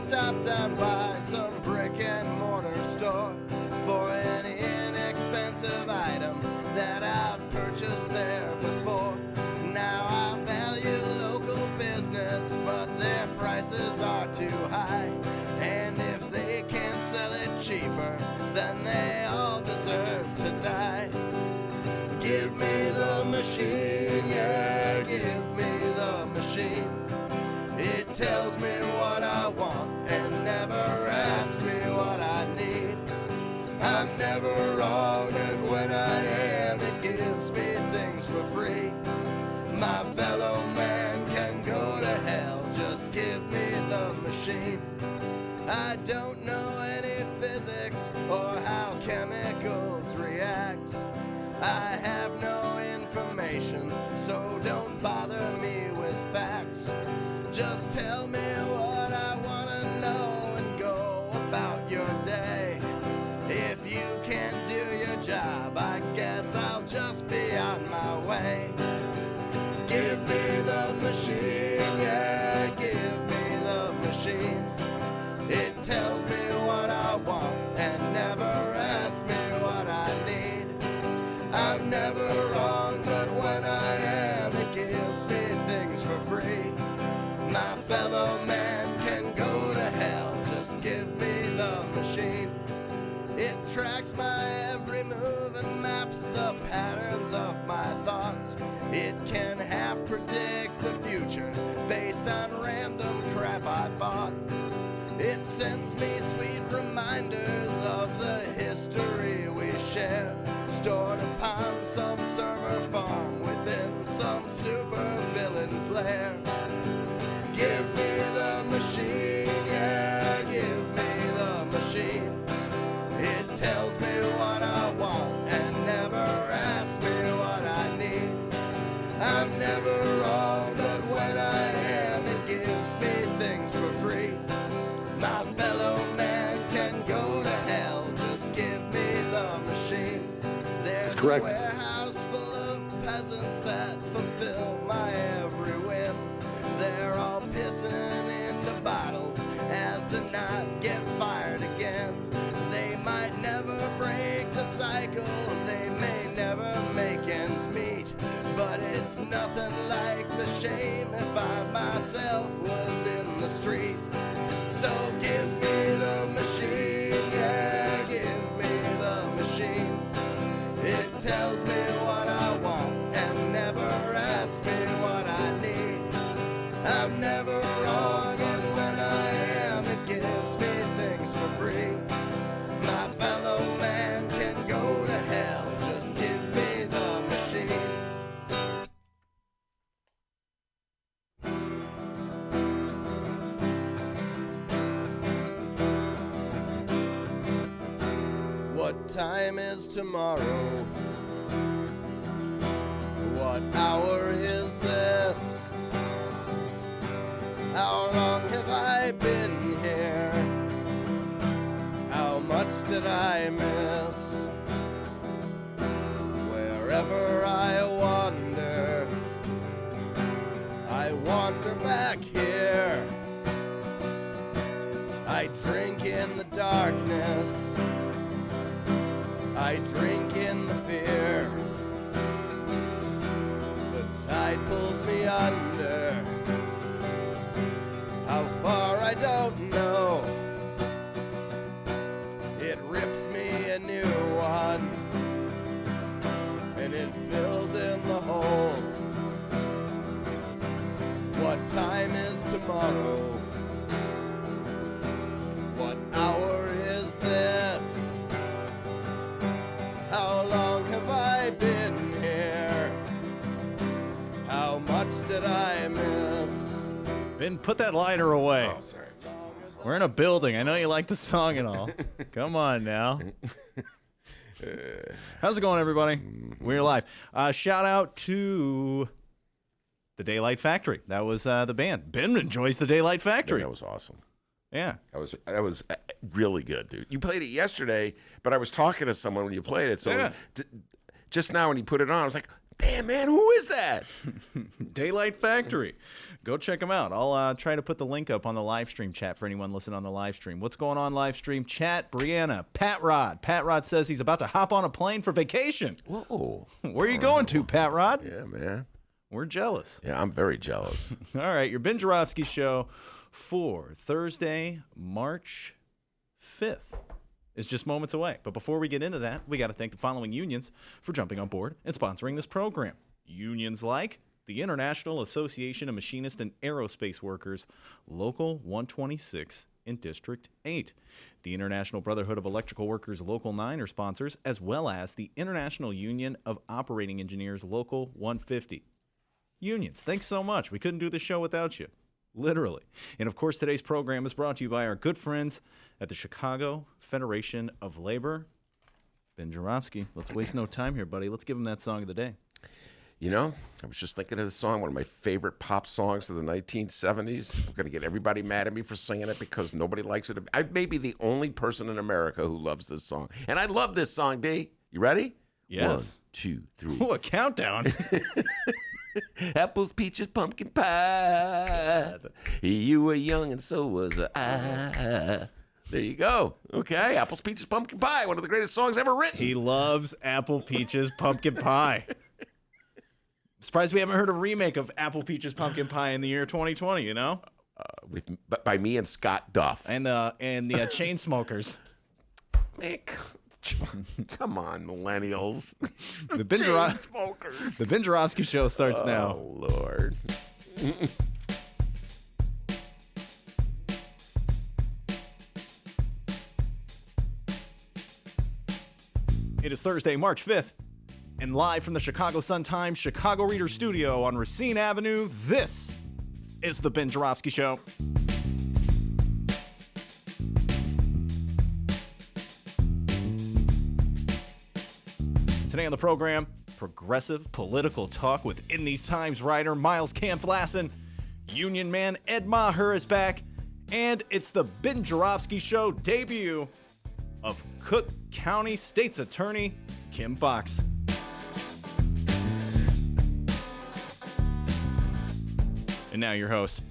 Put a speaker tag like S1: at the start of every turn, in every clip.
S1: stop down by some brick and mortar store for any inexpensive item that I've purchased there before. Now I value local business, but their prices are too high. And if they can't sell it cheaper, then they all deserve to die. Give me the machine, yeah, give me the machine. It tells me what I want and never asks me what I need. I'm never wrong, and when I am, it gives me things for free. My fellow man can go to hell, just give me the machine. I don't know any physics or how chemicals react. I have no information, so don't bother me with facts. Just tell me what I want to know and go about your day. If you can't do your job, I guess I'll just be on my way. Give me the machine, yeah, give me the machine. It tells me what I want and never asks me what I need. I'm never wrong, but when I am, it gives me things for free. My fellow man can go to hell, just give me the machine. It tracks my every move and maps the patterns of my thoughts. It can half predict the future based on random crap I bought. It sends me sweet reminders of the history we shared, stored upon some server farm within some super villain's lair. Give me the machine, yeah, give me the machine. It tells me what I want and never asks me what I need. I'm never wrong, but when I am, it gives me things for free. My fellow man can go to hell, just give me the machine. There's a warehouse full of peasants that fulfill my every whim. They're all pissing into bottles as to not get fired again. They might never break the cycle, they may never make ends meet, but it's nothing like the shame if I myself was in the street. So give me the machine, yeah, give me the machine. It tells me what I want and never asks me what I need. I'm never wrong, and when I am, it gives me things for free. My fellow man can go to hell, just give me the machine. What time is tomorrow? What hour is this? How long have I been here? How much did I miss? Wherever I wander back here. I drink in the darkness. I drink in the fear. The tide pulls me under. How far I don't know. It rips me a new one, and it fills in the hole. What time is tomorrow? What hour is this? How long have I been here? How much did I miss?
S2: Ben, put that lighter away.
S3: Oh, sorry.
S2: We're in a building. I know you like the song and all. Come on now. How's it going, everybody? We're live. Shout out to the Daylight Factory. That was the band. Ben enjoys the Daylight Factory.
S3: Yeah, that was awesome.
S2: Yeah.
S3: That was really good, dude. You played it yesterday, but I was talking to someone when you played it. So
S2: Yeah.
S3: just now when you put it on, I was like, Damn, man, who is that?
S2: Daylight Factory. Go check them out. I'll try to put the link up on the live stream chat for anyone listening on the live stream. What's going on live stream chat? Brianna, Pat Rod. Pat Rod says he's about to hop on a plane for vacation.
S3: Whoa.
S2: Where are you going to, Pat Rod?
S3: Yeah, man.
S2: We're jealous.
S3: Yeah, I'm very jealous.
S2: All right, your Ben Joravsky show for Thursday, March 5th is just moments away. But before we get into that, we got to thank the following unions for jumping on board and sponsoring this program. Unions like the International Association of Machinist and Aerospace Workers, Local 126 in District 8. The International Brotherhood of Electrical Workers, Local 9 are sponsors, as well as the International Union of Operating Engineers, Local 150. Unions, thanks so much. We couldn't do this show without you. Literally. And of course, today's program is brought to you by our good friends at the Chicago Federation of Labor. Ben Joravsky, let's waste no time here, buddy. Let's give him that song of the day.
S3: You know, I was just thinking of this song, one of my favorite pop songs of the 1970s. I'm going to get everybody mad at me for singing it because nobody likes it. I may be the only person in America who loves this song. And I love this song, D. You ready?
S2: Yes.
S3: 1, 2, 3.
S2: Ooh, a countdown.
S3: Apples, peaches, pumpkin pie. You were young and so was I. There you go. Okay, Apples, Peaches, Pumpkin Pie, one of the greatest songs ever written.
S2: He loves Apple Peaches Pumpkin Pie. Surprised we haven't heard a remake of Apple Peaches Pumpkin Pie in the year 2020, you know?
S3: By me and Scott Duff.
S2: And the Chainsmokers.
S3: Man, come on, millennials.
S2: The Ben Joravsky show starts now.
S3: Oh, Lord.
S2: It is Thursday, March 5th, and live from the Chicago Sun-Times Chicago Reader Studio on Racine Avenue, this is the Ben Joravsky Show. Today on the program, progressive political talk with In These Times writer Miles Kampf-Lassin, union man Ed Maher is back, and it's the Ben Joravsky Show debut of Cook County State's Attorney Kim Foxx. And now your host,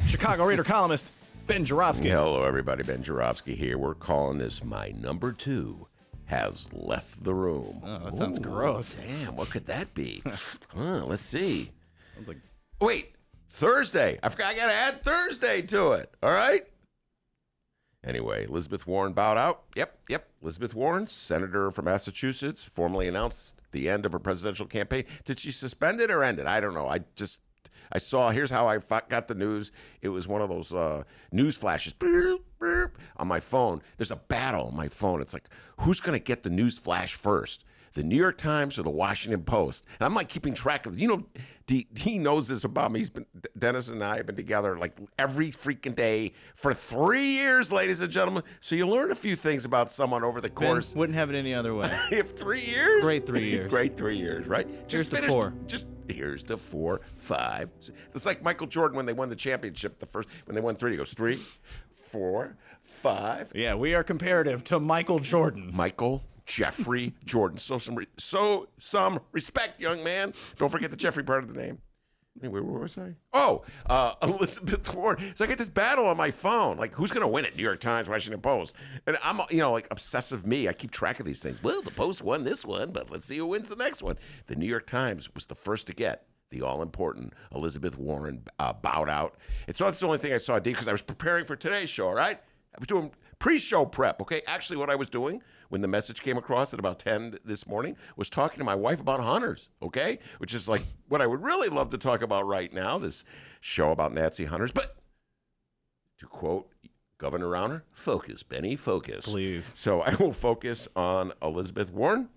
S2: Chicago Reader columnist Ben Joravsky.
S3: Hello, everybody. Ben Joravsky here. We're calling this My Number 2 Has Left the Room.
S2: Oh, that sounds gross.
S3: Damn, what could that be? Let's see.
S2: Sounds like
S3: Wait, Thursday. I forgot I got to add Thursday to it. All right? Anyway, Elizabeth Warren bowed out. Yep. Elizabeth Warren, senator from Massachusetts, formally announced the end of her presidential campaign. Did she suspend it or end it? I don't know. I saw, here's how I got the news. It was one of those news flashes on my phone. There's a battle on my phone. It's like, who's going to get the news flash first? The New York Times or the Washington Post? And I'm like keeping track of, he knows this about me. Dennis and I have been together like every freaking day for 3 years, ladies and gentlemen. So you learn a few things about someone over the course.
S2: Ben wouldn't have it any other way.
S3: If 3 years?
S2: Great 3 years.
S3: Great 3 years, right?
S2: Here's to 4.
S3: Here's to 4, 5. It's like Michael Jordan when they won the championship, when they won 3, he goes 3, 4, 5.
S2: Yeah, we are comparative to Michael Jordan.
S3: Michael Jeffrey Jordan. So some respect, young man. Don't forget the Jeffrey part of the name. Anyway, where was I? Oh, Elizabeth Warren. So I get this battle on my phone. Like, who's going to win it? New York Times, Washington Post. And I'm, like obsessive me. I keep track of these things. Well, the Post won this one, but let's see who wins the next one. The New York Times was the first to get the all-important Elizabeth Warren bowed out. And so that's the only thing I saw, D, because I was preparing for today's show, all right? I was doing pre-show prep, okay? Actually, what I was doing when the message came across at about 10 this morning was talking to my wife about hunters, okay? Which is like what I would really love to talk about right now, this show about Nazi hunters. But to quote Governor Rauner, focus, Benny, focus.
S2: Please.
S3: So I will focus on Elizabeth Warren.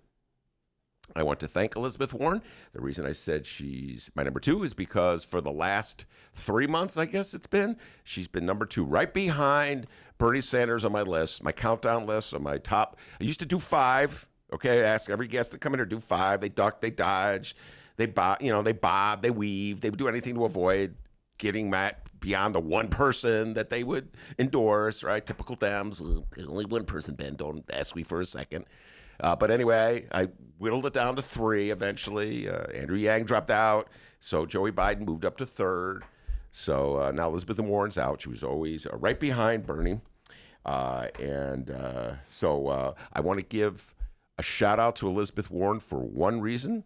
S3: I want to thank Elizabeth Warren. The reason I said she's my number 2 is because for the last 3 months, I guess it's been, she's been number 2, right behind Bernie Sanders on my list, my countdown list, on my top. I used to do 5. Okay, I ask every guest to come in here, do 5. They duck, they dodge, they bob, they weave, they do anything to avoid getting beyond the one person that they would endorse, right? Typical Dems. Only one person, Ben. Don't ask me for a second. But anyway, I whittled it down to 3 eventually. Andrew Yang dropped out, so Joey Biden moved up to 3rd. So now Elizabeth Warren's out. She was always right behind Bernie. So I want to give a shout out to Elizabeth Warren for one reason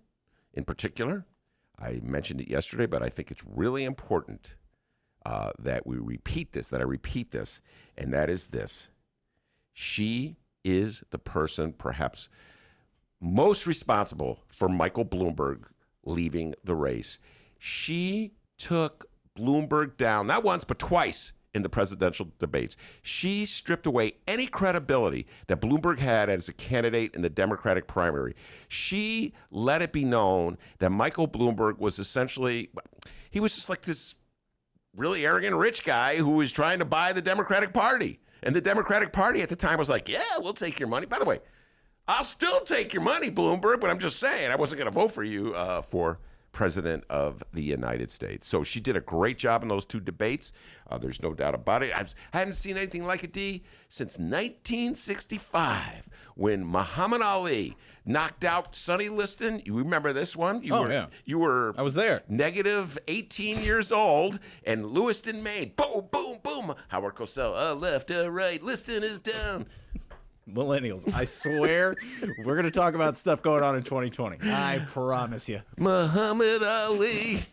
S3: in particular. I mentioned it yesterday, but I think it's really important that I repeat this, and that is this. She is the person perhaps most responsible for Michael Bloomberg leaving the race. She took Bloomberg down, not once, but twice in the presidential debates. She stripped away any credibility that Bloomberg had as a candidate in the Democratic primary. She let it be known that Michael Bloomberg was essentially, he was just like this really arrogant rich guy who was trying to buy the Democratic Party. And the Democratic Party at the time was like, yeah, we'll take your money. By the way, I'll still take your money, Bloomberg, but I'm just saying I wasn't going to vote for you for president of the United States. So she did a great job in those 2 debates. There's no doubt about it. I hadn't seen anything like it, D, since 1965 when Muhammad Ali knocked out Sonny Liston. You remember this one? You were
S2: I was there.
S3: Negative 18 years old, and Lewiston made boom, boom, boom. Howard Cosell, left, right, Liston is down.
S2: Millennials, I swear, we're going to talk about stuff going on in 2020. I promise you.
S3: Muhammad Ali.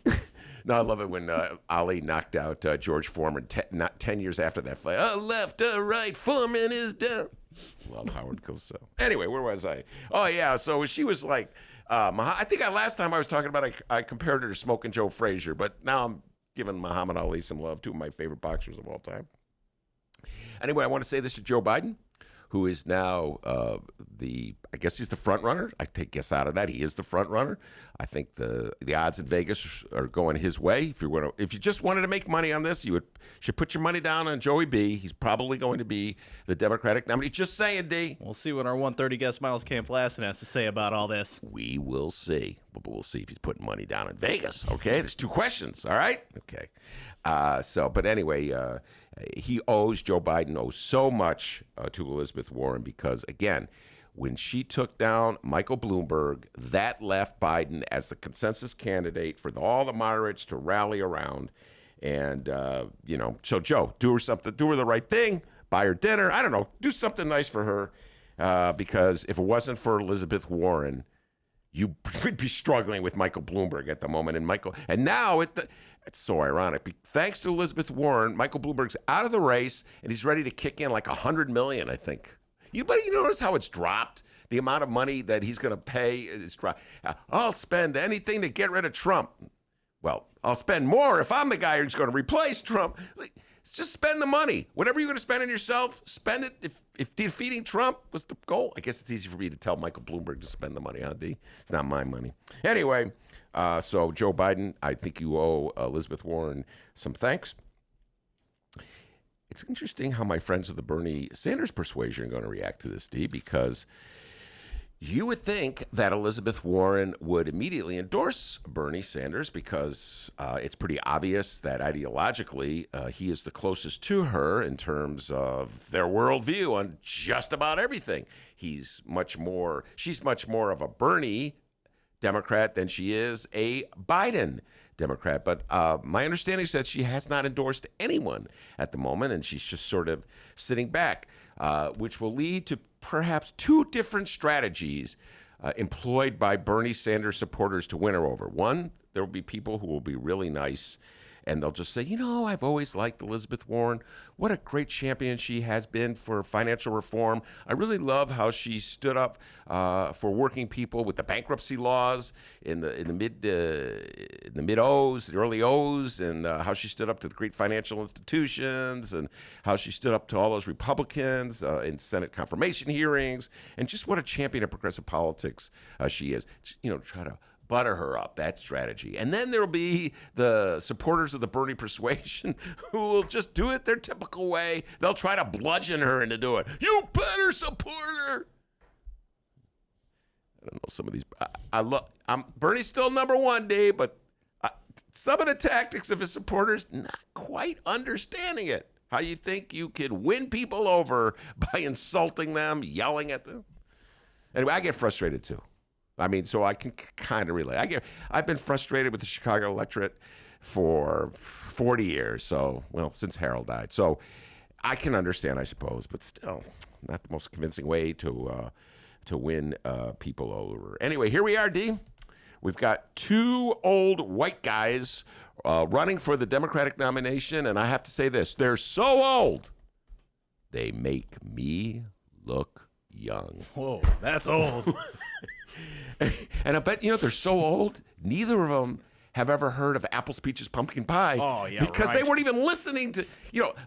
S3: No, I love it when Ali knocked out George Foreman 10 years after that fight. Left, right, Foreman is down. Love Howard Cosell. Anyway, where was I? Oh, yeah, so she was like, I think last time I was talking about, I compared her to Smoking Joe Frazier, but now I'm giving Muhammad Ali some love, 2 of my favorite boxers of all time. Anyway, I want to say this to Joe Biden, who is now I guess he's the front runner. I take guess out of that. He is the front runner. I think the odds in Vegas are going his way. If you just wanted to make money on this, should put your money down on Joey B. He's probably going to be the Democratic nominee. Just saying, D.
S2: We'll see what our 130 guest Miles Kampf-Lassin has to say about all this.
S3: We will see. But we'll see if he's putting money down in Vegas. Okay, there's 2 questions. All right. Okay. But anyway, Joe Biden owes so much to Elizabeth Warren because, again, when she took down Michael Bloomberg, that left Biden as the consensus candidate for all the moderates to rally around. And, so Joe, do her something, do her the right thing, buy her dinner. I don't know, do something nice for her because if it wasn't for Elizabeth Warren, you would be struggling with Michael Bloomberg at the moment. And now it's so ironic. Thanks to Elizabeth Warren, Michael Bloomberg's out of the race, and he's ready to kick in like $100 million, I think. You notice how it's dropped? The amount of money that he's going to pay is dropped. I'll spend anything to get rid of Trump. Well, I'll spend more if I'm the guy who's going to replace Trump. Just spend the money. Whatever you're going to spend on yourself, spend it. If defeating Trump was the goal, I guess it's easy for me to tell Michael Bloomberg to spend the money, huh, D? It's not my money. Anyway, so Joe Biden, I think you owe Elizabeth Warren some thanks. It's interesting how my friends of the Bernie Sanders persuasion are going to react to this, D, because you would think that Elizabeth Warren would immediately endorse Bernie Sanders because it's pretty obvious that ideologically he is the closest to her in terms of their worldview on just about everything. She's much more of a Bernie Democrat than she is a Biden Democrat. But my understanding is that she has not endorsed anyone at the moment, and she's just sort of sitting back, which will lead to perhaps 2 different strategies employed by Bernie Sanders supporters to win her over. One, there will be people who will be really nice, and they'll just say, I've always liked Elizabeth Warren. What a great champion she has been for financial reform. I really love how she stood up for working people with the bankruptcy laws in the mid O's, the early O's, and how she stood up to the great financial institutions, and how she stood up to all those Republicans in Senate confirmation hearings, and just what a champion of progressive politics she is. Try to butter her up, that strategy. And then there'll be the supporters of the Bernie persuasion who will just do it their typical way. They'll try to bludgeon her into doing it. You better support her. I don't know, some of these. Bernie's still number 1, Dave, but some of the tactics of his supporters, not quite understanding it. How you think you can win people over by insulting them, yelling at them. Anyway, I get frustrated too. I mean, so I can kind of relate. I've been frustrated with the Chicago electorate for 40 years. So, well, since Harold died. So I can understand, I suppose, but still not the most convincing way to win people over. Anyway, here we are, D. We've got two old white guys running for the Democratic nomination, and I have to say this. They're so old, they make me look young.
S2: Whoa, that's old.
S3: And I bet, they're so old, neither of them have ever heard of Apples, Peaches, Pumpkin Pie.
S2: Oh, yeah,
S3: because
S2: right.
S3: they weren't even listening to,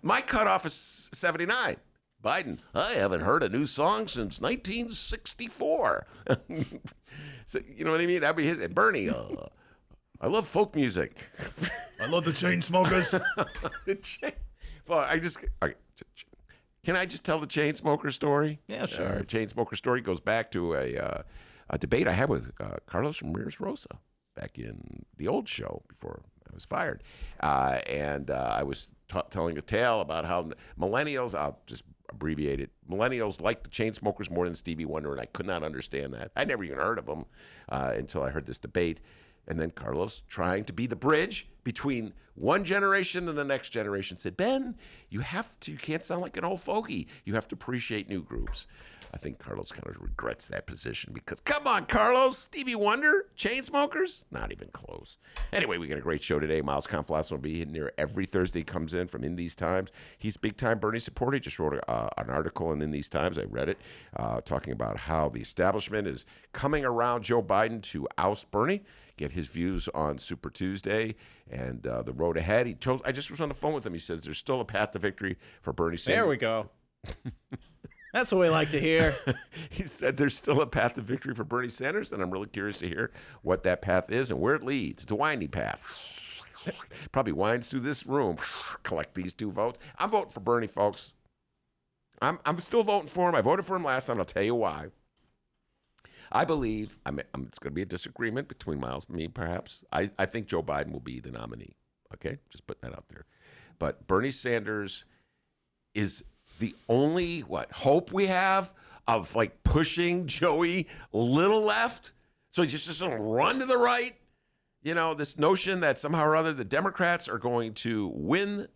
S3: my cutoff is 79. Biden, I haven't heard a new song since 1964. So, you know what I mean? That'd be his. Bernie, I love folk music.
S2: I love the Chainsmokers.
S3: Well, can I just tell the Chainsmoker story?
S2: Yeah, sure.
S3: Chainsmoker story goes back to a debate I had with Carlos Ramirez Rosa back in the old show before I was fired. And I was telling a tale about how millennials, I'll just abbreviate it, millennials like the Chainsmokers more than Stevie Wonder, and I could not understand that. I never even heard of them until I heard this debate. And then Carlos, trying to be the bridge between one generation and the next generation, said, Ben, you can't sound like an old fogey. You have to appreciate new groups. I think Carlos kind of regrets that position because, come on, Carlos, Stevie Wonder, Chainsmokers, not even close. Anyway, we got a great show today. Miles Kampf-Lassin will be in here every Thursday. Comes in from In These Times. He's big-time Bernie supporter. He just wrote an article in These Times. I read it, talking about how the establishment is coming around Joe Biden to oust Bernie. Get his views on Super Tuesday and the road ahead. I just was on the phone with him. He says there's still a path to victory for Bernie Sanders.
S2: There we go. That's what we like to hear.
S3: He said there's still a path to victory for Bernie Sanders, and I'm really curious to hear what that path is and where it leads. It's a windy path. Probably winds through this room. Collect these two votes. I'm voting for Bernie, folks. I'm still voting for him. I voted for him last time. I'll tell you why. I believe it's going to be a disagreement between Miles and me, perhaps. I think Joe Biden will be the nominee. Okay? Just put that out there. But Bernie Sanders is the only, hope we have of, pushing Joey a little left so he just doesn't run to the right. This notion that somehow or other the Democrats are going to win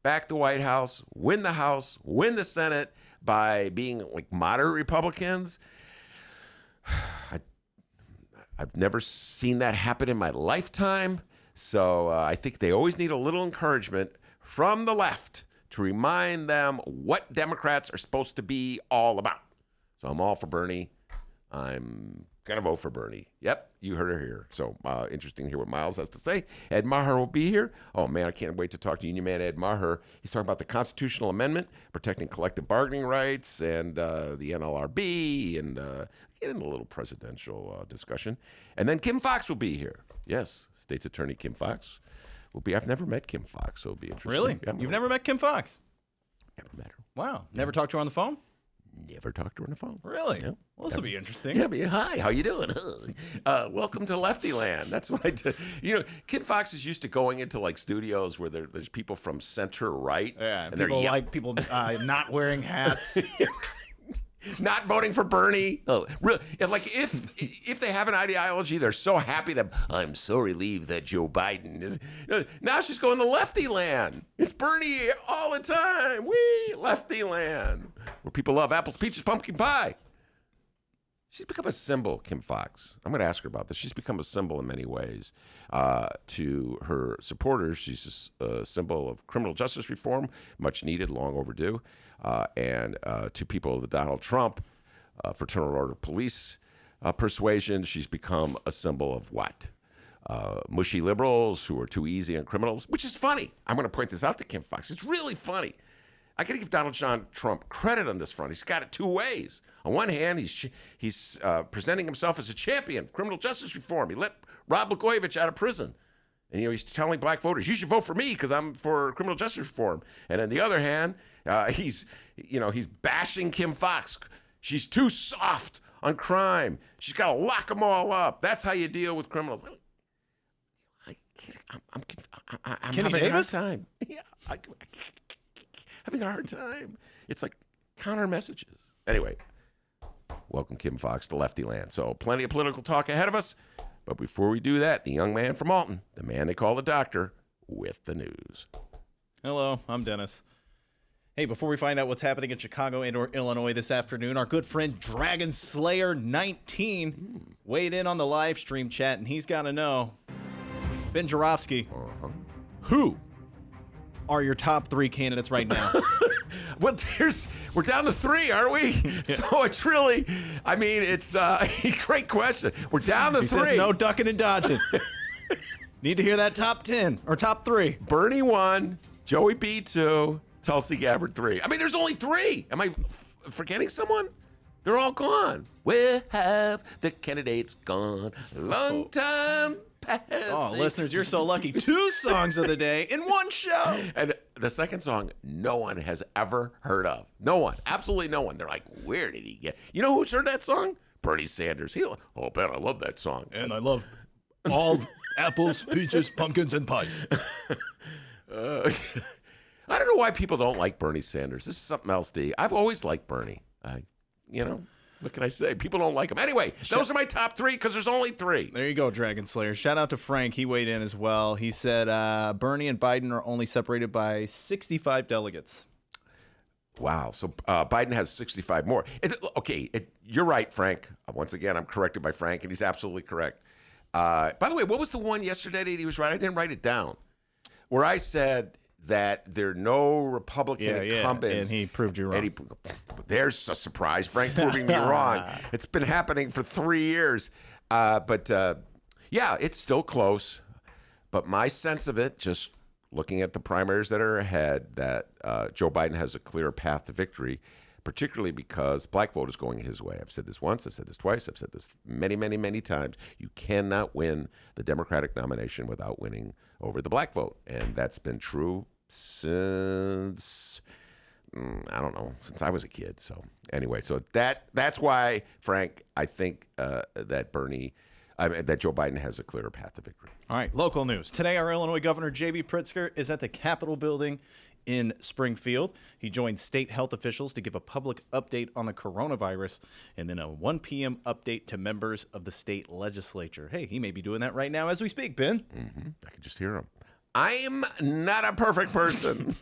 S3: back the White House, win the House, win the Senate by being, moderate Republicans. I've never seen that happen in my lifetime. So I think they always need a little encouragement from the left to remind them what Democrats are supposed to be all about. So I'm all for Bernie. I'm going to vote for Bernie. Yep, you heard her here. So interesting to hear what Miles has to say. Ed Maher will be here. Oh, man, I can't wait to talk to Union Man Ed Maher. He's talking about the constitutional amendment, protecting collective bargaining rights, and the NLRB, and get into a little presidential discussion. And then Kim Foxx will be here. Yes, State's Attorney Kim Foxx will be. I've never met Kim Foxx, so it'll be interesting.
S2: Really?
S3: Yeah,
S2: You've never met Kim Foxx?
S3: Never met her.
S2: Wow. Never talked to her on the phone?
S3: Never talked to her on the phone.
S2: Really?
S3: Yeah.
S2: Well, this will be interesting.
S3: Yeah, but hi, how you doing? Welcome to Lefty Land. That's what I do. Kim Foxx is used to going into studios where there's people from center right.
S2: Yeah,
S3: and
S2: people not wearing hats.
S3: Not voting for Bernie. Oh, really? If they have an ideology, they're so happy that I'm so relieved that Joe Biden is. Now she's going to Lefty Land. It's Bernie all the time. Wee, Lefty Land, where people love apples, peaches, pumpkin pie. She's become a symbol, Kim Foxx. I'm going to ask her about this. She's become a symbol in many ways. To her supporters, she's a symbol of criminal justice reform, much needed, long overdue. And to people of the Donald Trump fraternal order police persuasion, she's become a symbol of what? Mushy liberals who are too easy on criminals, which is funny. I'm going to point this out to Kim Foxx. It's really funny. I got to give Donald John Trump credit on this front. He's got it two ways. On one hand, he's presenting himself as a champion of criminal justice reform. He let Rod Blagojevich out of prison. And he's telling black voters, you should vote for me because I'm for criminal justice reform. And on the other hand, he's bashing Kim Foxx. She's too soft on crime. She's got to lock them all up. That's how you deal with criminals. I'm
S2: Kenny
S3: having
S2: Davis?
S3: a hard time. Yeah, having a hard time. It's like counter messages. Anyway, welcome Kim Foxx to Lefty Land. So plenty of political talk ahead of us. But before we do that, the young man from Alton, the man they call the doctor, with the news.
S2: Hello, I'm Dennis. Hey, before we find out what's happening in Chicago and or Illinois this afternoon, our good friend Dragon Slayer 19 weighed in on the live stream chat, and he's got to know, Ben Joravsky, who are your top 3 candidates right now?
S3: Well, we're down to 3, aren't we? So it's really, I mean, it's a great question. We're down to 3.
S2: Says no ducking and dodging. Need to hear that top 10 or top 3.
S3: Bernie 1, Joey B 2, Tulsi Gabbard 3. I mean, there's only 3. Am I forgetting someone? They're all gone. Where have the candidates gone? Long time passing.
S2: Oh, listeners, you're so lucky. 2 songs of the day in one show.
S3: And the second song, no one has ever heard of. No one. Absolutely no one. They're like, where did he get? You know who's heard that song? Bernie Sanders. Oh, Ben, I love that song.
S2: And I love all apples, peaches, pumpkins, and pies.
S3: I don't know why people don't like Bernie Sanders. This is something else, D. I've always liked Bernie. What can I say? People don't like him. Anyway, those are my top 3 because there's only 3.
S2: There you go, Dragon Slayer. Shout out to Frank. He weighed in as well. He said Bernie and Biden are only separated by 65 delegates.
S3: Wow. So Biden has 65 more. You're right, Frank. Once again, I'm corrected by Frank, and he's absolutely correct. By the way, what was the one yesterday that he was right? I didn't write it down. Where I said that there are no Republican incumbents.
S2: And he proved you wrong.
S3: There's a surprise. Frank proving me wrong. It's been happening for 3 years. It's still close. But my sense of it, just looking at the primaries that are ahead, that Joe Biden has a clear path to victory, particularly because black vote is going his way. I've said this once. I've said this twice. I've said this many, many, many times. You cannot win the Democratic nomination without winning over the black vote. And that's been true since, since I was a kid. So anyway, that's why, Frank, I think that Joe Biden has a clearer path to victory.
S2: All right, local news. Today, our Illinois Governor J.B. Pritzker is at the Capitol building in Springfield. He joined state health officials to give a public update on the coronavirus and then a 1 p.m. update to members of the state legislature. Hey, he may be doing that right now as we speak, Ben.
S3: Mm-hmm. I can just hear him. I'm not a perfect person.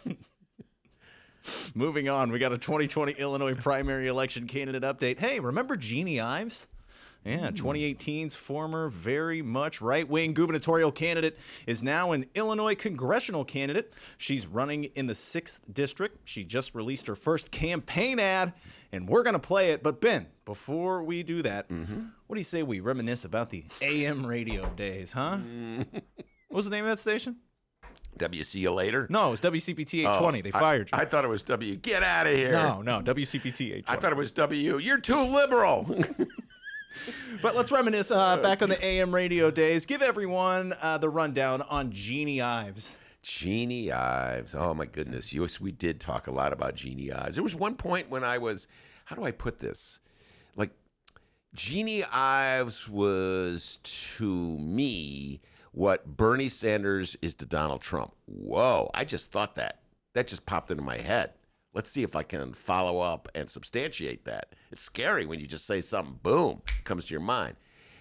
S2: Moving on, we got a 2020 Illinois primary election candidate update. Hey, remember Jeannie Ives? Yeah, 2018's former very much right-wing gubernatorial candidate is now an Illinois congressional candidate. She's running in the 6th district. She just released her first campaign ad, and we're going to play it. But Ben, before we do that, what do you say we reminisce about the AM radio days, huh? What was the name of that station?
S3: See you later?
S2: No, it was WCPT 820. They fired you.
S3: I thought it was W. Get out of here.
S2: No, WCPT 820.
S3: I thought it was W. You're too liberal.
S2: But let's reminisce back on the AM radio days. Give everyone the rundown on Jeannie Ives.
S3: Jeannie Ives. Oh, my goodness. Yes, we did talk a lot about Jeannie Ives. There was one point when I was, how do I put this? Like, Jeannie Ives was, to me, what Bernie Sanders is to Donald Trump. Whoa, I just thought that. That just popped into my head. Let's see if I can follow up and substantiate that. It's scary when you just say something, boom, comes to your mind.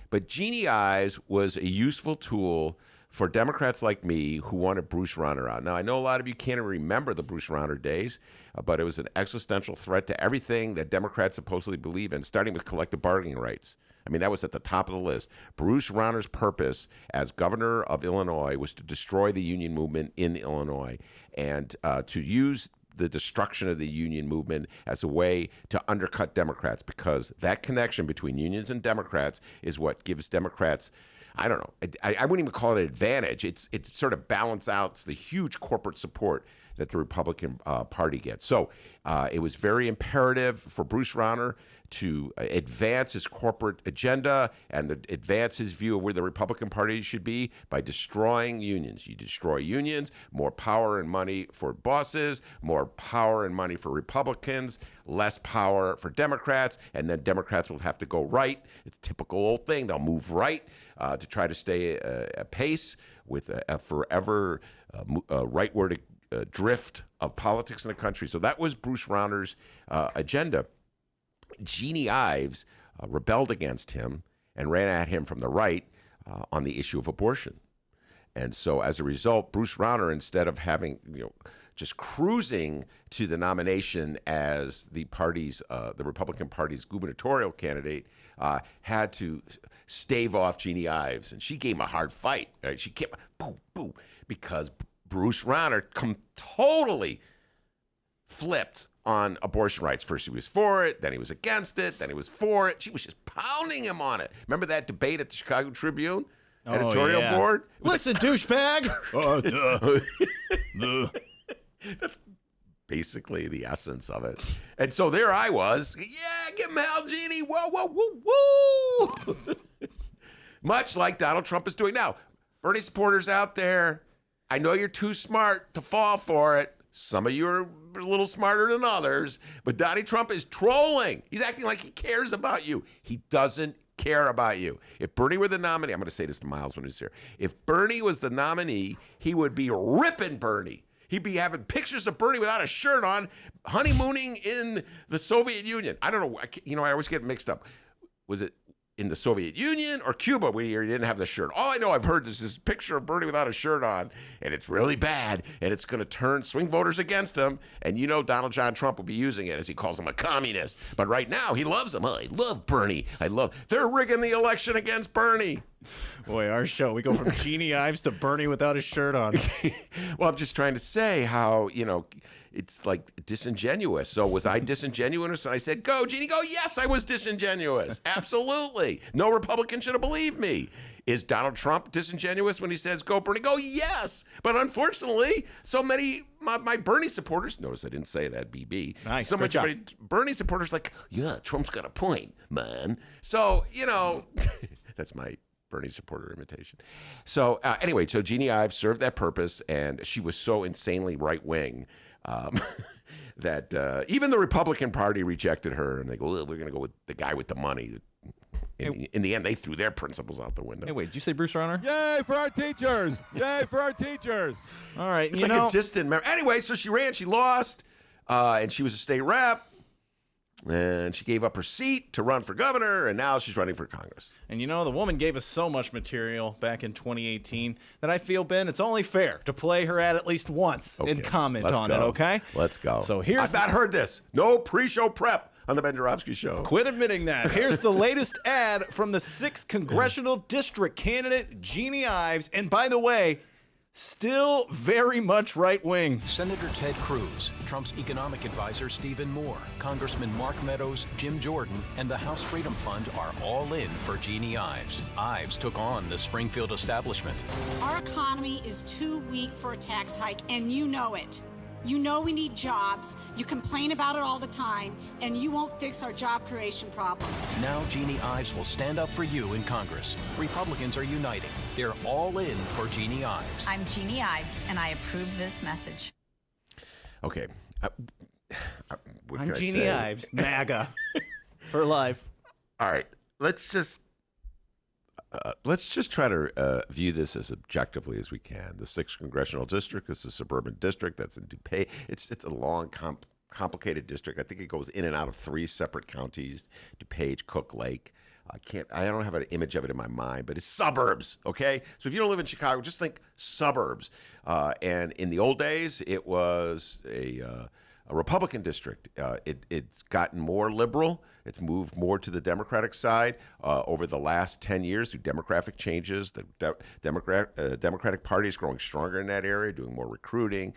S3: But Jeannie Ives was a useful tool for Democrats like me who wanted Bruce Rauner out. Now, I know a lot of you can't remember the Bruce Rauner days, but it was an existential threat to everything that Democrats supposedly believe in, starting with collective bargaining rights. I mean, that was at the top of the list. Bruce Rauner's purpose as governor of Illinois was to destroy the union movement in Illinois and to use the destruction of the union movement as a way to undercut Democrats, because that connection between unions and Democrats is what gives Democrats, I don't know, I wouldn't even call it an advantage. It sort of balances out the huge corporate support that the Republican Party gets. So it was very imperative for Bruce Rauner to advance his corporate agenda and advance his view of where the Republican Party should be by destroying unions. You destroy unions, more power and money for bosses, more power and money for Republicans, less power for Democrats, and then Democrats will have to go right. It's a typical old thing. They'll move right to try to stay apace with a forever rightward drift of politics in the country. So that was Bruce Rauner's agenda. Jeannie Ives rebelled against him and ran at him from the right on the issue of abortion. And so as a result, Bruce Rauner, instead of having, just cruising to the nomination as the Republican Party's gubernatorial candidate, had to stave off Jeannie Ives. And she gave him a hard fight. Right? She kept, boom, boom, because Bruce Rauner totally flipped on abortion rights. First he was for it, then he was against it, then he was for it. She was just pounding him on it. Remember that debate at the Chicago Tribune editorial board?
S2: Listen, douchebag.
S3: That's basically the essence of it. And so there I was. Yeah, give him hell, Jeannie. Whoa, whoa, woo, woo. Much like Donald Trump is doing now. Bernie supporters out there, I know you're too smart to fall for it. Some of you are a little smarter than others, but Donnie Trump is trolling. He's acting like he cares about you. He doesn't care about you. If Bernie were the nominee, I'm going to say this to Miles when he's here. If Bernie was the nominee, he would be ripping Bernie. He'd be having pictures of Bernie without a shirt on, honeymooning in the Soviet Union. I don't know. I always get mixed up. Was it in the Soviet Union or Cuba where he didn't have the shirt? All I know I've heard is this picture of Bernie without a shirt on, and it's really bad, and it's going to turn swing voters against him, and Donald John Trump will be using it as he calls him a communist. But right now, he loves him. Oh, I love Bernie. They're rigging the election against Bernie.
S2: Boy, our show, we go from Jeannie Ives to Bernie without his shirt on.
S3: Well, I'm just trying to say how, it's like disingenuous. So was I disingenuous when I said, go, Jeannie, go? Yes, I was disingenuous. Absolutely. No Republican should have believed me. Is Donald Trump disingenuous when he says, go, Bernie? Go, yes. But unfortunately, so many, my Bernie supporters, notice I didn't say that, BB.
S2: Nice,
S3: so
S2: great job.
S3: many Bernie supporters like, yeah, Trump's got a point, man. So, that's my Bernie supporter imitation. So anyway, so Jeannie Ives served that purpose, and she was so insanely right-wing that even the Republican Party rejected her, and they go, well, we're going to go with the guy with the money. In the end, they threw their principles out the window.
S2: Hey, wait, did you say Bruce Rauner?
S4: Yay for our teachers! Yay for our teachers!
S2: All right,
S3: It's like a distant memory. Anyway, so she ran, she lost, and she was a state rep. And she gave up her seat to run for governor, and now she's running for Congress.
S2: And the woman gave us so much material back in 2018 that I feel, Ben, it's only fair to play her at least once and comment on it, okay?
S3: Let's go.
S2: So here's...
S3: I've not heard this. No pre-show prep on the Ben Joravsky Show.
S2: Quit admitting that. Here's the latest ad from the 6th Congressional District candidate, Jeannie Ives. And by the way, still very much right-wing.
S5: Senator Ted Cruz, Trump's economic advisor Stephen Moore, Congressman Mark Meadows, Jim Jordan, and the House Freedom Fund are all in for Jeannie Ives. Ives took on the Springfield establishment.
S6: Our economy is too weak for a tax hike, and you know it. You know we need jobs, you complain about it all the time, and you won't fix our job creation problems.
S5: Now Jeannie Ives will stand up for you in Congress. Republicans are uniting. They're all in for Jeannie Ives.
S7: I'm Jeannie Ives, and I approve this message.
S3: Okay.
S2: I'm Jeannie Ives, MAGA, for life.
S3: All right. Let's just try to view this as objectively as we can. The 6th Congressional District is a suburban district that's in DuPage. It's a long, complicated district. I think it goes in and out of 3 separate counties: DuPage, Cook Lake. I don't have an image of it in my mind, but it's suburbs, okay? So if you don't live in Chicago, just think suburbs. And in the old days, it was a Republican district. It's gotten more liberal. It's moved more to the Democratic side over the last 10 years through demographic changes. The Democratic Party is growing stronger in that area, doing more recruiting,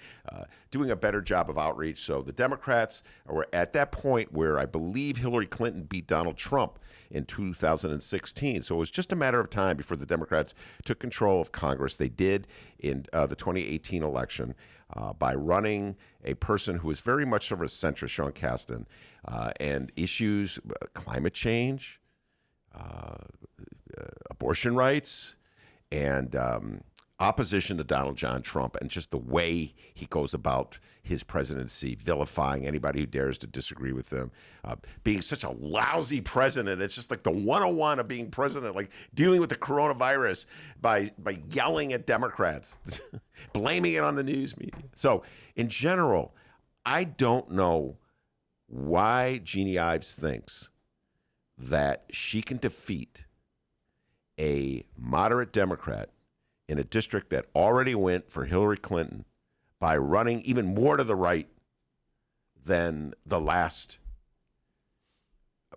S3: doing a better job of outreach. So the Democrats are at that point where I believe Hillary Clinton beat Donald Trump in 2016. So it was just a matter of time before the Democrats took control of Congress. They did in the 2018 election. by running a person who is very much sort of a centrist, Sean Casten, and issues climate change, abortion rights, and opposition to Donald John Trump, and just the way he goes about his presidency, vilifying anybody who dares to disagree with him, being such a lousy president. It's just like the 101 of being president, like dealing with the coronavirus by yelling at Democrats, blaming it on the news media. So in general, I don't know why Jeannie Ives thinks that she can defeat a moderate Democrat in a district that already went for Hillary Clinton by running even more to the right than the last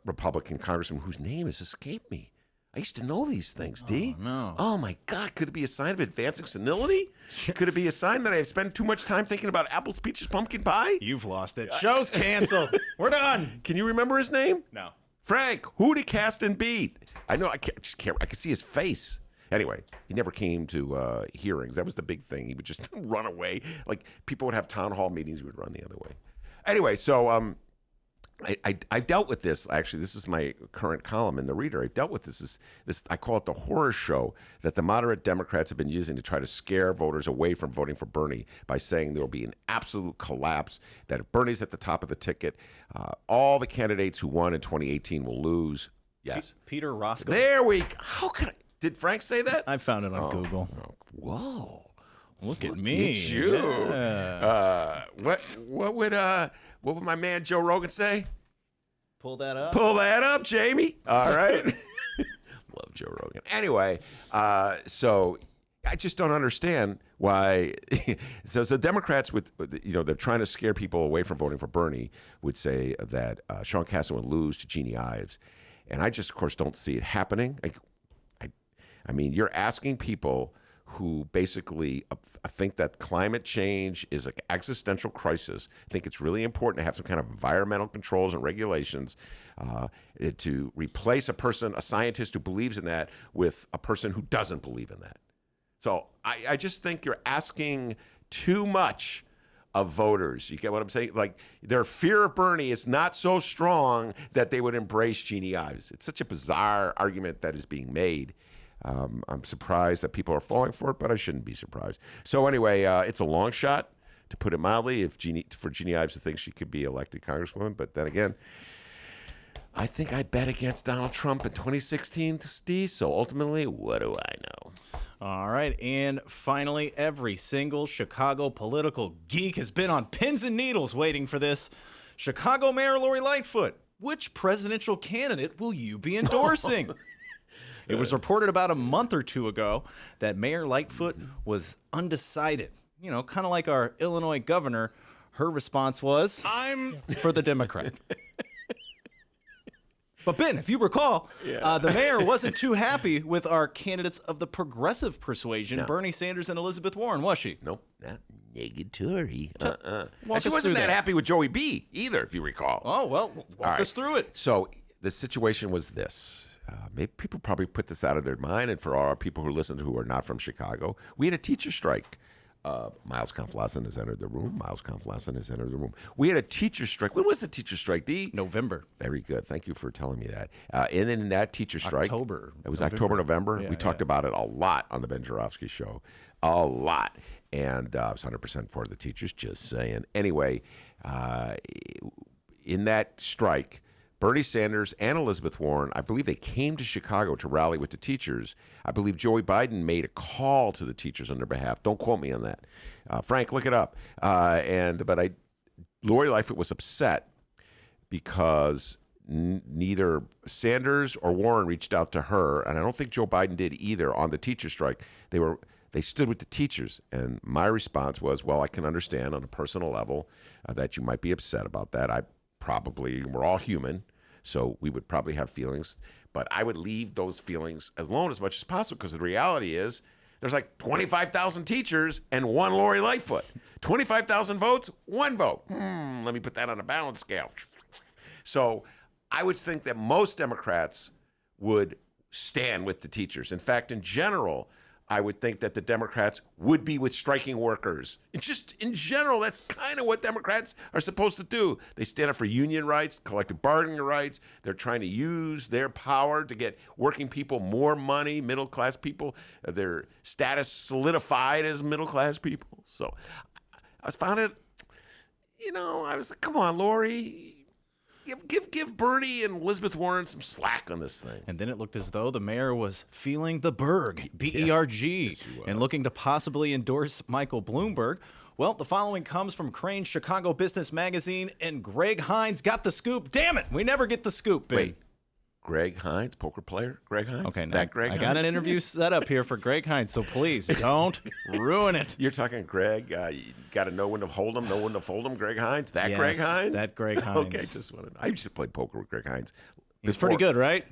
S3: Republican congressman whose name has escaped me. I used to know these things, D.
S2: Oh, no.
S3: Oh, my God. Could it be a sign of advancing senility? Could it be a sign that I've spent too much time thinking about apples, peaches, pumpkin pie?
S2: You've lost it. Show's canceled. We're done.
S3: Can you remember his name?
S2: No.
S3: Frank. Who did Casten beat? I know. I can't. I can see his face. Anyway, he never came to hearings. That was the big thing. He would just run away. Like, people would have town hall meetings. He would run the other way. Anyway, so I've dealt with this. Actually, this is my current column in The Reader. I've dealt with this. I call it the horror show that the moderate Democrats have been using to try to scare voters away from voting for Bernie by saying there will be an absolute collapse, that if Bernie's at the top of the ticket, all the candidates who won in 2018 will lose. Yes.
S2: Peter Roscoe.
S3: There we go. How could I? Did Frank say that?
S2: I found it on Google.
S3: Oh, whoa!
S2: Look at me.
S3: At you.
S2: Yeah.
S3: What would my man Joe Rogan say?
S2: Pull that up.
S3: Pull that up, Jamie. All right. Love Joe Rogan. Anyway, so I just don't understand why. So Democrats they're trying to scare people away from voting for Bernie, would say that Sean Casten would lose to Jeannie Ives, and I just, of course, don't see it happening. I mean, you're asking people who basically think that climate change is an existential crisis, think it's really important to have some kind of environmental controls and regulations, to replace a scientist who believes in that with a person who doesn't believe in that. So I just think you're asking too much of voters. You get what I'm saying? Like, their fear of Bernie is not so strong that they would embrace Jeannie Ives. It's such a bizarre argument that is being made. I'm surprised that people are falling for it, but I shouldn't be surprised. So anyway, it's a long shot, to put it mildly, for Jeannie Ives to think she could be elected congresswoman. But then again, I think I bet against Donald Trump in 2016, Steve. So ultimately, what do I know?
S2: All right, and finally, every single Chicago political geek has been on pins and needles waiting for this. Chicago Mayor Lori Lightfoot, which presidential candidate will you be endorsing? It was reported about a month or two ago that Mayor Lightfoot was undecided. You know, kind of like our Illinois governor. Her response was, I'm for the Democrat. But Ben, if you recall, the mayor wasn't too happy with our candidates of the progressive persuasion, Bernie Sanders and Elizabeth Warren, was she?
S3: Nope, not negatory.
S2: Walk
S3: She
S2: us
S3: wasn't
S2: through
S3: that
S2: that.
S3: happy with Joey B. either, if you recall.
S2: Oh, well, walk us through it.
S3: So the situation was this. Maybe people probably put this out of their mind, and for all our people who listen who are not from Chicago, we had a teacher strike. Miles Kampf-Lassin has entered the room. We had a teacher strike. When was the teacher strike, D?
S2: November.
S3: Very good. Thank you for telling me that. And then in that teacher strike,
S2: October.
S3: It was October, November.
S2: Yeah,
S3: we talked about it a lot on the Ben Joravsky show. A lot. And I was 100% for the teachers, just saying. Anyway, in that strike, Bernie Sanders and Elizabeth Warren, I believe they came to Chicago to rally with the teachers. I believe Joey Biden made a call to the teachers on their behalf. Don't quote me on that. Frank, look it up. But Lori Lightfoot was upset because neither Sanders or Warren reached out to her, and I don't think Joe Biden did either on the teacher strike. They stood with the teachers, and my response was, well, I can understand on a personal level that you might be upset about that. We're all human, so we would probably have feelings, but I would leave those feelings alone as much as possible, because the reality is there's like 25,000 teachers and one Lori Lightfoot. 25,000 votes, one vote. Let me put that on a balance scale. So I would think that most Democrats would stand with the teachers. In fact, in general, I would think that the Democrats would be with striking workers. And just in general, that's kind of what Democrats are supposed to do. They stand up for union rights, collective bargaining rights. They're trying to use their power to get working people more money, middle-class people, their status solidified as middle-class people. So I found it, I was like, come on, Lori. Give Bernie and Elizabeth Warren some slack on this thing.
S2: And then it looked as though the mayor was feeling the Berg, B-E-R-G, and looking to possibly endorse Michael Bloomberg. Well, the following comes from Crane's Chicago Business Magazine, and Greg Hines got the scoop. Damn it, we never get the scoop, babe.
S3: Wait, Greg Hines, poker player? Greg Hines?
S2: Okay,
S3: that Greg
S2: I got an interview set up here for Greg Hines, so please don't ruin it.
S3: You're talking Greg, you got to know when to hold him, know when to fold him, Greg Hines?
S2: Yes,
S3: Greg Hines?
S2: that Greg Hines.
S3: Okay, just wanted. I used to play poker with Greg Hines.
S2: He's pretty good, right?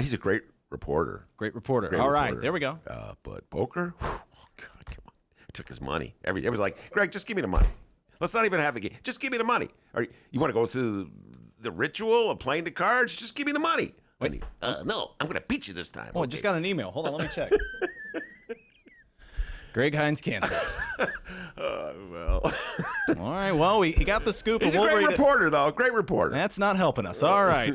S3: He's a great reporter.
S2: Great reporter.
S3: Great
S2: All
S3: reporter.
S2: right, there we go.
S3: But poker? Oh, God, come on. I took his money. It was like, Greg, just give me the money. Let's not even have the game. Just give me the money. Or you want to go through the ritual of playing the cards? Just give me the money.
S2: Wait.
S3: No, I'm going to beat you this time.
S2: Oh, I just got an email. Hold on, let me check. Greg Hines canceled.
S3: Well.
S2: All right, well, he got the scoop.
S3: He's a great reporter, though. Great reporter.
S2: That's not helping us. All right.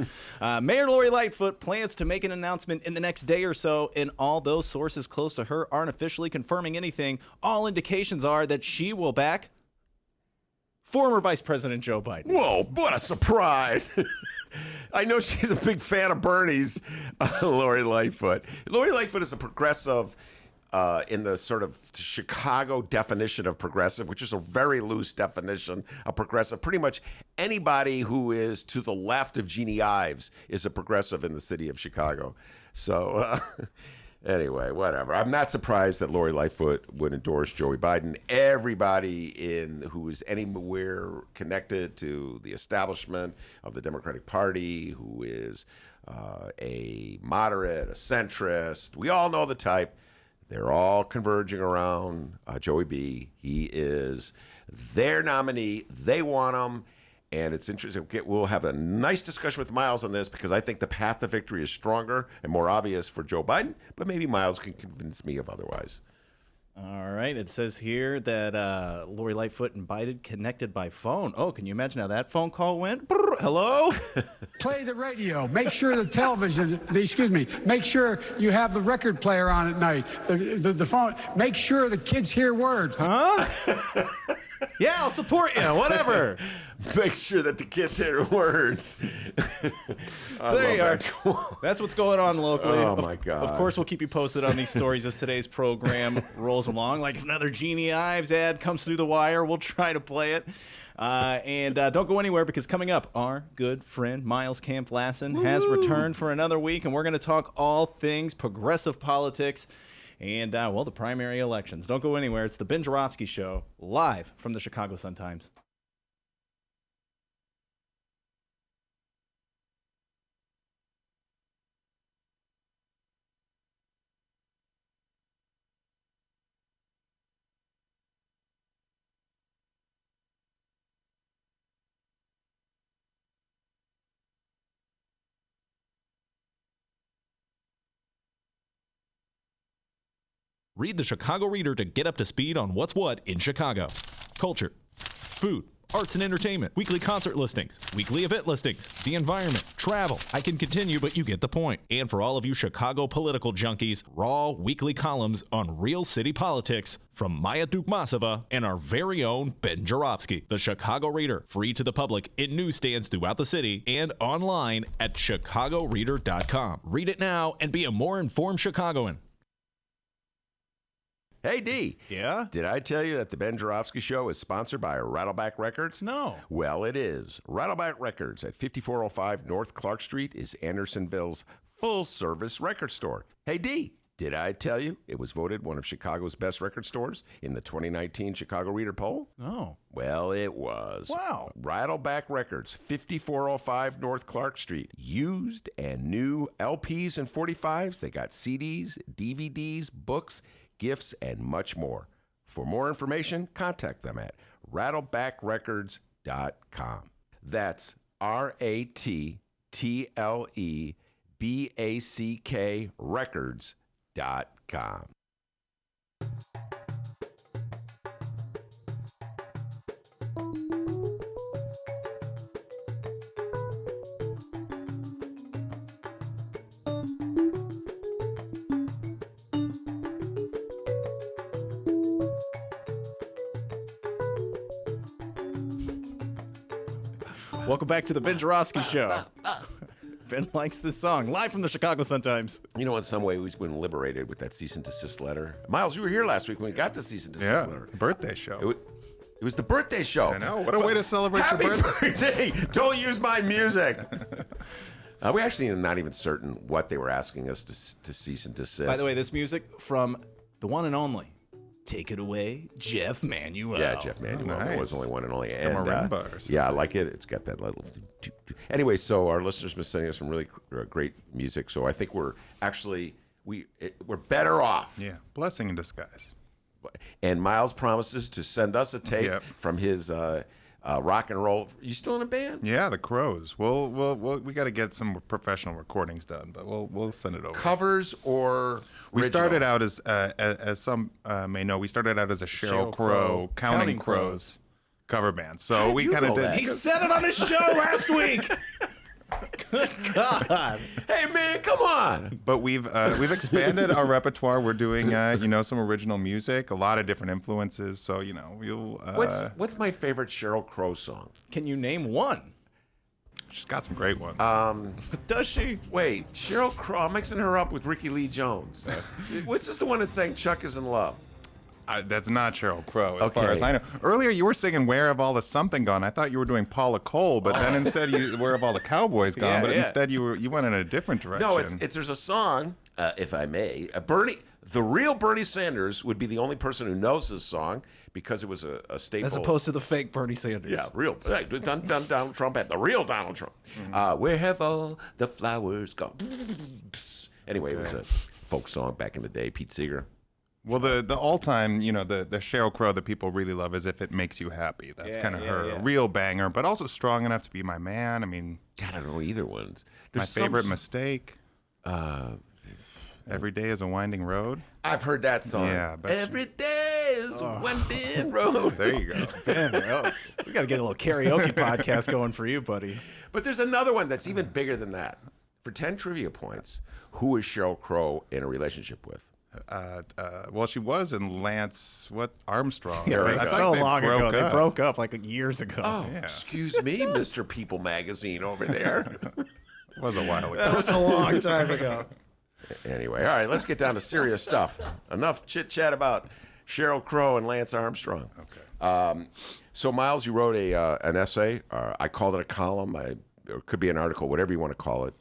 S2: Mayor Lori Lightfoot plans to make an announcement in the next day or so, and although sources close to her aren't officially confirming anything, all indications are that she will back former Vice President Joe Biden.
S3: Whoa, what a surprise. I know she's a big fan of Bernie's, Lori Lightfoot. Lori Lightfoot is a progressive in the sort of Chicago definition of progressive, which is a very loose definition of progressive. Pretty much anybody who is to the left of Jeannie Ives is a progressive in the city of Chicago. So anyway, whatever. I'm not surprised that Lori Lightfoot would endorse Joey Biden. Everybody who is anywhere connected to the establishment of the Democratic Party, who is a moderate, a centrist, we all know the type. They're all converging around Joey B. He is their nominee. They want him. And it's interesting. We'll have a nice discussion with Miles on this because I think the path to victory is stronger and more obvious for Joe Biden. But maybe Miles can convince me of otherwise.
S2: All right. It says here that Lori Lightfoot and Biden connected by phone. Oh, can you imagine how that phone call went? Brr, hello?
S8: Play the radio. Make sure the television, make sure you have the record player on at night. The phone. Make sure the kids hear words.
S2: Huh? Yeah, I'll support you. Whatever.
S3: Make sure that the kids hear words.
S2: So there you are. That's what's going on locally.
S3: Oh, my God.
S2: Of course, we'll keep you posted on these stories as today's program rolls along. Like if another Jeannie Ives ad comes through the wire, we'll try to play it. And don't go anywhere because coming up, our good friend Miles Kampf-Lassin has returned for another week, and we're going to talk all things progressive politics and, the primary elections. Don't go anywhere. It's the Ben Joravsky Show, live from the Chicago Sun-Times.
S9: Read the Chicago Reader to get up to speed on what's what in Chicago. Culture, food, arts and entertainment, weekly concert listings, weekly event listings, the environment, travel. I can continue, but you get the point. And for all of you Chicago political junkies, raw weekly columns on real city politics from Maya Dukmasova and our very own Ben Joravsky. The Chicago Reader, free to the public in newsstands throughout the city and online at chicagoreader.com. Read it now and be a more informed Chicagoan.
S3: Hey, D.
S2: Yeah?
S3: Did I tell you that the Ben Joravsky Show is sponsored by Rattleback Records?
S2: No.
S3: Well, it is. Rattleback Records at 5405 North Clark Street is Andersonville's full-service record store. Hey, D. Did I tell you it was voted one of Chicago's best record stores in the 2019 Chicago Reader poll?
S2: No.
S3: Well, it was.
S2: Wow.
S3: Rattleback Records, 5405 North Clark Street. Used and new LPs and 45s. They got CDs, DVDs, books, gifts, and much more. For more information, contact them at rattlebackrecords.com. That's RATTLEBACK records.com.
S2: Welcome back to the Ben Joravsky Show. Ben likes this song, live from the Chicago Sun-Times.
S3: You know, in some way, we've been liberated with that cease and desist letter. Miles, you were here last week when we got the cease and desist letter.
S4: The birthday show.
S3: It was the birthday show.
S4: I know. What a way to celebrate
S3: Happy
S4: your birthday.
S3: birthday! Don't use my music. We actually are not even certain what they were asking us to cease and desist.
S2: By the way, this music from the one and only, take it away, Jeff Manuel.
S3: Yeah, Jeff Manuel.
S4: Nice.
S3: Was only one and only.
S4: The
S3: And,
S4: marimba or something.
S3: yeah, I like it. It's got that little. Anyway, so our listeners have been sending us some really great music. So I think we're better off.
S4: Yeah, blessing in disguise.
S3: And Miles promises to send us a tape from his rock and roll. You still in a band?
S4: Yeah, the Crows. We got to get some professional recordings done, but we'll send it over.
S3: Covers or
S4: we
S3: original?
S4: started out as some may know, we started out as a Sheryl Crow Counting Crows cover band. So we kind of did.
S2: He said it on his show last week. Good God.
S3: Hey man, come on.
S4: But we've expanded our repertoire. We're doing some original music, a lot of different influences. So you'll.
S3: What's my favorite Sheryl Crow song?
S2: Can you name one?
S4: She's got some great ones.
S2: Does she?
S3: Wait, Sheryl Crow. I'm mixing her up with Ricky Lee Jones. What's this the one that sang "Chuck Is in Love"?
S4: That's not Sheryl Crow, as far as I know. Earlier, you were singing "Where Have All the Something Gone." I thought you were doing Paula Cole, but then instead, "Where Have All the Cowboys Gone?" But instead, you went in a different direction.
S3: No, there's a song, if I may. The real Bernie Sanders would be the only person who knows this song because it was a staple.
S2: As opposed to the fake Bernie Sanders.
S3: Yeah, real. Donald Trump had the real Donald Trump. Where have all the flowers gone? Anyway, it was a folk song back in the day. Pete Seeger.
S4: Well, the all-time, the Sheryl Crow that people really love is "If It Makes You Happy." That's kind of her real banger, but also strong enough to be my man. I mean,
S3: God, I don't know either ones.
S4: My favorite mistake. Every day is a winding road.
S3: I've heard that song.
S4: Yeah,
S3: every day is a winding road.
S4: There you go.
S2: Ben, we got to get a little karaoke podcast going for you, buddy.
S3: But there's another one that's even bigger than that. For 10 trivia points, who is Sheryl Crow in a relationship with?
S4: Well, she was in Lance Armstrong.
S2: Yeah,
S4: I
S2: so long ago. They
S4: up.
S2: broke up like years ago.
S3: Oh, excuse me, Mr. People Magazine over there.
S4: It was a while ago.
S2: That was a long time ago.
S3: Anyway, all right, let's get down to serious stuff. Enough chit-chat about Sheryl Crow and Lance Armstrong. Okay. So, Miles, you wrote an essay. I called it a column. Or it could be an article, whatever you want to call it.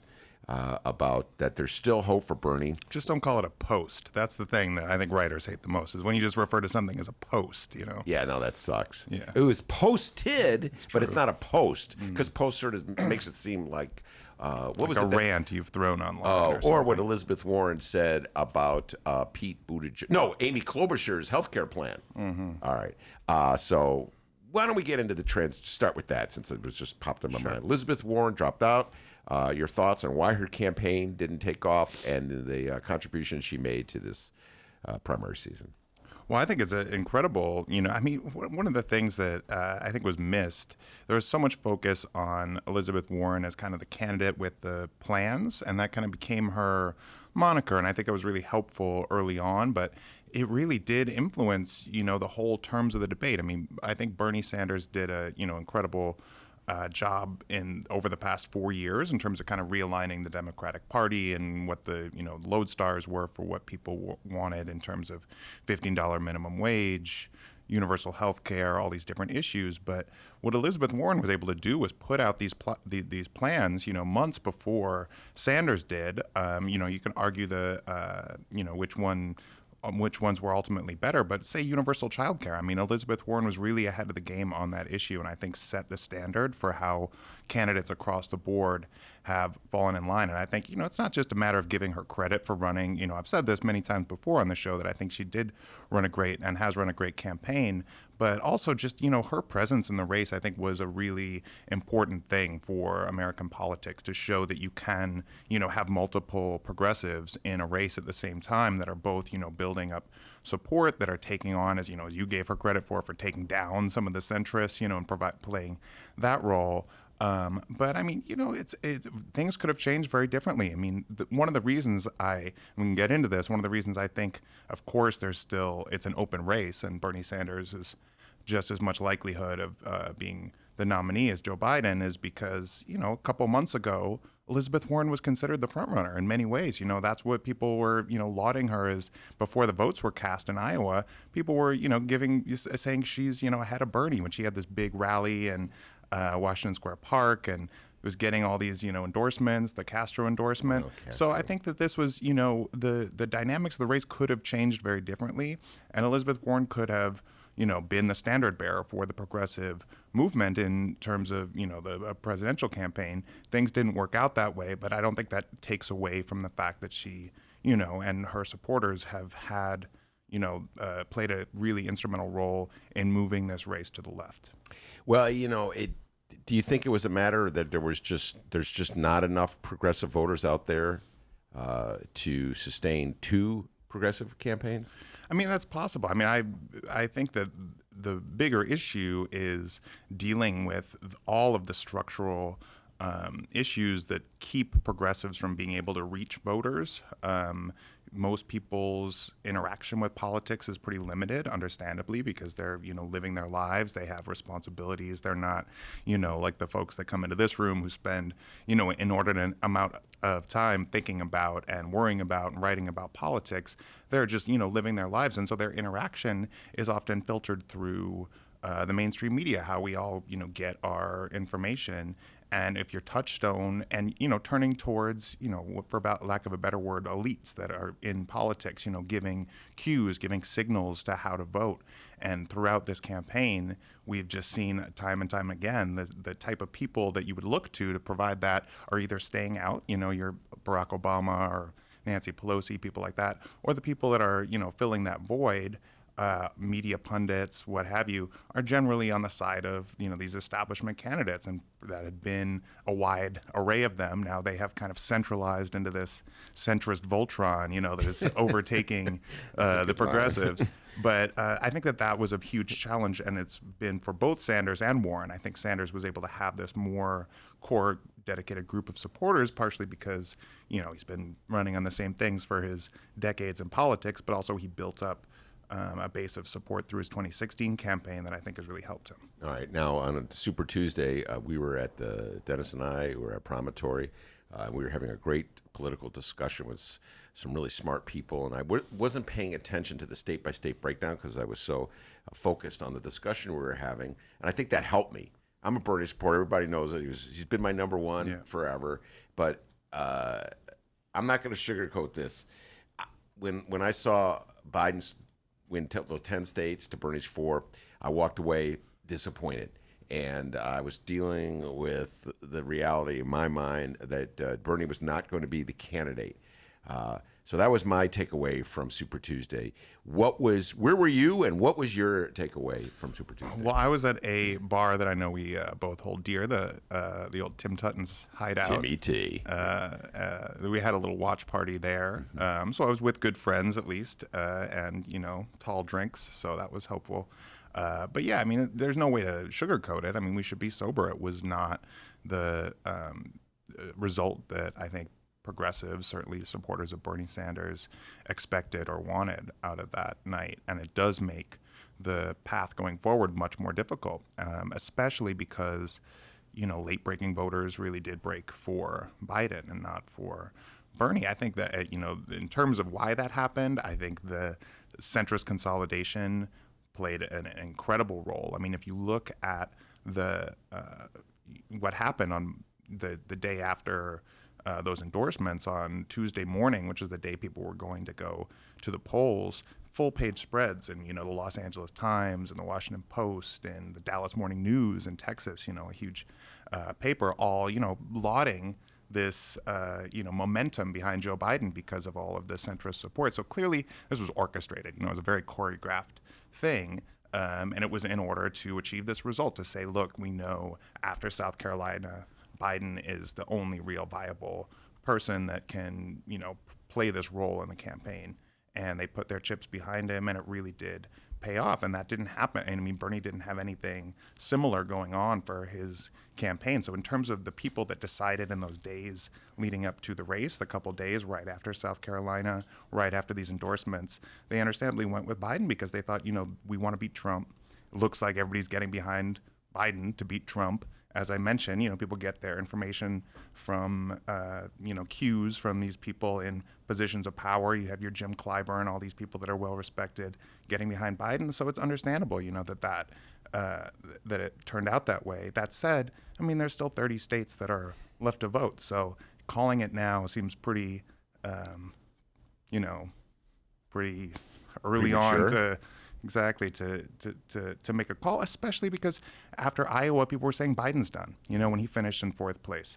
S3: About that there's still hope for Bernie.
S4: Just don't call it a post. That's the thing that I think writers hate the most, is when you just refer to something as a post,
S3: Yeah, no, that sucks.
S4: Yeah.
S3: It was posted, but it's not a post, because post sort of makes it seem like, what was
S4: a
S3: it?
S4: rant you've thrown online.
S3: Or what Elizabeth Warren said about Pete Buttigieg. No, Amy Klobuchar's healthcare plan. Mm-hmm. All right. So why don't we get into the trends? Start with that, since it was just popped in my mind. Elizabeth Warren dropped out. Your thoughts on why her campaign didn't take off and the contribution she made to this primary season.
S4: Well, I think it's incredible. One of the things that I think was missed, there was so much focus on Elizabeth Warren as kind of the candidate with the plans, and that kind of became her moniker. And I think it was really helpful early on, but it really did influence, the whole terms of the debate. I mean, I think Bernie Sanders did a, incredible job over the past 4 years in terms of kind of realigning the Democratic Party and what the lodestars were for what people wanted in terms of $15 minimum wage, universal health care, all these different issues. But what Elizabeth Warren was able to do was put out these plans, months before Sanders did. You can argue which ones were ultimately better, but say universal child care. I mean, Elizabeth Warren was really ahead of the game on that issue, and I think set the standard for how candidates across the board have fallen in line. And I think, it's not just a matter of giving her credit for running. I've said this many times before on the show that I think she did run a great and has run a great campaign, but also just, her presence in the race, I think, was a really important thing for American politics to show that you can, have multiple progressives in a race at the same time that are both, building up support, that are taking on, as you gave her credit for taking down some of the centrists, and playing that role. But I mean, it's things could have changed very differently. I mean, one of the reasons we can get into this, one of the reasons I think, of course, it's an open race and Bernie Sanders is just as much likelihood of being the nominee as Joe Biden is because, a couple months ago, Elizabeth Warren was considered the front runner in many ways. That's what people were, lauding her as before the votes were cast in Iowa. People were, saying she's, ahead of Bernie when she had this big rally in Washington Square Park and was getting all these, endorsements, the Castro endorsement. So I think that this was, the dynamics of the race could have changed very differently. And Elizabeth Warren could have, been the standard bearer for the progressive movement in terms of, the presidential campaign. Things didn't work out that way, but I don't think that takes away from the fact that she, and her supporters have had, played a really instrumental role in moving this race to the left.
S3: Well, do you think it was a matter that there's just not enough progressive voters out there to sustain two progressive campaigns?
S4: I mean, that's possible. I mean, I think that the bigger issue is dealing with all of the structural issues that keep progressives from being able to reach voters. Most people's interaction with politics is pretty limited, understandably, because they're, living their lives. They have responsibilities. They're not, like the folks that come into this room who spend, an inordinate amount of time thinking about and worrying about and writing about politics. They're just, living their lives. And so their interaction is often filtered through the mainstream media, how we all, get our information. And if your touchstone and, turning towards, for about lack of a better word, elites that are in politics, giving cues, giving signals to how to vote. And throughout this campaign, we've just seen time and time again, the type of people that you would look to provide that are either staying out, your Barack Obama or Nancy Pelosi, people like that, or the people that are, filling that void. Media pundits, what have you, are generally on the side of, these establishment candidates, and that had been a wide array of them. Now they have kind of centralized into this centrist Voltron, that is overtaking the progressives. But I think that was a huge challenge, and it's been for both Sanders and Warren. I think Sanders was able to have this more core dedicated group of supporters, partially because, he's been running on the same things for his decades in politics, but also he built up a base of support through his 2016 campaign that I think has really helped him.
S3: All right. Now, on Super Tuesday, we were at Dennis and I were at Promontory. We were having a great political discussion with some really smart people, and I wasn't paying attention to the state-by-state breakdown because I was so focused on the discussion we were having, and I think that helped me. I'm a Bernie supporter. Everybody knows that he's been my number one forever, but I'm not going to sugarcoat this. When I saw Biden's win those 10 states to Bernie's 4, I walked away disappointed. And I was dealing with the reality in my mind that Bernie was not going to be the candidate. So that was my takeaway from Super Tuesday. Where were you, and what was your takeaway from Super Tuesday?
S4: Well, I was at a bar that I know we both hold dear, the old Tim Tutton's Hideout.
S3: Timmy T.
S4: We had a little watch party there. So I was with good friends, at least, and, tall drinks. So that was helpful. But yeah, I mean, there's no way to sugarcoat it. I mean, we should be sober. It was not the result that I think progressives, certainly supporters of Bernie Sanders, expected or wanted out of that night. And it does make the path going forward much more difficult, especially because, late-breaking voters really did break for Biden and not for Bernie. I think that, in terms of why that happened, I think the centrist consolidation played an incredible role. I mean, if you look at what happened on the day after those endorsements on Tuesday morning, which is the day people were going to go to the polls, full-page spreads in, the Los Angeles Times and the Washington Post and the Dallas Morning News in Texas, a huge paper, all, lauding this momentum behind Joe Biden because of all of the centrist support. So clearly this was orchestrated. It was a very choreographed thing. And it was in order to achieve this result, to say, look, we know after South Carolina, Biden is the only real viable person that can, play this role in the campaign. And they put their chips behind him, and it really did pay off. And that didn't happen. And I mean, Bernie didn't have anything similar going on for his campaign. So in terms of the people that decided in those days leading up to the race, the couple days right after South Carolina, right after these endorsements, they understandably went with Biden because they thought, we want to beat Trump. It looks like everybody's getting behind Biden to beat Trump. As I mentioned, people get their information from, cues from these people in positions of power. You have your Jim Clyburn, all these people that are well respected, getting behind Biden. So it's understandable, that it turned out that way. That said, I mean, there's still 30 states that are left to vote. So calling it now seems pretty, pretty early on to. Exactly, to make a call, especially because after Iowa, people were saying Biden's done. When he finished in 4th place,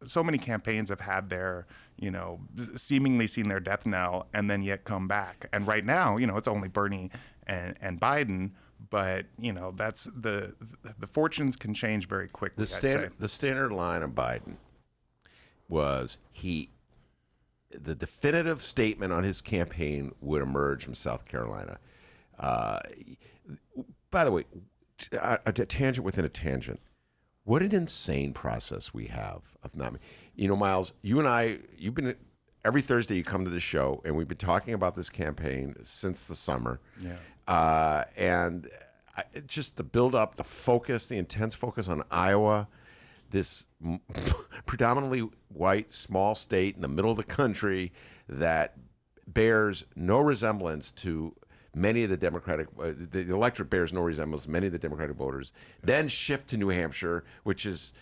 S4: so many campaigns have had their, seemingly seen their death knell and then yet come back. And right now, it's only Bernie and Biden, but that's the fortunes can change very quickly.
S3: The standard line of Biden was the definitive statement on his campaign would emerge from South Carolina. By the way, a tangent within a tangent. What an insane process we have of nominating. Miles, you and I, you've been every Thursday you come to the show, and we've been talking about this campaign since the summer. Yeah. Just the build-up, the focus, the intense focus on Iowa. This predominantly white, small state in the middle of the country that bears no resemblance to many of the Democratic, the electorate bears no resemblance to many of the Democratic voters, then shift to New Hampshire, which is,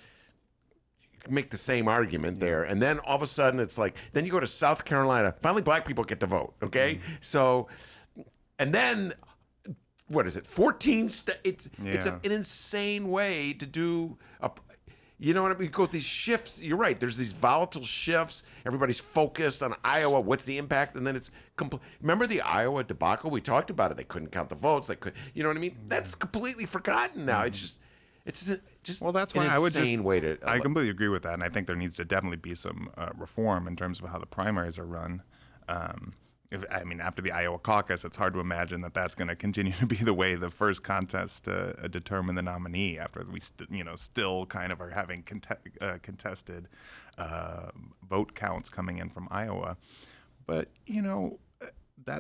S3: you can make the same argument there. And then all of a sudden it's like, then you go to South Carolina, finally black people get to vote, okay? So, and then, what is it, 14 states? It's an insane way to do you know what I mean? Go with these shifts. You're right. There's these volatile shifts. Everybody's focused on Iowa. What's the impact? And then it's remember the Iowa debacle? We talked about it. They couldn't count the votes. They could. You know what I mean? That's completely forgotten now. It's just
S4: well, that's
S3: an
S4: why
S3: insane way to.
S4: I completely agree with that, and I think there needs to definitely be some reform in terms of how the primaries are run. After the Iowa caucus, it's hard to imagine that that's going to continue to be the way the first contest determine the nominee. After we, still kind of are having contested vote counts coming in from Iowa. But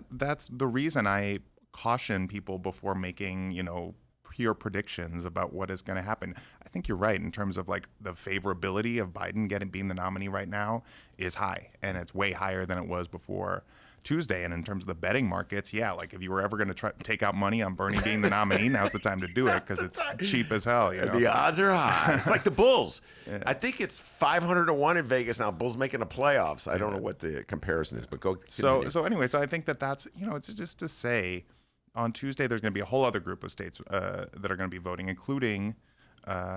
S4: that's the reason I caution people before making pure predictions about what is going to happen. I think you're right in terms of like the favorability of Biden being the nominee right now is high, and it's way higher than it was before Tuesday. And in terms of the betting markets, like if you were ever going to try to take out money on Bernie being the nominee, now's the time to do it because it's cheap as hell.
S3: The odds are high. It's like the Bulls. Yeah. I think it's 500 to 1 in Vegas now. Bulls making the playoffs. I don't know what the comparison is, but go.
S4: So I think that's it's just to say, on Tuesday there's going to be a whole other group of states that are going to be voting, including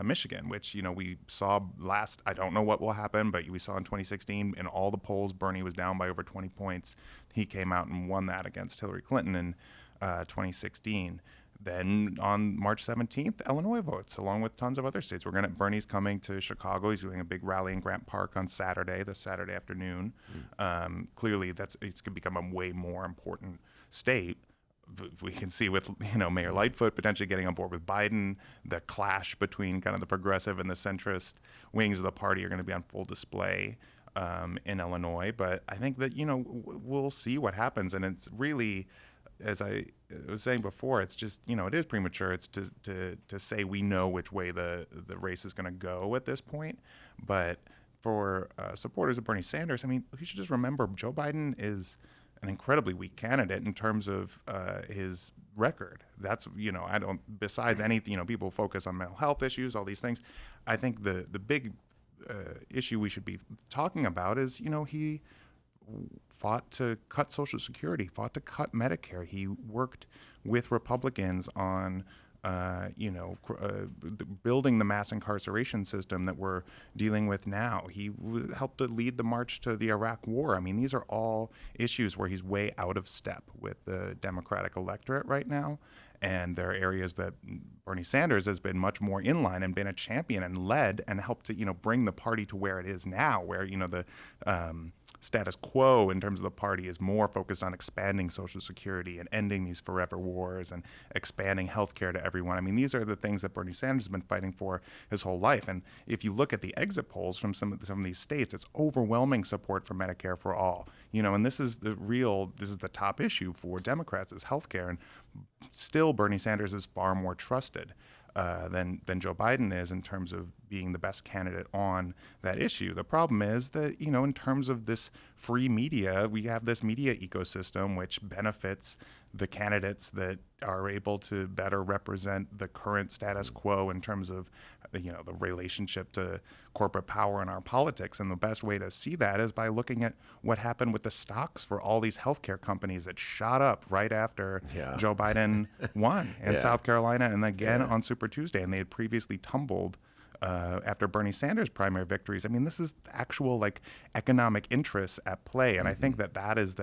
S4: Michigan, which we saw last. I don't know what will happen, but we saw in 2016 in all the polls, Bernie was down by over 20 points. He came out and won that against Hillary Clinton in 2016. Then on March 17th, Illinois votes, along with tons of other states. Bernie's coming to Chicago. He's doing a big rally in Grant Park on this Saturday afternoon. Clearly, it's going to become a way more important state. We can see with Mayor Lightfoot potentially getting on board with Biden, the clash between kind of the progressive and the centrist wings of the party are going to be on full display in Illinois. But I think that we'll see what happens, and it's really, as I was saying before, it's just it is premature. It's to say we know which way the race is going to go at this point. But for supporters of Bernie Sanders, I mean, we should just remember Joe Biden is an incredibly weak candidate in terms of his record. That's besides anything, people focus on mental health issues, all these things. I think the big issue we should be talking about is he fought to cut Social Security, fought to cut Medicare. He worked with Republicans on building the mass incarceration system that we're dealing with now. He helped to lead the march to the Iraq War. I mean, these are all issues where he's way out of step with the Democratic electorate right now. And there are areas that Bernie Sanders has been much more in line and been a champion and led and helped to, bring the party to where it is now, where, the status quo in terms of the party is more focused on expanding Social Security and ending these forever wars and expanding health care to everyone. I mean, these are the things that Bernie Sanders has been fighting for his whole life. And if you look at the exit polls from some of these states, it's overwhelming support for Medicare for all. And this is the top issue for Democrats is health care. And still Bernie Sanders is far more trusted than Joe Biden is in terms of being the best candidate on that issue. The problem is that, in terms of this free media, we have this media ecosystem which benefits the candidates that are able to better represent the current status quo in terms of, the relationship to corporate power in our politics. And the best way to see that is by looking at what happened with the stocks for all these healthcare companies that shot up right after Joe Biden won in South Carolina and again on Super Tuesday. And they had previously tumbled after Bernie Sanders' primary victories. I mean, this is actual economic interests at play, and I think that is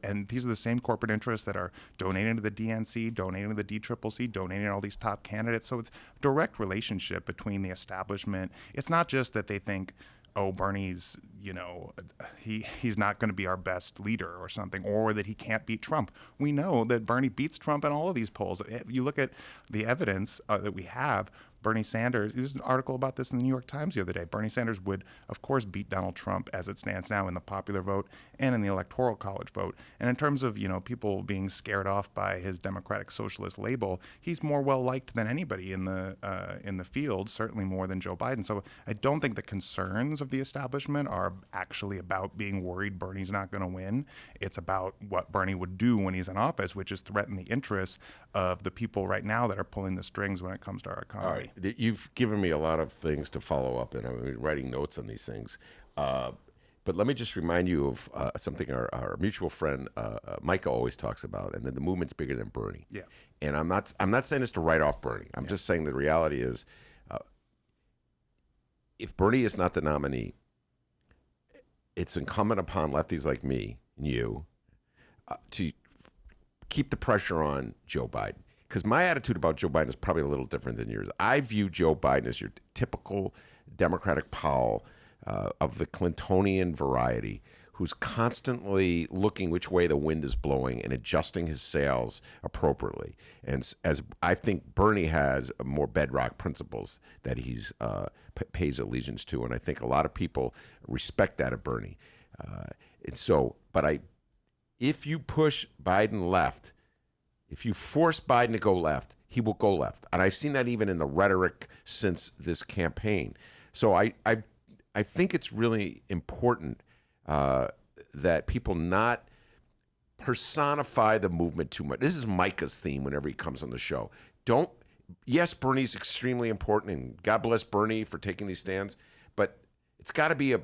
S4: and these are the same corporate interests that are donating to the DNC, donating to the DCCC, donating to all these top candidates. So it's a direct relationship between the establishment. It's not just that they think, oh, Bernie's, he's not going to be our best leader or something, or that he can't beat Trump. We know that Bernie beats Trump in all of these polls. If you look at the evidence that we have, Bernie Sanders, there's an article about this in the New York Times the other day. Bernie Sanders would, of course, beat Donald Trump as it stands now in the popular vote and in the Electoral College vote. And in terms of, people being scared off by his Democratic Socialist label, he's more well-liked than anybody in the field, certainly more than Joe Biden. So I don't think the concerns of the establishment are actually about being worried Bernie's not going to win. It's about what Bernie would do when he's in office, which is threaten the interests of the people right now that are pulling the strings when it comes to our economy.
S3: All right. You've given me a lot of things to follow up, and I've been writing notes on these things. But let me just remind you of something our mutual friend Micah always talks about, and that the movement's bigger than Bernie.
S4: Yeah.
S3: And I'm not saying this to write off Bernie. I'm just saying the reality is, if Bernie is not the nominee, it's incumbent upon lefties like me and you to keep the pressure on Joe Biden. Because my attitude about Joe Biden is probably a little different than yours. I view Joe Biden as your typical Democratic Powell of the Clintonian variety, who's constantly looking which way the wind is blowing and adjusting his sails appropriately. And as I think Bernie has more bedrock principles that he's pays allegiance to, and I think a lot of people respect that of Bernie. If you push Biden left, if you force Biden to go left, he will go left. And I've seen that even in the rhetoric since this campaign. So I think it's really important that people not personify the movement too much. This is Micah's theme whenever he comes on the show. Yes, Bernie's extremely important, and God bless Bernie for taking these stands, but it's got to be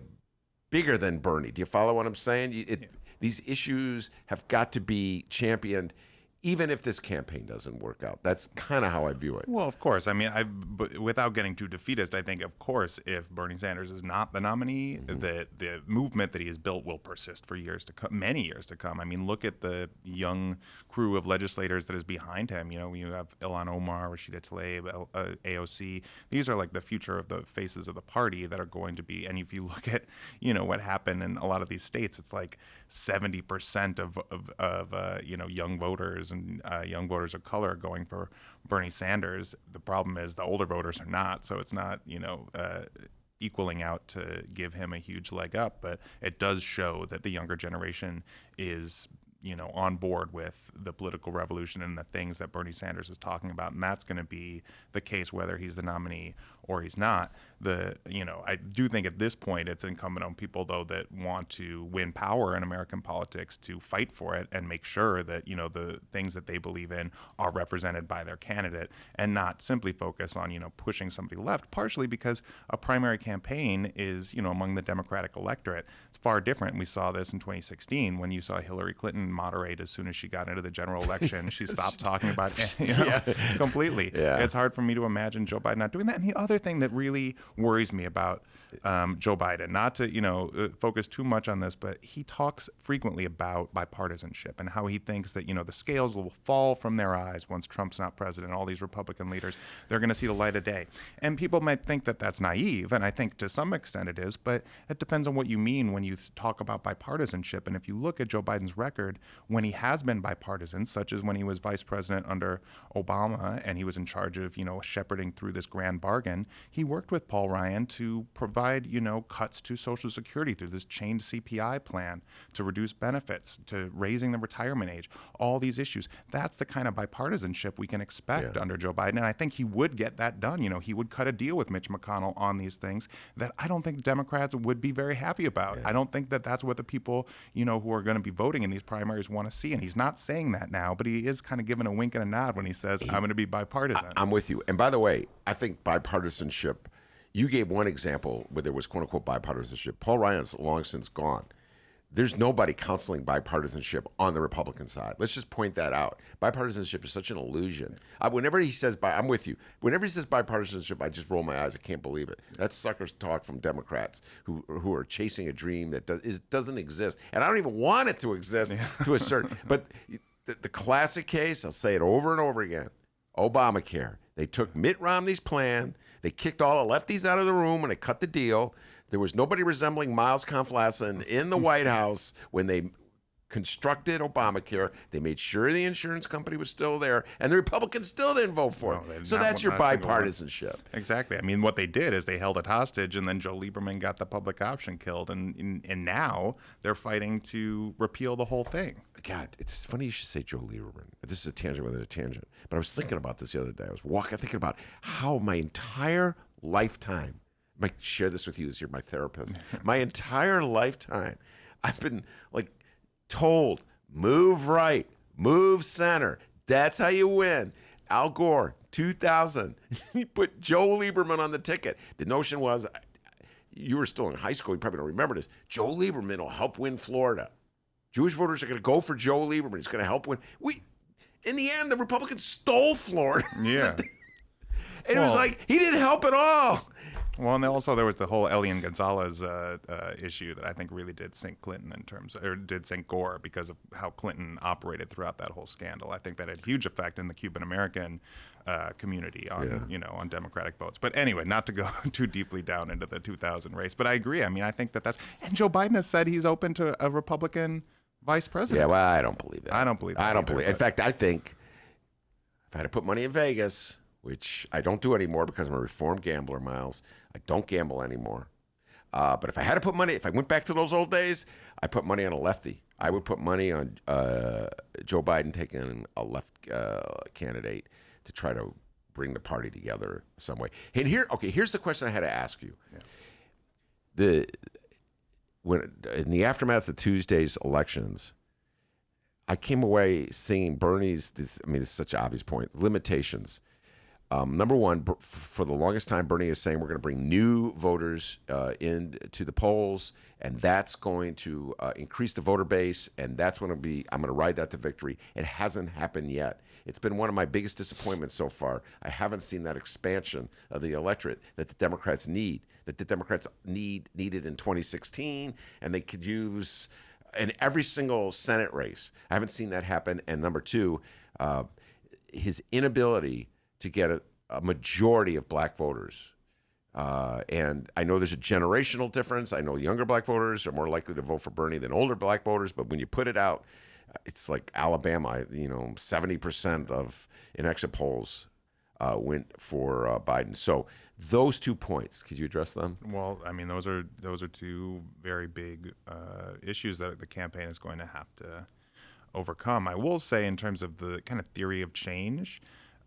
S3: bigger than Bernie. Do you follow what I'm saying? These issues have got to be championed, even if this campaign doesn't work out. That's kind of how I view it.
S4: Well, of course. I mean, without getting too defeatist, I think, of course, if Bernie Sanders is not the nominee, the movement that he has built will persist for years to come, many years to come. I mean, look at the young crew of legislators that is behind him. You have Ilhan Omar, Rashida Tlaib, AOC. These are like the future of the faces of the party that are going to be. And if you look at, what happened in a lot of these states, it's like 70% of young voters and young voters of color are going for Bernie Sanders. The problem is the older voters are not, so it's not, equaling out to give him a huge leg up. But it does show that the younger generation is, on board with the political revolution and the things that Bernie Sanders is talking about. And that's going to be the case whether he's the nominee or he's not. I do think at this point it's incumbent on people, though, that want to win power in American politics to fight for it and make sure that, the things that they believe in are represented by their candidate and not simply focus on, pushing somebody left, partially because a primary campaign is, among the Democratic electorate. It's far different. We saw this in 2016 when you saw Hillary Clinton Biden moderate as soon as she got into the general election. She stopped talking about it completely.
S3: Yeah.
S4: It's hard for me to imagine Joe Biden not doing that. And the other thing that really worries me about Joe Biden, not to focus too much on this, but he talks frequently about bipartisanship and how he thinks that the scales will fall from their eyes once Trump's not president. All these Republican leaders, they're going to see the light of day. And people might think that that's naive, and I think to some extent it is, but it depends on what you mean when you talk about bipartisanship. And if you look at Joe Biden's record, when he has been bipartisan, such as when he was vice president under Obama and he was in charge of, shepherding through this grand bargain, he worked with Paul Ryan to provide, cuts to Social Security through this chained CPI plan, to reduce benefits, to raising the retirement age, all these issues. That's the kind of bipartisanship we can expect under Joe Biden. And I think he would get that done. He would cut a deal with Mitch McConnell on these things that I don't think Democrats would be very happy about. I don't think that that's what the people, who are going to be voting in these primaries want to see. And he's not saying that now, but he is kind of giving a wink and a nod when he says, I'm going to be bipartisan.
S3: I'm with you. And by the way, I think bipartisanship, you gave one example where there was quote unquote bipartisanship. Paul Ryan's long since gone. There's nobody counseling bipartisanship on the Republican side. Let's just point that out. Bipartisanship is such an illusion. Whenever he says, I'm with you. Whenever he says bipartisanship, I just roll my eyes. I can't believe it. That's suckers talk from Democrats who are chasing a dream that doesn't exist. And I don't even want it to exist to a certain. But the classic case, I'll say it over and over again, Obamacare. They took Mitt Romney's plan. They kicked all the lefties out of the room and they cut the deal. There was nobody resembling Miles Kampf-Lassin in the White House when they constructed Obamacare. They made sure the insurance company was still there, and the Republicans still didn't vote for it. So that's your bipartisanship.
S4: Exactly. I mean, what they did is they held it hostage, and then Joe Lieberman got the public option killed, and now they're fighting to repeal the whole thing.
S3: God, it's funny you should say Joe Lieberman. This is a tangent within a tangent. But I was thinking about this the other day. I was thinking about how my entire lifetime, I might share this with you as you're my therapist. My entire lifetime, I've been told, move right, move center. That's how you win. Al Gore, 2000, he put Joe Lieberman on the ticket. The notion was, you were still in high school, you probably don't remember this, Joe Lieberman will help win Florida. Jewish voters are going to go for Joe Lieberman. He's going to help win. In the end, the Republicans stole Florida.
S4: Yeah.
S3: And it was like, he didn't help at all.
S4: Well, and also there was the whole Elian Gonzalez issue that I think really did sink Clinton did sink Gore because of how Clinton operated throughout that whole scandal. I think that had a huge effect in the Cuban American community on Democratic votes. But anyway, not to go too deeply down into the 2000 race, but I agree. I mean, I think and Joe Biden has said he's open to a Republican vice president.
S3: Yeah, well, I don't believe that.
S4: I don't believe that.
S3: I don't believe. In fact, I think if I had to put money in Vegas, which I don't do anymore because I'm a reformed gambler, Miles. I don't gamble anymore. But if I had to put money, if I went back to those old days, I put money on a lefty. I would put money on Joe Biden taking a left candidate to try to bring the party together some way. And here's the question I had to ask you. Yeah. In the aftermath of Tuesday's elections, I came away seeing Bernie's, this is such an obvious point, limitations. Number one, for the longest time, Bernie is saying we're going to bring new voters into the polls, and that's going to increase the voter base, and that's going to be, I'm going to ride that to victory. It hasn't happened yet. It's been one of my biggest disappointments so far. I haven't seen that expansion of the electorate that the Democrats need, needed in 2016, and they could use in every single Senate race. I haven't seen that happen. And number two, his inability to get a majority of black voters. And I know there's a generational difference. I know younger black voters are more likely to vote for Bernie than older black voters. But when you put it out, it's like Alabama, 70% of in exit polls went for Biden. So those 2 points, could you address them?
S4: Well, I mean, those are two very big issues that the campaign is going to have to overcome. I will say, in terms of the kind of theory of change,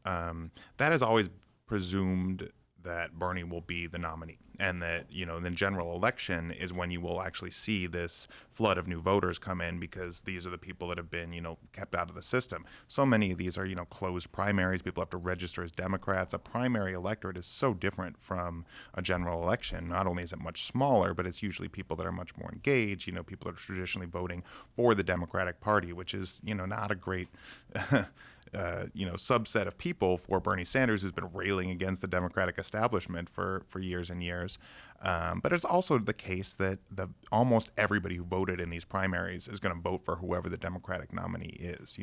S4: that has always presumed that Bernie will be the nominee, and that, the general election is when you will actually see this flood of new voters come in, because these are the people that have been, kept out of the system. So many of these are, closed primaries. People have to register as Democrats. A primary electorate is so different from a general election. Not only is it much smaller, but it's usually people that are much more engaged, people that are traditionally voting for the Democratic Party, which is, not a great subset of people for Bernie Sanders, who's been railing against the Democratic establishment for years and years. But it's also the case that almost everybody who voted in these primaries is going to vote for whoever the Democratic nominee is,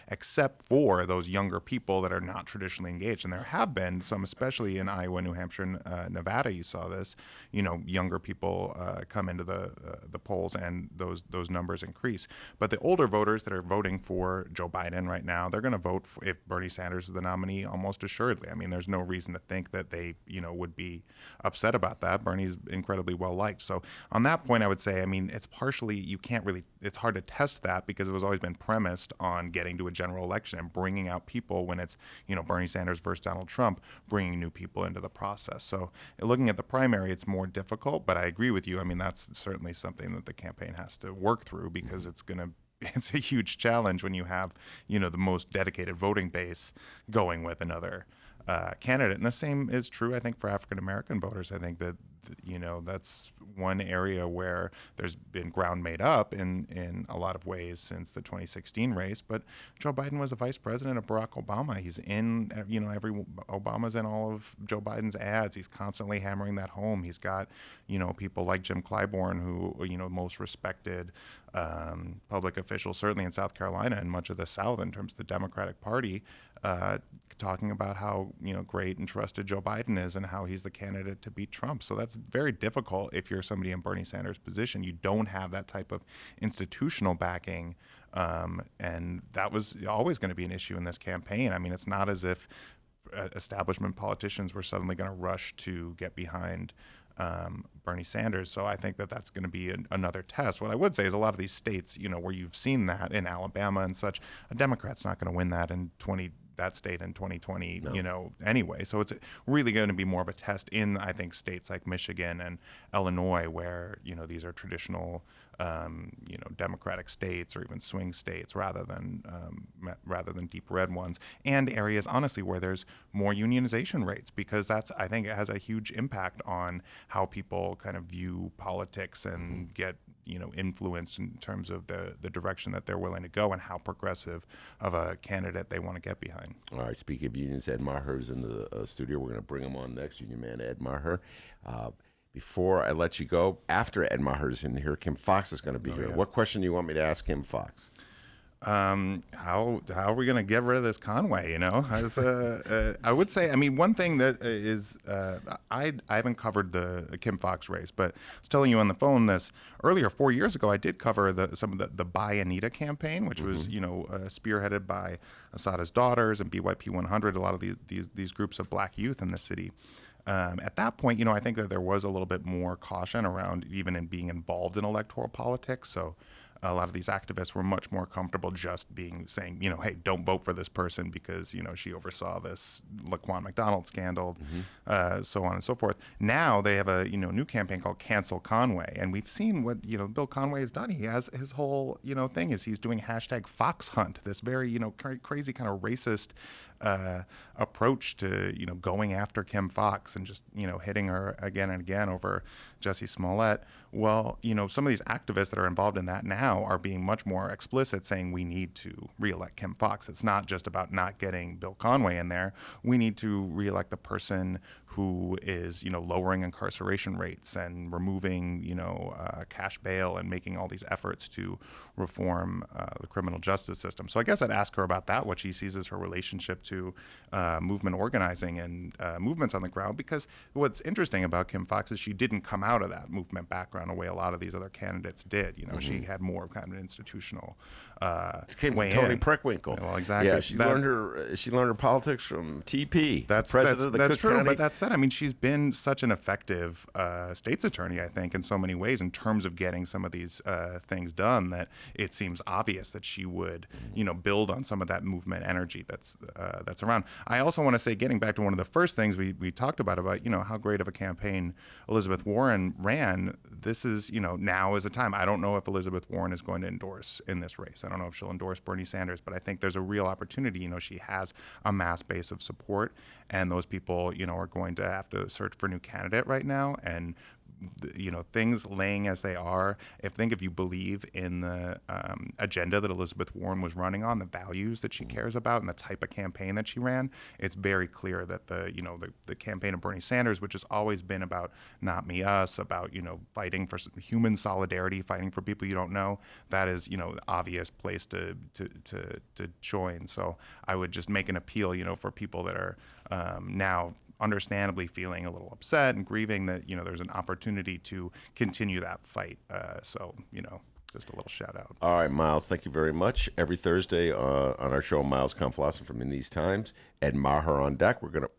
S4: except for those younger people that are not traditionally engaged. And there have been some, especially in Iowa, New Hampshire, and Nevada, you saw this, younger people come into the polls, and those numbers increase. But the older voters that are voting for Joe Biden right now, they're going to vote if Bernie Sanders is the nominee almost assuredly. I mean, there's no reason to think that they, would be upset about that. Bernie's incredibly well liked. So on that point, I would say, it's partially, it's hard to test that, because it was always been premised on getting to a general election and bringing out people when it's, Bernie Sanders versus Donald Trump, bringing new people into the process. So looking at the primary, it's more difficult, but I agree with you. That's certainly something that the campaign has to work through, because it's a huge challenge when you have, the most dedicated voting base going with another candidate. And the same is true, I think, for African American voters. I think that, that's one area where there's been ground made up in a lot of ways since the 2016 race. But Joe Biden was a vice president of Barack Obama. He's in, Obama's in all of Joe Biden's ads. He's constantly hammering that home. He's got, people like Jim Clyburn, who, most respected public official, certainly in South Carolina and much of the South in terms of the Democratic Party, talking about how great and trusted Joe Biden is and how he's the candidate to beat Trump. So that's very difficult if you're somebody in Bernie Sanders' position. You don't have that type of institutional backing, and that was always going to be an issue in this campaign. It's not as if establishment politicians were suddenly going to rush to get behind Bernie Sanders. So I think that that's going to be another test. What I would say is a lot of these states, where you've seen that in Alabama and such, a Democrat's not going to win that that state in 2020, anyway. So it's really going to be more of a test in, I think, states like Michigan and Illinois, where, these are traditional, Democratic states or even swing states rather than deep red ones, and areas, honestly, where there's more unionization rates, because that's, I think, it has a huge impact on how people kind of view politics and get, influenced in terms of the direction that they're willing to go and how progressive of a candidate they want to get behind.
S3: All right, speaking of unions, Ed Maher is in the studio. We're going to bring him on next, union man Ed Maher. Before I let you go, after Ed Maher is in here, Kim Foxx is going to be here. Yeah. What question do you want me to ask Kim Foxx?
S4: How are we going to get rid of this Conway? I would say, one thing that is, I haven't covered the Kim Foxx race, but I was telling you on the phone this earlier, 4 years ago, I did cover some of the Buy Anita campaign, which was, spearheaded by Asada's Daughters and BYP 100, a lot of these groups of black youth in the city. At that point, I think that there was a little bit more caution around even in being involved in electoral politics. So a lot of these activists were much more comfortable just saying, hey, don't vote for this person because, she oversaw this Laquan McDonald scandal, so on and so forth. Now they have a, new campaign called Cancel Conway. And we've seen what, Bill Conway has done. He has his whole, thing is he's doing hashtag Fox Hunt, this very, crazy kind of racist approach to, going after Kim Foxx and just, hitting her again and again over Jussie Smollett. Well, some of these activists that are involved in that now are being much more explicit, saying we need to reelect Kim Foxx. It's not just about not getting Bill Conway in there. We need to reelect the person who is, lowering incarceration rates and removing, cash bail and making all these efforts to reform the criminal justice system. So I guess I'd ask her about that, what she sees as her relationship to movement organizing and movements on the ground, because what's interesting about Kim Foxx is she didn't come out of that movement background the way a lot of these other candidates did. She had more of kind of an institutional way
S3: Tony
S4: in.
S3: Preckwinkle.
S4: Well, exactly.
S3: Yeah, she learned her politics from TP.
S4: That's true. But that said, she's been such an effective state's attorney, I think, in so many ways in terms of getting some of these things done that it seems obvious that she would, build on some of that movement energy that's that's around. I also want to say, getting back to one of the first things we talked about how great of a campaign Elizabeth Warren ran. This is now is a time. I don't know if Elizabeth Warren is going to endorse in this race. I don't know if she'll endorse Bernie Sanders, but I think there's a real opportunity. She has a mass base of support, and those people are going to have to search for a new candidate right now. And things laying as they are, if you believe in the agenda that Elizabeth Warren was running on, the values that she cares about, and the type of campaign that she ran, it's very clear that the campaign of Bernie Sanders, which has always been about not me, us, about fighting for human solidarity, fighting for people you don't know, that is the obvious place to join. So I would just make an appeal for people that are now understandably feeling a little upset and grieving that there's an opportunity to continue that fight. So just a little shout out.
S3: All right, Miles, thank you very much. Every Thursday on our show, Miles Kampf-Lassin from In These Times and Maher on deck. We're gonna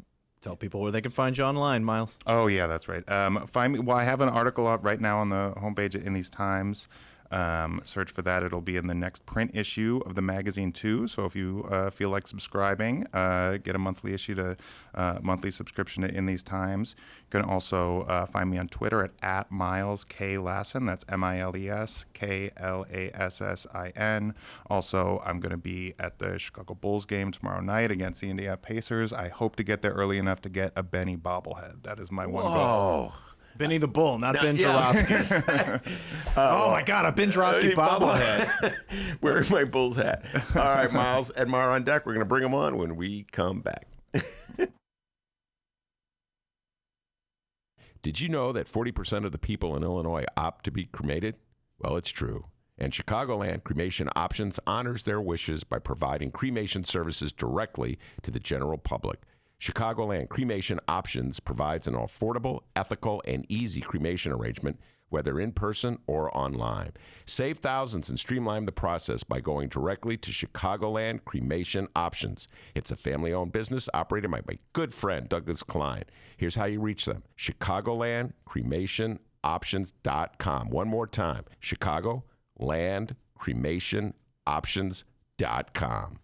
S2: tell people where they can find you online, Miles.
S4: Oh yeah, that's right. Find me. Well, I have an article up right now on the homepage at In These Times. Search for that. It'll be in the next print issue of the magazine too. So if you feel like subscribing, get a monthly issue to monthly subscription to In These Times. You can also find me on Twitter at Miles K Lassin. That's MILES KLASSIN. Also, I'm going to be at the Chicago Bulls game tomorrow night against the Indiana Pacers. I hope to get there early enough to get a Benny bobblehead. That is my one goal.
S2: Benny the Bull, not Ben Joravsky. Oh my God, a Ben Joravsky bobblehead.
S3: Wearing my Bulls hat. All right, Miles and Maher on deck. We're going to bring them on when we come back. Did you know that 40% of the people in Illinois opt to be cremated? Well, it's true. And Chicagoland Cremation Options honors their wishes by providing cremation services directly to the general public. Chicagoland Cremation Options provides an affordable, ethical, and easy cremation arrangement, whether in person or online. Save thousands and streamline the process by going directly to Chicagoland Cremation Options. It's a family-owned business operated by my good friend, Douglas Klein. Here's how you reach them. ChicagolandCremationOptions.com. One more time, ChicagolandCremationOptions.com.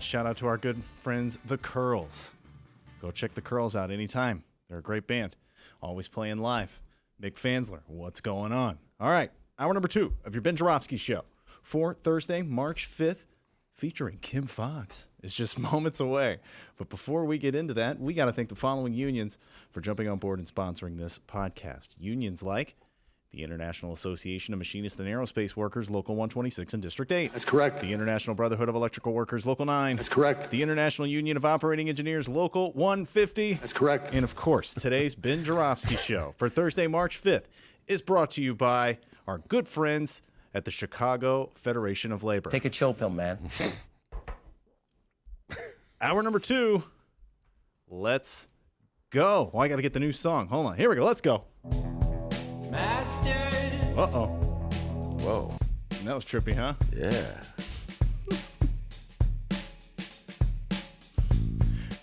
S2: Shout out to our good friends, The Curls. Go check The Curls out anytime. They're a great band. Always playing live. Mick Fansler, what's going on? All right, hour number 2 of your Ben Joravsky Show for Thursday, March 5th, featuring Kim Foxx. Is just moments away. But before we get into that, we got to thank the following unions for jumping on board and sponsoring this podcast. Unions like the International Association of Machinists and Aerospace Workers, Local 126 and District 8.
S10: That's correct.
S2: The International Brotherhood of Electrical Workers, Local 9.
S10: That's correct.
S2: The International Union of Operating Engineers, Local 150.
S10: That's correct.
S2: And, of course, today's Ben Joravsky Show for Thursday, March 5th is brought to you by our good friends at the Chicago Federation of Labor.
S11: Take a chill pill, man.
S2: Hour number 2. Let's go. Well, I got to get the new song. Hold on. Here we go. Let's go. Uh-oh.
S3: Whoa.
S2: That was trippy, huh?
S3: Yeah.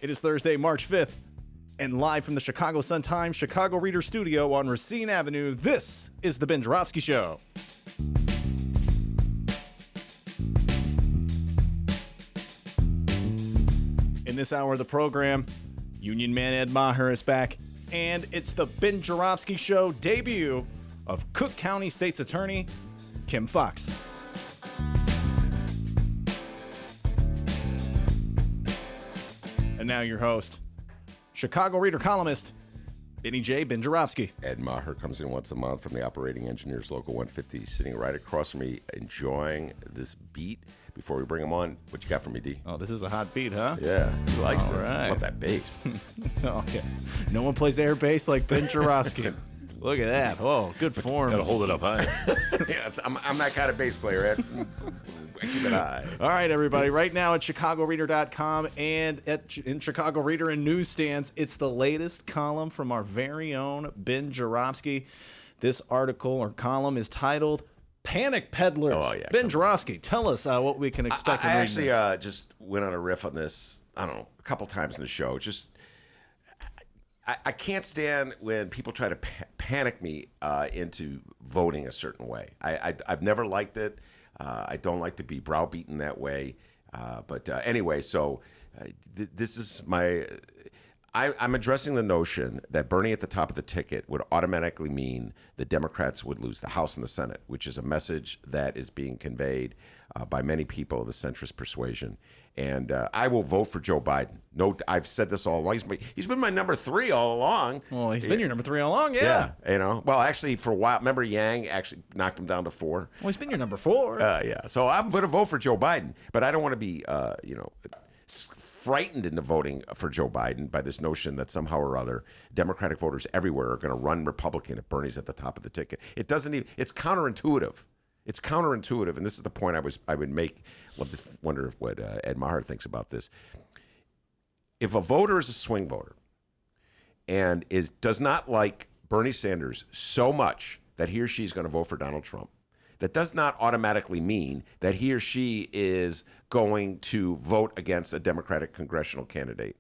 S2: It is Thursday, March 5th, and live from the Chicago Sun-Times Chicago Reader Studio on Racine Avenue, this is the Ben Joravsky Show. In this hour of the program, Union Man Ed Maher is back, and it's the Ben Joravsky Show debut of Cook County State's Attorney Kim Foxx. And now your host, Chicago Reader columnist, Benny J. Ben Joravsky.
S3: Ed Maher comes in once a month from the Operating Engineers Local 150, sitting right across from me, enjoying this beat. Before we bring him on, what you got for me, D?
S2: Oh, this is a hot beat, huh?
S3: Yeah, he likes
S2: All
S3: it.
S2: right.
S3: Love that bass.
S2: Okay. No one plays air bass like Ben Joravsky. Look at that. Oh, good form.
S12: Gotta hold it up high.
S3: Yeah, I'm that kind of bass player, Ed. I keep it high.
S2: All right, everybody. Right now at ChicagoReader.com and in Chicago Reader and newsstands, it's the latest column from our very own Ben Joravsky. This article or column is titled Panic Peddlers.
S3: Oh, yeah,
S2: Ben Joravsky, tell us what we can expect.
S3: I actually just went on a riff on this, I don't know, a couple times in the show. I can't stand when people try to panic me into voting a certain way. I've never liked it. I don't like to be browbeaten that way. But anyway, so this is my... I'm addressing the notion that Bernie at the top of the ticket would automatically mean the Democrats would lose the House and the Senate, which is a message that is being conveyed by many people of the centrist persuasion. And I will vote for Joe Biden. No, I've said this all along. He's been my number 3 all along.
S2: Well, he's been your number 3 all along, yeah.
S3: You know. Well, actually, for a while, remember Yang actually knocked him down to 4.
S2: Well, he's been your number 4.
S3: Yeah. So I'm going to vote for Joe Biden, but I don't want to be, frightened into voting for Joe Biden by this notion that somehow or other Democratic voters everywhere are going to run Republican if Bernie's at the top of the ticket. It doesn't even. It's counterintuitive. It's counterintuitive, and this is the point I would make. Love to wonder what Ed Maher thinks about this. If a voter is a swing voter and does not like Bernie Sanders so much that he or she is going to vote for Donald Trump, that does not automatically mean that he or she is going to vote against a Democratic congressional candidate.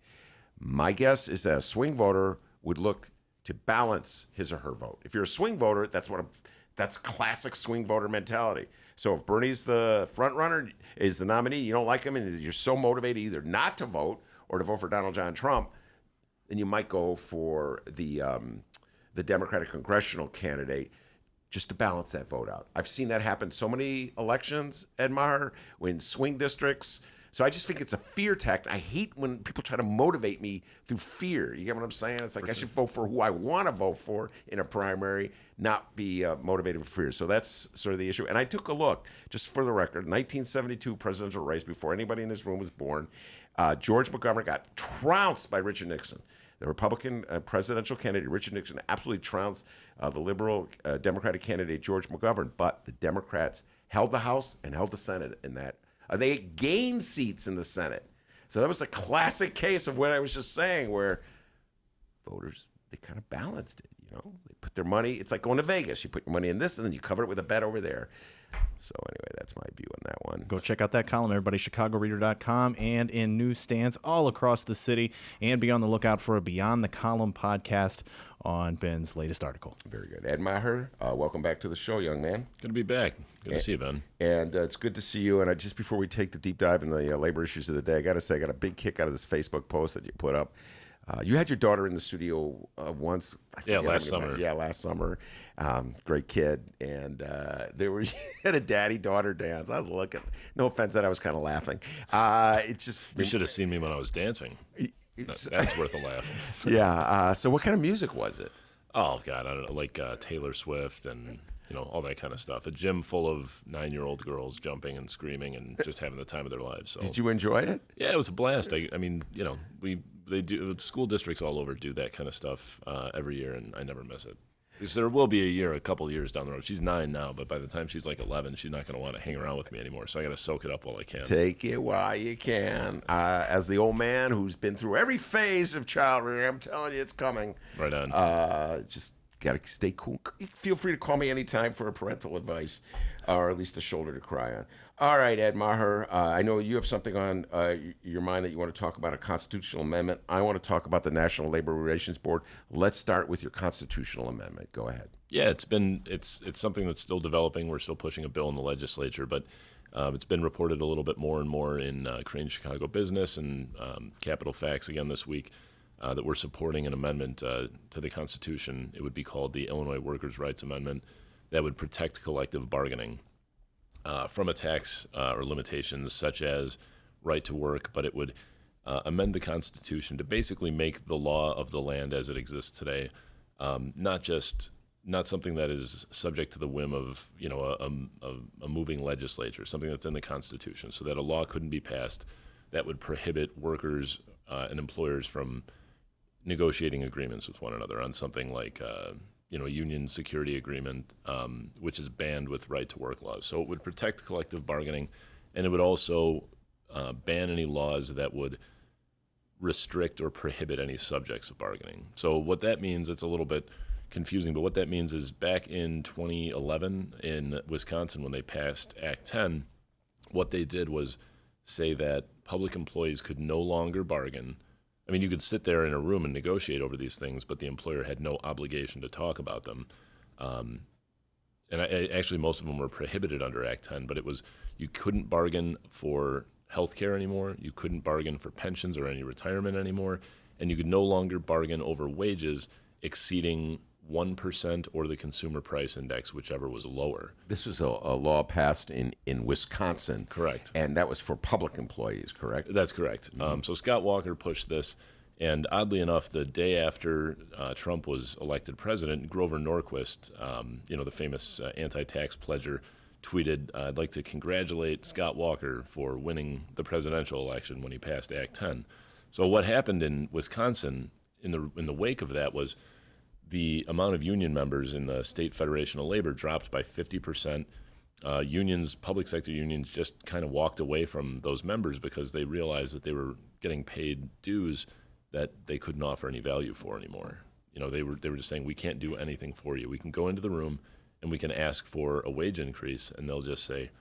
S3: My guess is that a swing voter would look to balance his or her vote. If you're a swing voter, that's classic swing voter mentality. So if Bernie's the front runner, is the nominee, you don't like him, and you're so motivated either not to vote or to vote for Donald John Trump, then you might go for the Democratic congressional candidate just to balance that vote out. I've seen that happen so many elections, Ed Maher, when swing districts. So I just think it's a fear tactic. I hate when people try to motivate me through fear. You get what I'm saying? It's like I should vote for who I want to vote for in a primary, not be motivated with fear. So that's sort of the issue. And I took a look, just for the record, 1972 presidential race, before anybody in this room was born, George McGovern got trounced by Richard Nixon. The Republican presidential candidate, Richard Nixon, absolutely trounced the liberal Democratic candidate, George McGovern. But the Democrats held the House and held the Senate in that. They gained seats in the Senate. So that was a classic case of what I was just saying, where voters, they kind of balanced it. they put their money. It's like going to Vegas. You put your money in this, and then you cover it with a bet over there. So anyway, that's my view on that one.
S2: Go check out that column, everybody, chicagoreader.com, and in newsstands all across the city. And be on the lookout for a Beyond the Column podcast on Ben's latest article.
S3: Very good. Ed Maher, welcome back to the show, young man.
S10: Good to be back. Good to see you, Ben.
S3: And it's good to see you. And just before we take the deep dive in the labor issues of the day, I got to say I got a big kick out of this Facebook post that you put up. You had your daughter in the studio once.
S10: Last summer.
S3: Yeah, last summer. Great kid. And you had a daddy-daughter dance. I was looking. No offense that I was kind of laughing. It's just.
S10: You should have seen me when I was dancing. That's worth a laugh.
S3: Yeah. So what kind of music was it?
S10: Oh, God. I don't know. Like Taylor Swift and, all that kind of stuff. A gym full of 9-year-old girls jumping and screaming and just having the time of their lives. So.
S3: Did you enjoy it?
S10: Yeah, it was a blast. I mean, they do. School districts all over do that kind of stuff every year, and I never miss it. Because there will be a couple of years down the road. She's 9 now, but by the time she's like 11, she's not going to want to hang around with me anymore. So I got to soak it up while I can.
S3: Take it while you can. As the old man who's been through every phase of child rearing, I'm telling you, it's coming.
S10: Right on.
S3: Just got to stay cool. Feel free to call me anytime for parental advice, or at least a shoulder to cry on. All right, Ed Maher, I know you have something on your mind that you want to talk about, a constitutional amendment. I want to talk about the National Labor Relations Board. Let's start with your constitutional amendment. Go ahead.
S10: Yeah, it's something that's still developing. We're still pushing a bill in the legislature, but it's been reported a little bit more and more in Crane Chicago Business and Capital Facts again this week that we're supporting an amendment to the Constitution. It would be called the Illinois Workers' Rights Amendment that would protect collective bargaining from attacks or limitations such as right to work, but it would amend the Constitution to basically make the law of the land as it exists today not something that is subject to the whim of a moving legislature, something that's in the Constitution, so that a law couldn't be passed that would prohibit workers and employers from negotiating agreements with one another on something like a union security agreement, which is banned with right-to-work laws. So it would protect collective bargaining, and it would also ban any laws that would restrict or prohibit any subjects of bargaining. So what that means, it's a little bit confusing, but what that means is back in 2011 in Wisconsin when they passed Act 10, what they did was say that public employees could no longer bargain. I mean, you could sit there in a room and negotiate over these things, but the employer had no obligation to talk about them. Actually, most of them were prohibited under Act 10, but it was you couldn't bargain for health care anymore, you couldn't bargain for pensions or any retirement anymore, and you could no longer bargain over wages exceeding 1% or the consumer price index, whichever was lower.
S3: This was a law passed in Wisconsin.
S10: Correct.
S3: And that was for public employees, correct?
S10: That's correct. Mm-hmm. So Scott Walker pushed this, and oddly enough, the day after Trump was elected president, Grover Norquist, the famous anti-tax pledger, tweeted, "I'd like to congratulate Scott Walker for winning the presidential election when he passed Act 10." So what happened in Wisconsin in the wake of that was the amount of union members in the State Federation of Labor dropped by 50%. Unions, public sector unions, just kind of walked away from those members because they realized that they were getting paid dues that they couldn't offer any value for anymore. They were just saying, we can't do anything for you. We can go into the room and we can ask for a wage increase, and they'll just say,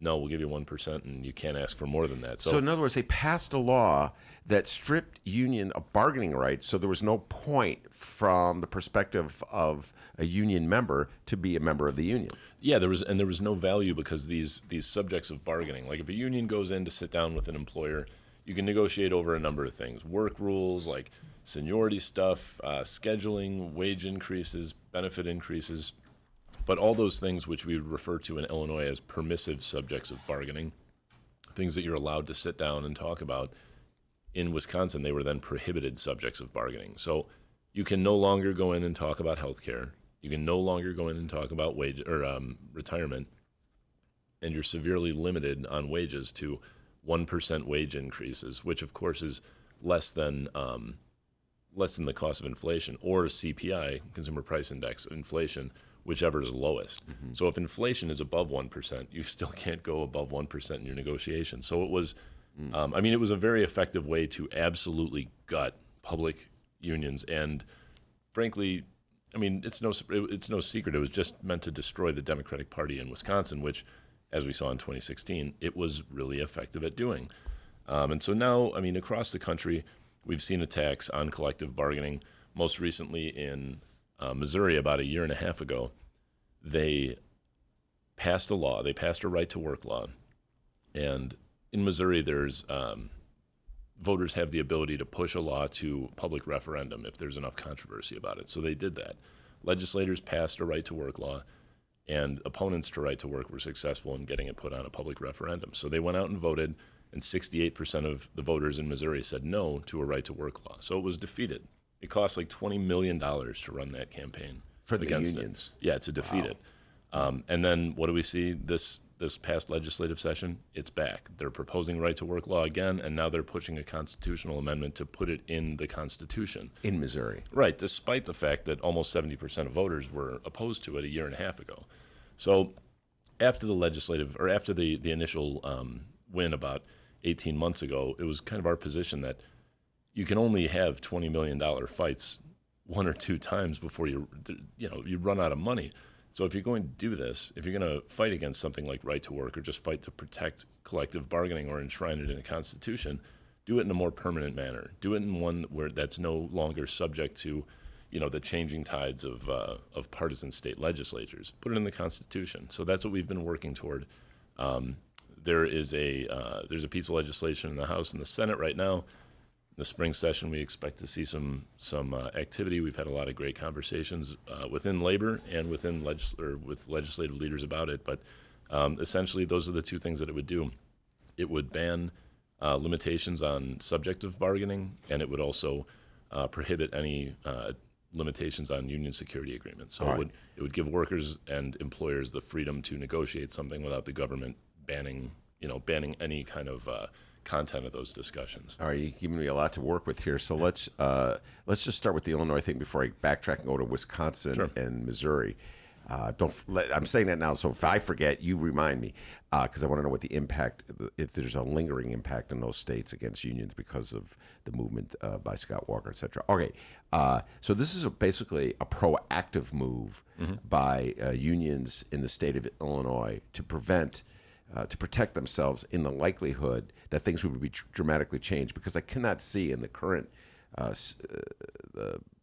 S10: no, we'll give you 1%, and you can't ask for more than that.
S3: So in other words, they passed a law that stripped union of bargaining rights, so there was no point from the perspective of a union member to be a member of the union.
S10: Yeah, there was no value because these subjects of bargaining, like if a union goes in to sit down with an employer, you can negotiate over a number of things: work rules, like seniority stuff, scheduling, wage increases, benefit increases. But all those things which we refer to in Illinois as permissive subjects of bargaining, things that you're allowed to sit down and talk about, in Wisconsin, they were then prohibited subjects of bargaining. So you can no longer go in and talk about health care. You can no longer go in and talk about wage or retirement. And you're severely limited on wages to 1% wage increases, which of course is less than the cost of inflation, or CPI, Consumer Price Index inflation, whichever is lowest. Mm-hmm. So if inflation is above 1%, you still can't go above 1% in your negotiation. So it was, it was a very effective way to absolutely gut public unions and frankly, I mean, it's no secret. It was just meant to destroy the Democratic Party in Wisconsin, which, as we saw in 2016, it was really effective at doing. And so now, I mean, across the country, we've seen attacks on collective bargaining. Most recently in Missouri, about a year and a half ago, they passed a law. They passed a right-to-work law. And in Missouri, there's voters have the ability to push a law to public referendum if there's enough controversy about it. So they did that. Legislators passed a right-to-work law, and opponents to right-to-work were successful in getting it put on a public referendum. So they went out and voted, and 68% of the voters in Missouri said no to a right-to-work law. So it was defeated. It cost like $20 million to run that campaign.
S3: For the
S10: against
S3: unions?
S10: It. Yeah, to defeat it. And then what do we see this past legislative session? It's back. They're proposing right-to-work law again, and now they're pushing a constitutional amendment to put it in the Constitution.
S3: In Missouri.
S10: Right, despite the fact that almost 70% of voters were opposed to it a year and a half ago. So after the initial win about 18 months ago, it was kind of our position that you can only have $20 million fights one or two times before you run out of money. So if you're going to do this, if you're going to fight against something like right to work or just fight to protect collective bargaining or enshrine it in a constitution, do it in a more permanent manner. Do it in one where that's no longer subject to, the changing tides of partisan state legislatures. Put it in the Constitution. So that's what we've been working toward. There's a piece of legislation in the House and the Senate right now. In the spring session, we expect to see some activity. We've had a lot of great conversations within labor and with legislative leaders about it. But essentially, those are the two things that it would do. It would ban limitations on subjective bargaining, and it would also prohibit any limitations on union security agreements. So it would give workers and employers the freedom to negotiate something without the government banning any kind of content of those discussions.
S3: All right, you're giving me a lot to work with here. So let's just start with the Illinois thing before I backtrack and go to Wisconsin and Missouri. I'm saying that now, so if I forget, you remind me, because I want to know what the impact, if there's a lingering impact in those states against unions because of the movement by Scott Walker, et cetera. Okay, so this is basically a proactive move by unions in the state of Illinois to protect themselves in the likelihood that things would be dramatically changed, because I cannot see in the current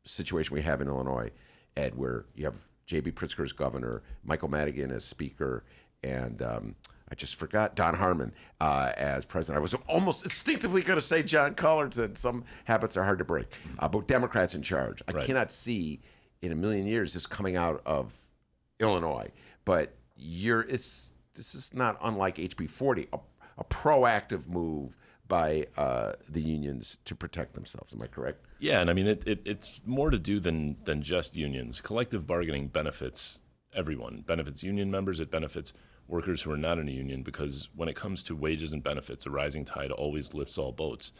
S3: situation we have in Illinois, Ed, where you have J.B. Pritzker as governor, Michael Madigan as speaker, and I just forgot Don Harmon as president. I was almost instinctively going to say John Cullerton. Some habits are hard to break, but Democrats in charge. I cannot see in a million years this coming out of Illinois, but this is not unlike HB 40, a proactive move by the unions to protect themselves. Am I correct?
S10: Yeah, and I mean, it's more to do than just unions. Collective bargaining benefits everyone. Benefits union members. It benefits workers who are not in a union, because when it comes to wages and benefits, a rising tide always lifts all boats.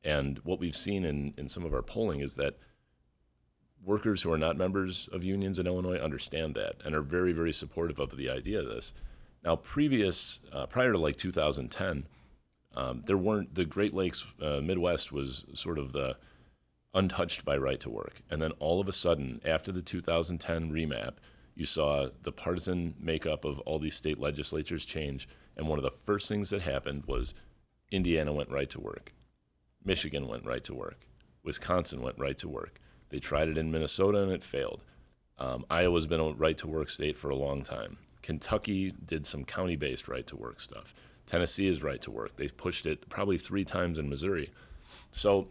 S10: And what we've seen in some of our polling is that workers who are not members of unions in Illinois understand that and are very, very supportive of the idea of this. Now, prior to like 2010, the Great Lakes Midwest was sort of the untouched by right to work. And then all of a sudden, after the 2010 remap, you saw the partisan makeup of all these state legislatures change. And one of the first things that happened was Indiana went right to work. Michigan went right to work. Wisconsin went right to work. They tried it in Minnesota and it failed. Iowa's been a right to work state for a long time. Kentucky did some county-based right to work stuff. Tennessee is right to work. They've pushed it probably 3 times in Missouri. So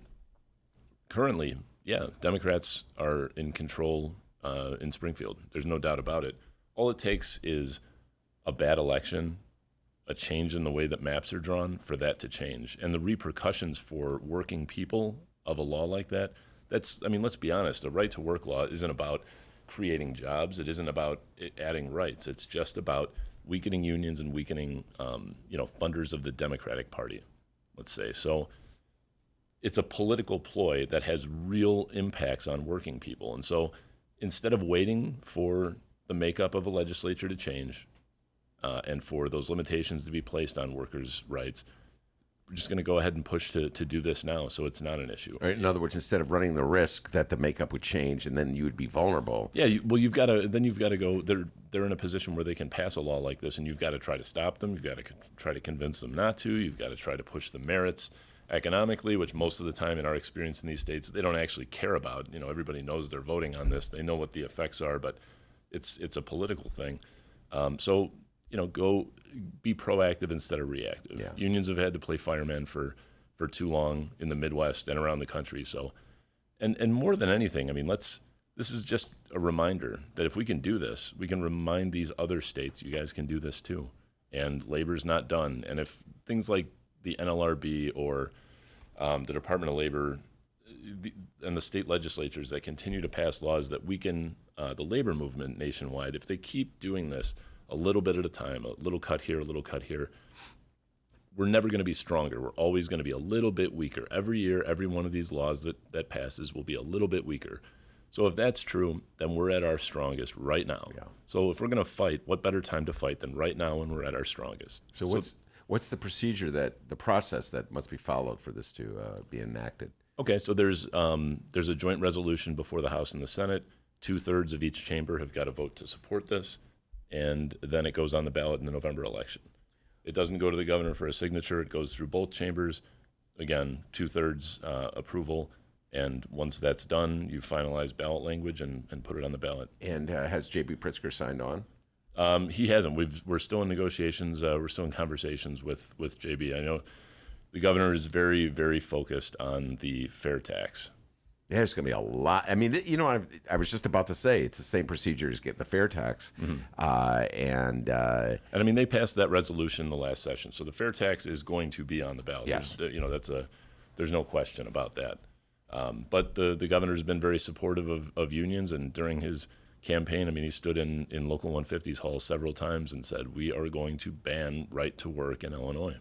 S10: currently, yeah, Democrats are in control in Springfield. There's no doubt about it. All it takes is a bad election, a change in the way that maps are drawn for that to change. And the repercussions for working people of a law like that, let's be honest, a right to work law isn't about creating jobs. It isn't about adding rights. It's just about weakening unions and weakening, funders of the Democratic Party, let's say. So it's a political ploy that has real impacts on working people. And so instead of waiting for the makeup of a legislature to change and for those limitations to be placed on workers' rights, just going to go ahead and push to do this now, so it's not an issue.
S3: Right? In other words, instead of running the risk that the makeup would change and then you would be vulnerable.
S10: Yeah, you've got to go. They're in a position where they can pass a law like this, and you've got to try to stop them. You've got to try to convince them not to. You've got to try to push the merits economically, which most of the time in our experience in these states, they don't actually care about. Everybody knows they're voting on this. They know what the effects are, but it's a political thing. So go be proactive instead of reactive.
S3: Yeah.
S10: Unions have had to play firemen for too long in the Midwest and around the country. So, and more than anything, I mean, this is just a reminder that if we can do this, we can remind these other states, you guys can do this too. And labor's not done. And if things like the NLRB or the Department of Labor and the state legislatures that continue to pass laws that weaken the labor movement nationwide, if they keep doing this a little bit at a time, a little cut here, a little cut here, we're never going to be stronger. We're always going to be a little bit weaker. Every year, every one of these laws that passes will be a little bit weaker. So if that's true, then we're at our strongest right now.
S3: Yeah.
S10: So if we're going to fight, what better time to fight than right now when we're at our strongest?
S3: So what's the procedure the process that must be followed for this to be enacted?
S10: Okay, so there's a joint resolution before the House and the Senate. 2/3 of each chamber have got to vote to support this, and then it goes on the ballot in the November election. It doesn't go to the governor for a signature. It goes through both chambers. Again, 2/3 approval, and once that's done, you finalize ballot language and put it on the ballot.
S3: And has J.B. Pritzker signed on?
S10: He hasn't. We're still in negotiations. We're still in conversations with J.B. I know the governor is very, very focused on the fair tax.
S3: There's going to be a lot. I mean, I was just about to say it's the same procedure as get the fair tax, and
S10: I mean they passed that resolution in the last session, so the fair tax is going to be on the ballot.
S3: Yes.
S10: There's no question about that. But the governor's been very supportive of unions, and during his campaign, I mean, he stood in Local 150's hall several times and said, we are going to ban right to work in Illinois.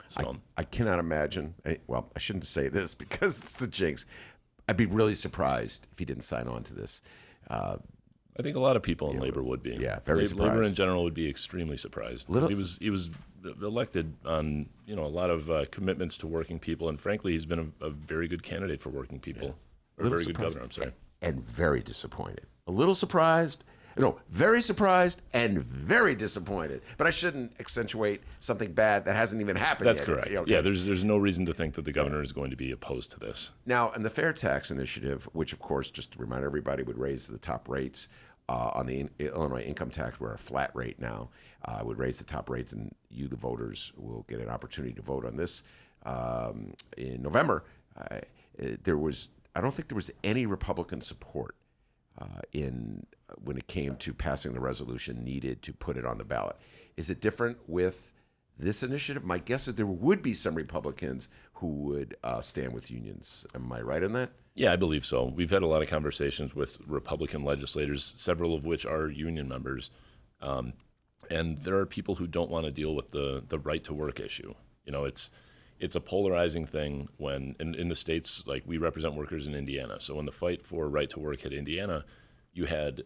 S10: So
S3: I cannot imagine. Well, I shouldn't say this because it's the jinx. I'd be really surprised if he didn't sign on to this.
S10: I think a lot of people in labor would be.
S3: Yeah, very surprised.
S10: Labor in general would be extremely surprised. He was elected on a lot of commitments to working people, and frankly, he's been a very good candidate for working people. Yeah. Or a very good governor, I'm sorry.
S3: And very disappointed. A little surprised. No, very surprised and very disappointed. But I shouldn't accentuate something bad that hasn't even happened
S10: That's
S3: yet.
S10: correct.
S3: Okay.
S10: Yeah, there's no reason to think that the governor is going to be opposed to this.
S3: Now, and the fair tax initiative, which of course, just to remind everybody, would raise the top rates on the Illinois income tax. We're a flat rate now. Would raise the top rates, and you, the voters, will get an opportunity to vote on this in November. I don't think there was any Republican support when it came to passing the resolution needed to put it on the ballot. Is it different with this initiative? My guess is there would be some Republicans who would stand with unions. Am I right in that?
S10: Yeah, I believe so. We've had a lot of conversations with Republican legislators, several of which are union members. And there are people who don't want to deal with the right to work issue. It's a polarizing thing when in the states, like we represent workers in Indiana. So when the fight for right to work hit Indiana, you had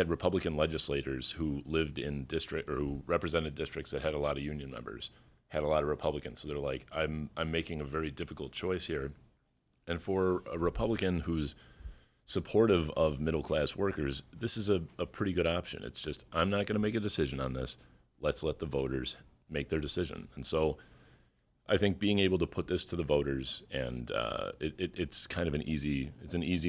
S10: Republican legislators who lived in who represented districts that had a lot of union members, had a lot of Republicans. So they're like, I'm making a very difficult choice here. And for a Republican who's supportive of middle-class workers, this is a pretty good option. It's just, I'm not going to make a decision on this. Let's let the voters make their decision. And so I think being able to put this to the voters, and it's kind of an easy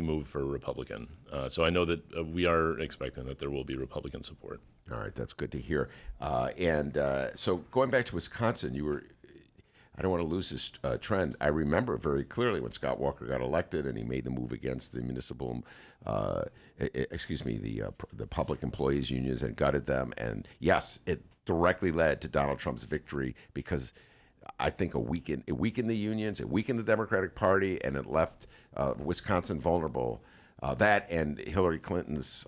S10: move for a Republican. So I know that we are expecting that there will be Republican support.
S3: All right, that's good to hear. So going back to Wisconsin, I don't want to lose this trend. I remember very clearly when Scott Walker got elected and he made the move against the the public employees unions and gutted them. And yes, it directly led to Donald Trump's victory because I think it weakened the unions, it weakened the Democratic Party, and it left Wisconsin vulnerable. That and Hillary Clinton's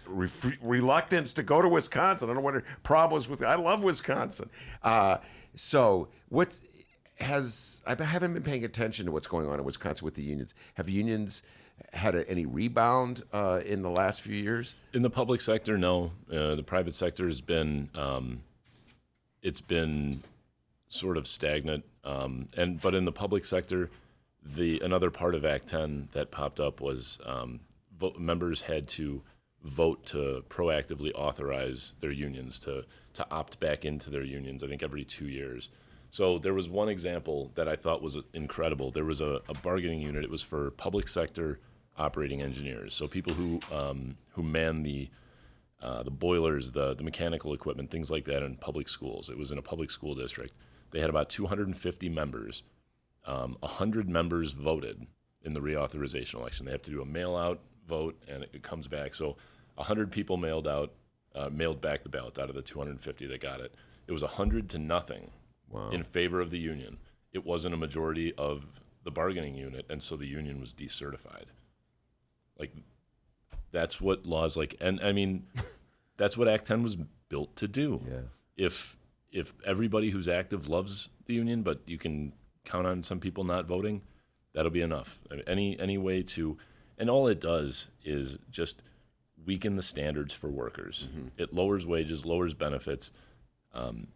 S3: reluctance to go to Wisconsin. I don't know what her problem was with. I love Wisconsin. So I haven't been paying attention to what's going on in Wisconsin with the unions. Have unions had any rebound in the last few years?
S10: In the public sector, no. The private sector has been it's been sort of stagnant. But in the public sector, another part of Act 10 that popped up was members had to vote to proactively authorize their unions to opt back into their unions, I think every 2 years. So there was one example that I thought was incredible. There was a bargaining unit. It was for public sector operating engineers, so people who man the boilers, the mechanical equipment, things like that in public schools. It was in a public school district. They had about 250 members. 100 members voted in the reauthorization election. They have to do a mail-out vote, and it comes back. So 100 people mailed back the ballot out of the 250 that got it. It was 100 to nothing in favor of the union. It wasn't a majority of the bargaining unit, and so the union was decertified. Like, that's what laws like, and I mean, that's what Act 10 was built to do. Yeah. If everybody who's active loves the union, but you can count on some people not voting, that'll be enough. I mean, any way to, and all it does is just weaken the standards for workers. Mm-hmm. It lowers wages, lowers benefits.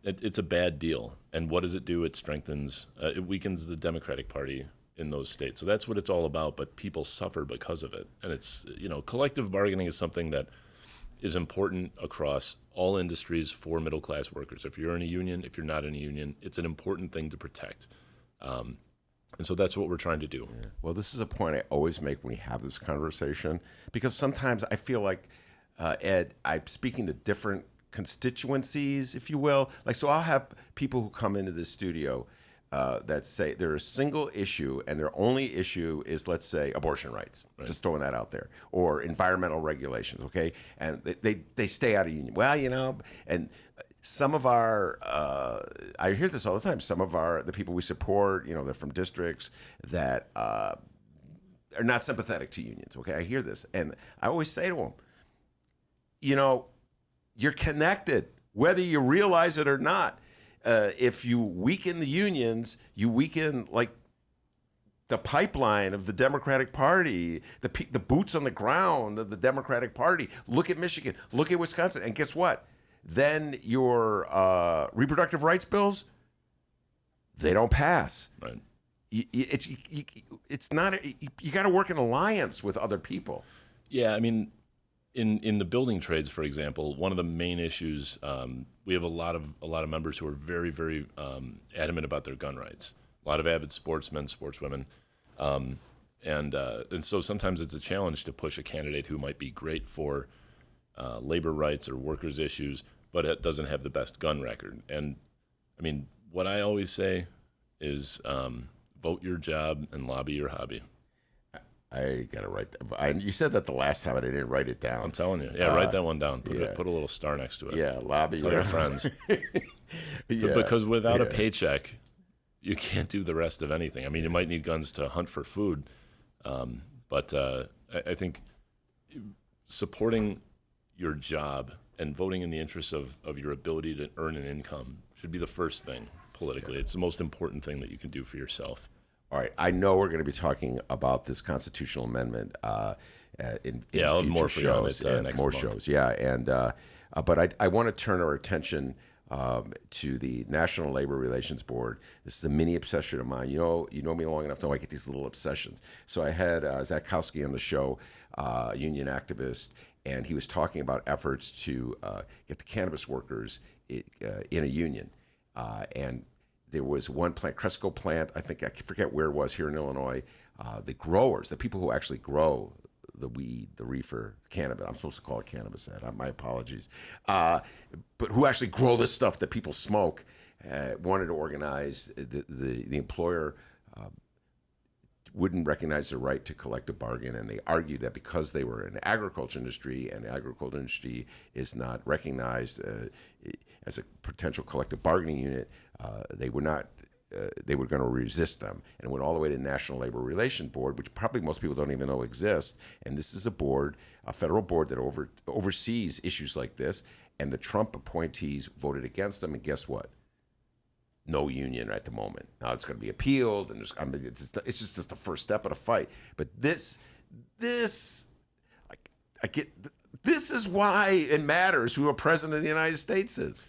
S10: It's a bad deal. And what does it do? It strengthens, it weakens the Democratic Party in those states. So that's what it's all about, but people suffer because of it. And it's, collective bargaining is something that is important across all industries for middle-class workers. If you're in a union, if you're not in a union, it's an important thing to protect. And so that's what we're trying to do.
S3: Yeah. Well, this is a point I always make when we have this conversation, because sometimes I feel like, Ed, I'm speaking to different constituencies, if you will. Like, so I'll have people who come into the studio that say they're a single issue, and their only issue is, let's say, abortion rights. Right. Just throwing that out there, or environmental regulations. Okay, and they stay out of union. Well, and some of our, I hear this all the time. Some of the people we support, they're from districts that are not sympathetic to unions. Okay, I hear this, and I always say to them, you're connected, whether you realize it or not. If you weaken the unions, you weaken the pipeline of the Democratic Party, the boots on the ground of the Democratic Party. Look at Michigan, look at Wisconsin, and guess what? Then your reproductive rights bills, they don't pass.
S10: Right.
S3: It's not. You got to work in alliance with other people.
S10: Yeah, I mean, in the building trades, for example, one of the main issues, we have a lot of members who are very, very adamant about their gun rights. A lot of avid sportsmen, sportswomen, and so sometimes it's a challenge to push a candidate who might be great for labor rights or workers' issues, but it doesn't have the best gun record. And I mean, what I always say is, vote your job and lobby your hobby.
S3: I got to write that. You said that the last time, and I didn't write it down.
S10: I'm telling you. Yeah, write that one down. Put a little star next to it.
S3: Yeah, lobby.
S10: Tell your friends.
S3: Yeah,
S10: because without a paycheck, you can't do the rest of anything. I mean, you might need guns to hunt for food, but I think supporting your job and voting in the interests of your ability to earn an income should be the first thing politically. Yeah. It's the most important thing that you can do for yourself.
S3: All right, I know we're going to be talking about this constitutional amendment in
S10: I'll have
S3: future
S10: more for you on
S3: shows,
S10: it, next
S3: more
S10: month.
S3: shows. Yeah, and but I want to turn our attention to the National Labor Relations Board. This is a mini obsession of mine. You know me long enough to know I get these little obsessions. So I had Zakowski on the show, union activist, and he was talking about efforts to get the cannabis workers in a union, and there was one plant, Cresco plant, I forget where it was here in Illinois, the growers, the people who actually grow the weed, the reefer, cannabis. I'm supposed to call it cannabis, Ed. My apologies. But who actually grow this stuff that people smoke, wanted to organize. The employer wouldn't recognize their right to collective bargain, and they argued that because they were in the agriculture industry, and the agriculture industry is not recognized as a potential collective bargaining unit, they were not. They were going to resist them, and it went all the way to the National Labor Relations Board, which probably most people don't even know exists. And this is a board, a federal board that oversees issues like this. And the Trump appointees voted against them, and guess what? No union at the moment. Now it's going to be appealed, and it's just the first step of the fight. But this is why it matters who a president of the United States is.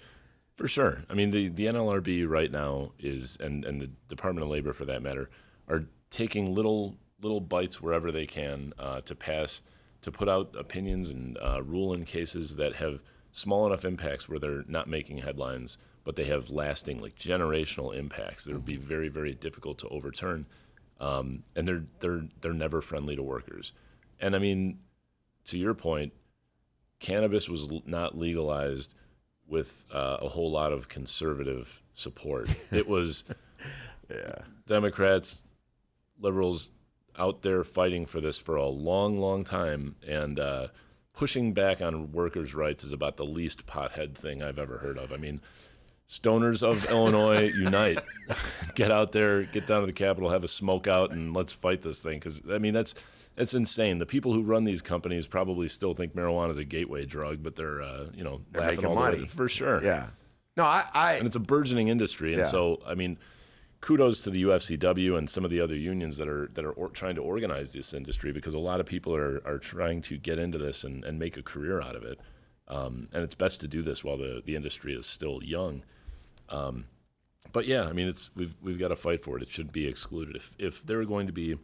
S10: For sure. I mean, the NLRB right now is, and the Department of Labor for that matter, are taking little bites wherever they can to put out opinions and rule in cases that have small enough impacts where they're not making headlines, but they have lasting, like generational impacts that would be very, very difficult to overturn. And they're never friendly to workers. And I mean, to your point, cannabis was not legalized with a whole lot of conservative support. It was Democrats, liberals out there fighting for this for a long, long time, and pushing back on workers' rights is about the least pothead thing I've ever heard of. I mean, stoners of Illinois, unite. Get out there, get down to the Capitol, have a smoke out, and let's fight this thing. Because, I mean, that's insane. The people who run these companies probably still think marijuana is a gateway drug, but they're
S3: They're
S10: laughing
S3: making
S10: all the
S3: money.
S10: way. For sure.
S3: Yeah. No,
S10: And it's a burgeoning industry. And
S3: Yeah.
S10: so, I mean, kudos to the UFCW and some of the other unions that are trying to organize this industry, because a lot of people are trying to get into this and make a career out of it. And it's best to do this while the industry is still young. But yeah, I mean, we've got to fight for it. It shouldn't be excluded. If there are going to be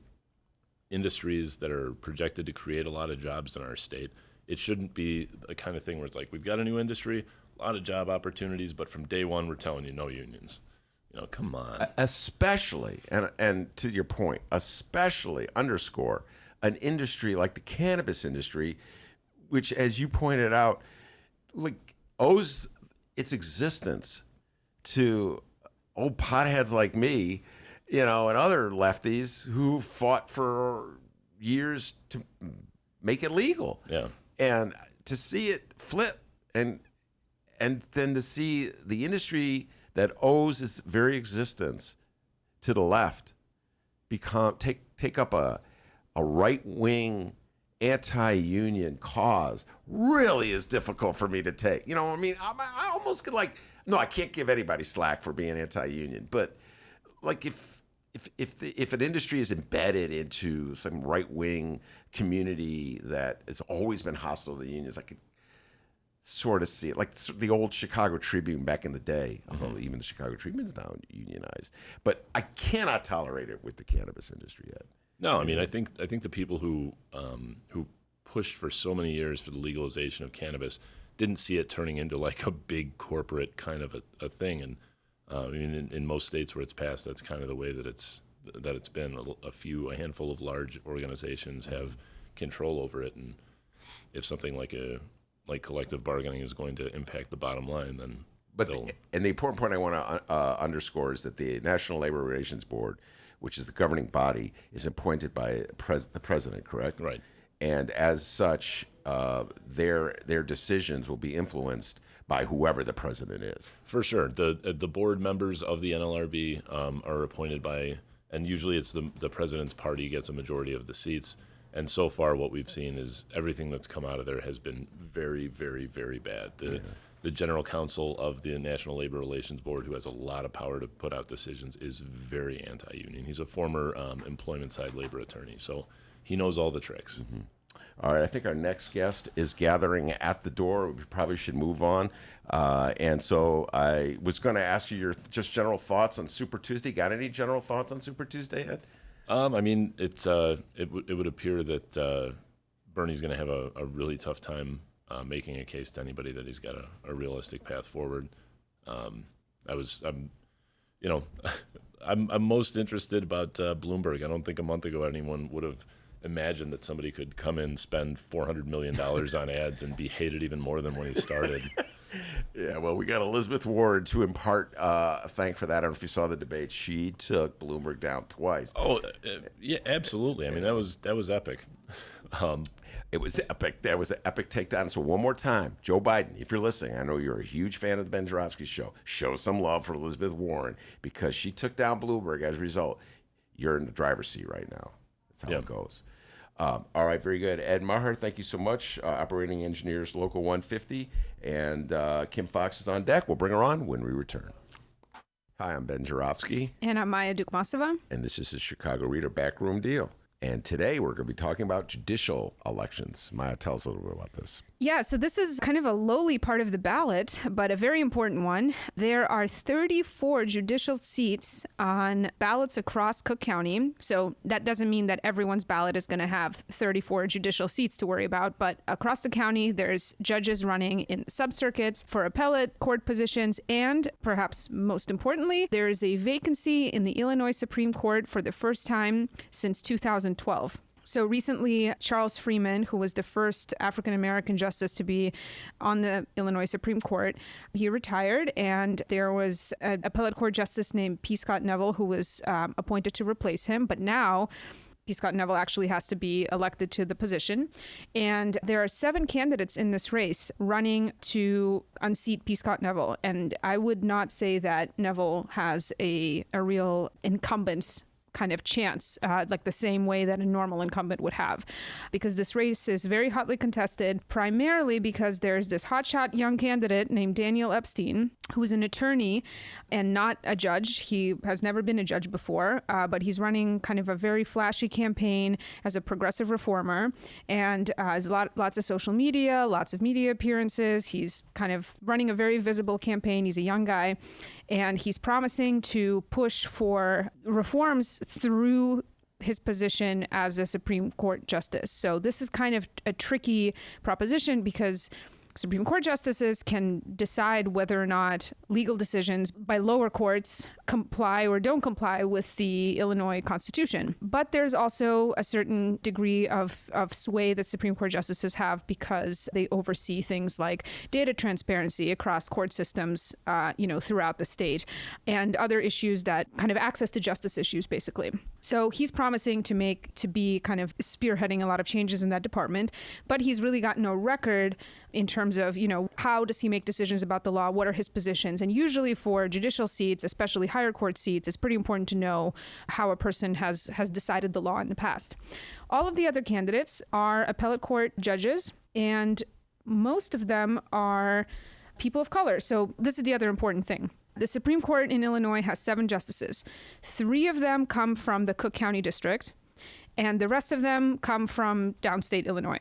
S10: industries that are projected to create a lot of jobs in our state, it shouldn't be a kind of thing where it's like, we've got a new industry, a lot of job opportunities, but from day one we're telling you no unions. Come on.
S3: Especially, and to your point, especially underscore an industry like the cannabis industry, which, as you pointed out, like owes its existence to old potheads like me, and other lefties who fought for years to make it legal.
S10: Yeah.
S3: And to see it flip and then to see the industry that owes its very existence to the left take up a right-wing anti-union cause really is difficult for me to take. I mean, I almost could no, I can't give anybody slack for being anti-union, but like if an industry is embedded into some right-wing community that has always been hostile to the unions, I could sort of see it, like the old Chicago Tribune back in the day. Although even the Chicago Tribune's now unionized, but I cannot tolerate it with the cannabis industry yet.
S10: No, I mean, I think the people who pushed for so many years for the legalization of cannabis didn't see it turning into like a big corporate kind of a thing. And I mean, in most states where it's passed, that's kind of the way that it's been. A handful of large organizations have control over it, and if something like collective bargaining is going to impact the bottom line, then
S3: and the important point I want to underscore is that the National Labor Relations Board, which is the governing body, is appointed by the president, correct?
S10: Right.
S3: And as such, their decisions will be influenced by whoever the president is.
S10: For sure. The board members of the NLRB are appointed by, and usually it's the president's party gets a majority of the seats. And so far, what we've seen is everything that's come out of there has been very, very, very bad. The general counsel of the National Labor Relations Board, who has a lot of power to put out decisions, is very anti-union. He's a former employment side labor attorney, so he knows all the tricks.
S3: Mm-hmm. All right, I think our next guest is gathering at the door. We probably should move on. And so I was going to ask you your just general thoughts on Super Tuesday. Got any general thoughts on Super Tuesday, Ed?
S10: I mean, it would appear that Bernie's going to have a really tough time making a case to anybody that he's got a realistic path forward. I'm most interested about Bloomberg. I don't think a month ago anyone would have imagined that somebody could come in, spend $400 million on ads, and be hated even more than when he started.
S3: Yeah, well, we got Elizabeth Warren to impart thank for that. I don't know if you saw the debate. She took Bloomberg down twice.
S10: Oh, yeah, absolutely. I mean, that was epic.
S3: It was epic. That was an epic takedown. So one more time, Joe Biden, if you're listening, I know you're a huge fan of the Ben Joravsky Show. Show some love for Elizabeth Warren because she took down Bloomberg. As a result, you're in the driver's seat right now. That's how it goes. All right, very good. Ed Maher, thank you so much. Operating Engineers Local 150. And Kim Foxx is on deck. We'll bring her on when we return. Hi, I'm Ben Joravsky.
S11: And I'm Maya Dukmasova.
S3: And this is the Chicago Reader Backroom Deal. And today we're going to be talking about judicial elections. Maya, tell us a little bit about this.
S11: Yeah, so this is kind of a lowly part of the ballot, but a very important one. There are 34 judicial seats on ballots across Cook County. So that doesn't mean that everyone's ballot is going to have 34 judicial seats to worry about, but across the county, there's judges running in sub-circuits for appellate court positions, and perhaps most importantly, there is a vacancy in the Illinois Supreme Court for the first time since 2012. So recently, Charles Freeman, who was the first African-American justice to be on the Illinois Supreme Court, he retired, and there was an appellate court justice named P. Scott Neville who was appointed to replace him. But now, P. Scott Neville actually has to be elected to the position. And there are 7 candidates in this race running to unseat P. Scott Neville. And I would not say that Neville has a real incumbents kind of chance, like the same way that a normal incumbent would have, because this race is very hotly contested, primarily because there's this hotshot young candidate named Daniel Epstein, who's an attorney and not a judge. He has never been a judge before, but he's running kind of a very flashy campaign as a progressive reformer, and has lots of social media, lots of media appearances. He's kind of running a very visible campaign. He's a young guy, and he's promising to push for reforms through his position as a Supreme Court justice. So this is kind of a tricky proposition because Supreme Court justices can decide whether or not legal decisions by lower courts comply or don't comply with the Illinois Constitution. But there's also a certain degree of sway that Supreme Court justices have because they oversee things like data transparency across court systems, throughout the state, and other issues that kind of access to justice issues, basically. So he's promising to be kind of spearheading a lot of changes in that department, but he's really got no record in terms of, how does he make decisions about the law? What are his positions? And usually for judicial seats, especially higher court seats, it's pretty important to know how a person has decided the law in the past. All of the other candidates are appellate court judges, and most of them are people of color. So this is the other important thing. The Supreme Court in Illinois has 7 justices. 3 of them come from the Cook County District, and the rest of them come from downstate Illinois.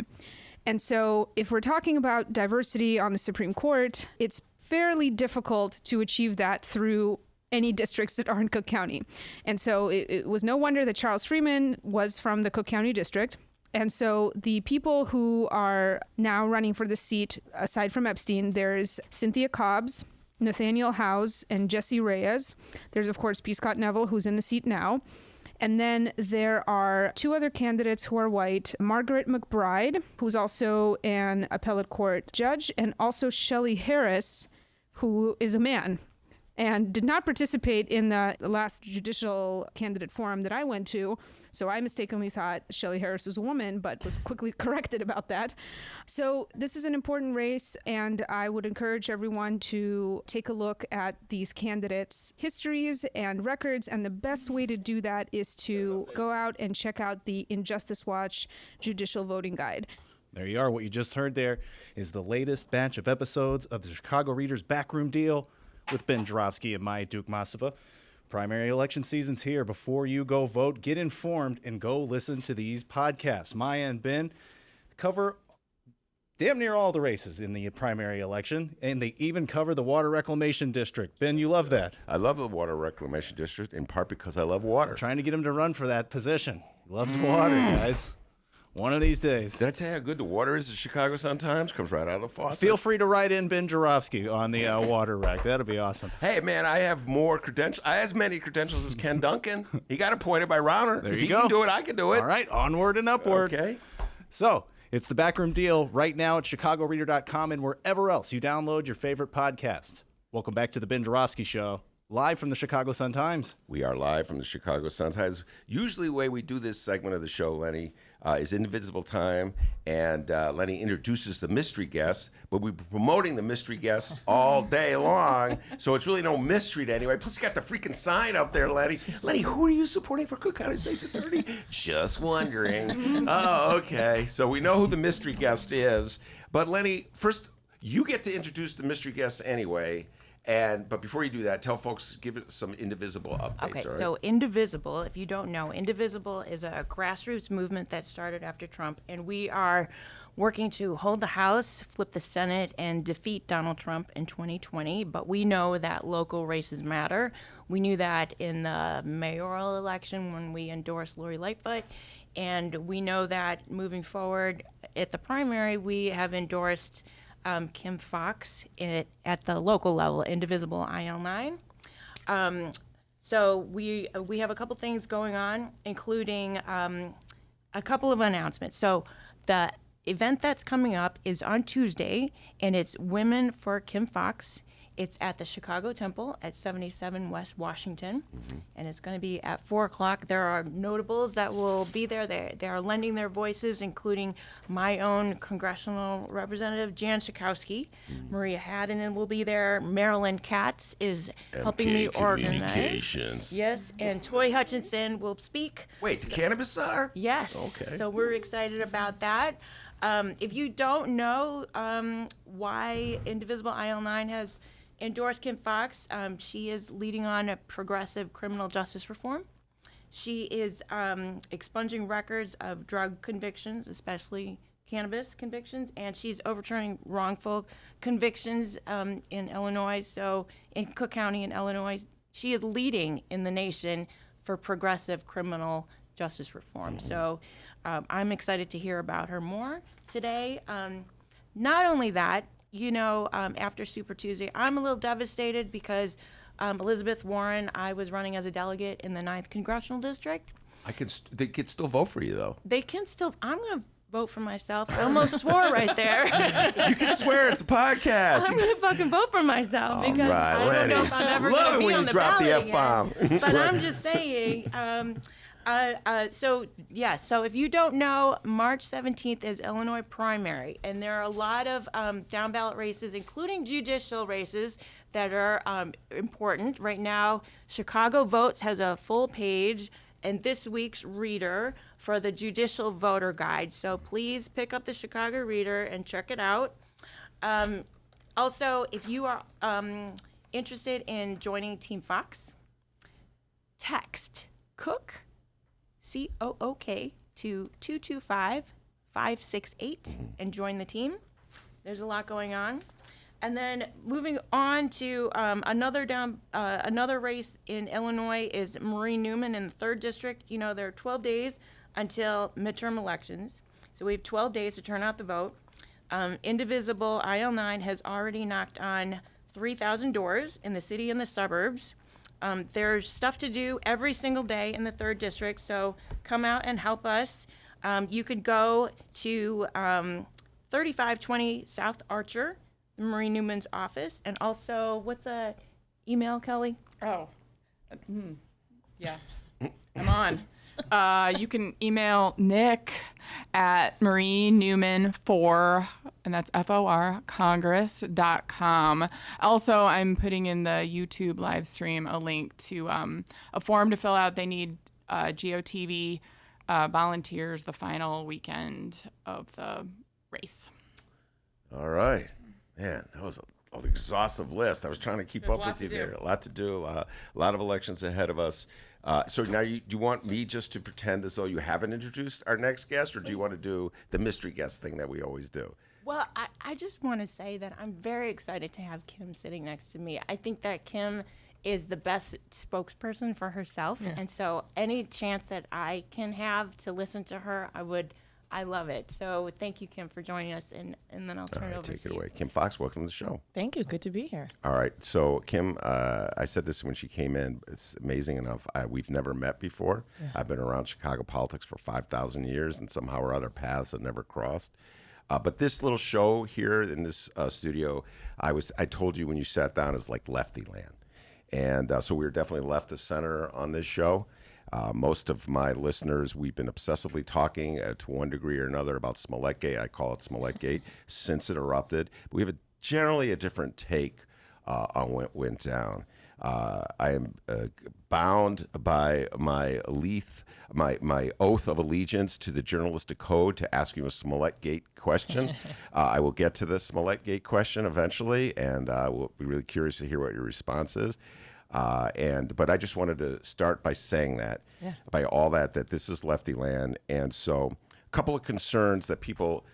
S11: And so if we're talking about diversity on the Supreme Court, it's fairly difficult to achieve that through any districts that are in Cook County. And so it was no wonder that Charles Freeman was from the Cook County District. And so the people who are now running for the seat, aside from Epstein, there's Cynthia Cobbs, Nathaniel Howes, and Jesse Reyes. There's, of course, P. Scott Neville, who's in the seat now. And then there are 2 other candidates who are white, Margaret McBride, who's also an appellate court judge, and also Shelley Harris, who is a man and did not participate in the last judicial candidate forum that I went to. So I mistakenly thought Shelley Harris was a woman, but was quickly corrected about that. So this is an important race, and I would encourage everyone to take a look at these candidates' histories and records, and the best way to do that is to go out and check out the Injustice Watch Judicial Voting Guide.
S2: There you are. What you just heard there is the latest batch of episodes of the Chicago Reader's Backroom Deal with Ben Joravsky and Maya Duke-Masova. Primary election season's here. Before you go vote, get informed and go listen to these podcasts. Maya and Ben cover damn near all the races in the primary election, and they even cover the Water Reclamation District. Ben, you love that.
S3: I love the Water Reclamation District, in part because I love water.
S2: I'm trying to get him to run for that position. He loves water, guys. One of these days.
S3: Did I tell you how good the water is at Chicago Sun-Times? Comes right out of the faucet.
S2: Feel free to write in Ben Joravsky on the water rec. That'll be awesome.
S3: Hey, man, I have more credentials. I have as many credentials as Ken Duncan. He got appointed by Rauner.
S2: There
S3: if
S2: you
S3: he
S2: go.
S3: can do it, I can do it.
S2: All right, onward and upward.
S3: Okay.
S2: So, it's the Backroom Deal right now at chicagoreader.com and wherever else you download your favorite podcasts. Welcome back to the Ben Joravsky Show, live from the Chicago Sun-Times.
S3: We are live from the Chicago Sun-Times. Usually the way we do this segment of the show, Lenny, is Indivisible Time, and Lenny introduces the mystery guest, but we're promoting the mystery guests all day long, so it's really no mystery to anybody. Plus, you got the freaking sign up there, Lenny. Lenny, who are you supporting for Cook County State's Attorney? Just wondering. Oh, okay. So we know who the mystery guest is. But, Lenny, first, you get to introduce the mystery guest anyway. But before you do that, tell folks, give it some Indivisible updates.
S12: Okay,
S3: all right?
S12: so Indivisible, if you don't know, Indivisible is a grassroots movement that started after Trump, and we are working to hold the House, flip the Senate, and defeat Donald Trump in 2020. But we know that local races matter. We knew that in the mayoral election when we endorsed Lori Lightfoot. And we know that moving forward at the primary, we have endorsed Kim Foxx at the local level, Indivisible IL9. So we have a couple things going on, including a couple of announcements. So the event that's coming up is on Tuesday, and it's Women for Kim Foxx. It's at the Chicago Temple at 77 West Washington, and it's going to be at 4 o'clock. There are notables that will be there. They are lending their voices, including my own congressional representative, Jan Schakowsky. Maria Haddon will be there. Marilyn Katz is helping me organize.
S3: Communications.
S12: Yes, and Toy Hutchinson will speak.
S3: Wait, the cannabis czar?
S12: Yes.
S3: Okay.
S12: So we're excited about that. If you don't know why Indivisible IL9 has endorsed Kim Foxx, she is leading on a progressive criminal justice reform. She is expunging records of drug convictions, especially cannabis convictions, and she's overturning wrongful convictions in Illinois. So in Cook County in Illinois, she is leading in the nation for progressive criminal justice reform. So I'm excited to hear about her more today. Not only that, after Super Tuesday, I'm a little devastated because Elizabeth Warren, I was running as a delegate in the 9th Congressional District.
S3: They could still vote for you, though.
S12: They can still, I'm going to vote for myself. I almost swore right there.
S3: You can swear, it's a podcast.
S12: I'm going to fucking vote for myself because
S3: right,
S12: I don't know if I'm ever going to be on the ballot again.
S3: Love it when you drop the F-bomb.
S12: But I'm just saying, so if you don't know, March 17th is Illinois primary, and there are a lot of down ballot races, including judicial races, that are important. Right now, Chicago Votes has a full page in this week's Reader for the Judicial Voter Guide. So please pick up the Chicago Reader and check it out. Also, if you are interested in joining Team Foxx, text Cook, COOK, to 225-568 and join the team. There's a lot going on. And then moving on to another race in Illinois is Marie Newman in the 3rd District. There are 12 days until midterm elections. So we have 12 days to turn out the vote. Indivisible IL9 has already knocked on 3,000 doors in the city and the suburbs. There's stuff to do every single day in the 3rd District, so come out and help us. You could go to 3520 South Archer, Marie Newman's office, and also, what's the email, Kelly?
S13: Oh, yeah, I'm on. You can email Nick at marienewman4, and that's FOR, congress.com. Also, I'm putting in the YouTube live stream a link to a form to fill out. They need GOTV volunteers the final weekend of the race.
S3: All right. Man, that was an exhaustive list. I was trying to keep up with you there. A lot to do, a lot of elections ahead of us. So now do you want me just to pretend as though you haven't introduced our next guest, or do you want to do the mystery guest thing that we always do?
S12: Well, I just want to say that I'm very excited to have Kim sitting next to me. I think that Kim is the best spokesperson for herself. Yeah. And so any chance that I can have to listen to her, I love it. So thank you, Kim, for joining us, and then I'll turn it over to you.
S3: Take it away. Kim Foxx, welcome to the show.
S14: Thank you. Good to be here.
S3: All right. So, Kim, I said this when she came in. It's amazing enough. We've never met before. Yeah. I've been around Chicago politics for 5,000 years, and somehow or other paths have never crossed. But this little show here in this studio, I told you when you sat down, is like lefty land. And so we were definitely left of center on this show. Most of my listeners, we've been obsessively talking to one degree or another about Smollettgate. I call it Smollettgate since it erupted. But we have generally a different take on what went down. I am bound by my oath of allegiance to the journalistic code to ask you a Smollettgate question. I will get to the Smollettgate question eventually, and we'll be really curious to hear what your response is. But I just wanted to start by saying that, by all that this is lefty land. And so a couple of concerns that people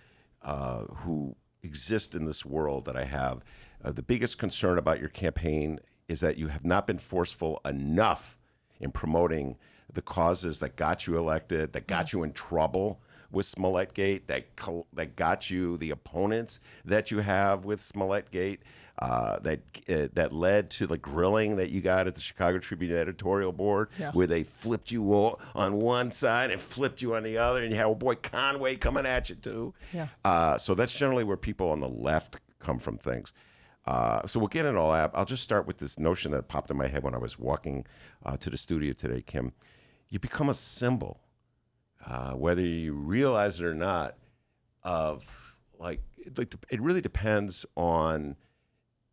S3: who exist in this world that I have, the biggest concern about your campaign is that you have not been forceful enough in promoting the causes that got you elected, that got you in trouble with Smollettgate, that got you the opponents that you have with Smollettgate, that led to the grilling that you got at the Chicago Tribune editorial board, where they flipped you on one side and flipped you on the other, and you had old boy Conway coming at you too. So that's generally where people on the left come from things. So we'll get into all that. I'll just start with this notion that popped in my head when I was walking to the studio today, Kim. You become a symbol, whether you realize it or not, of it really depends on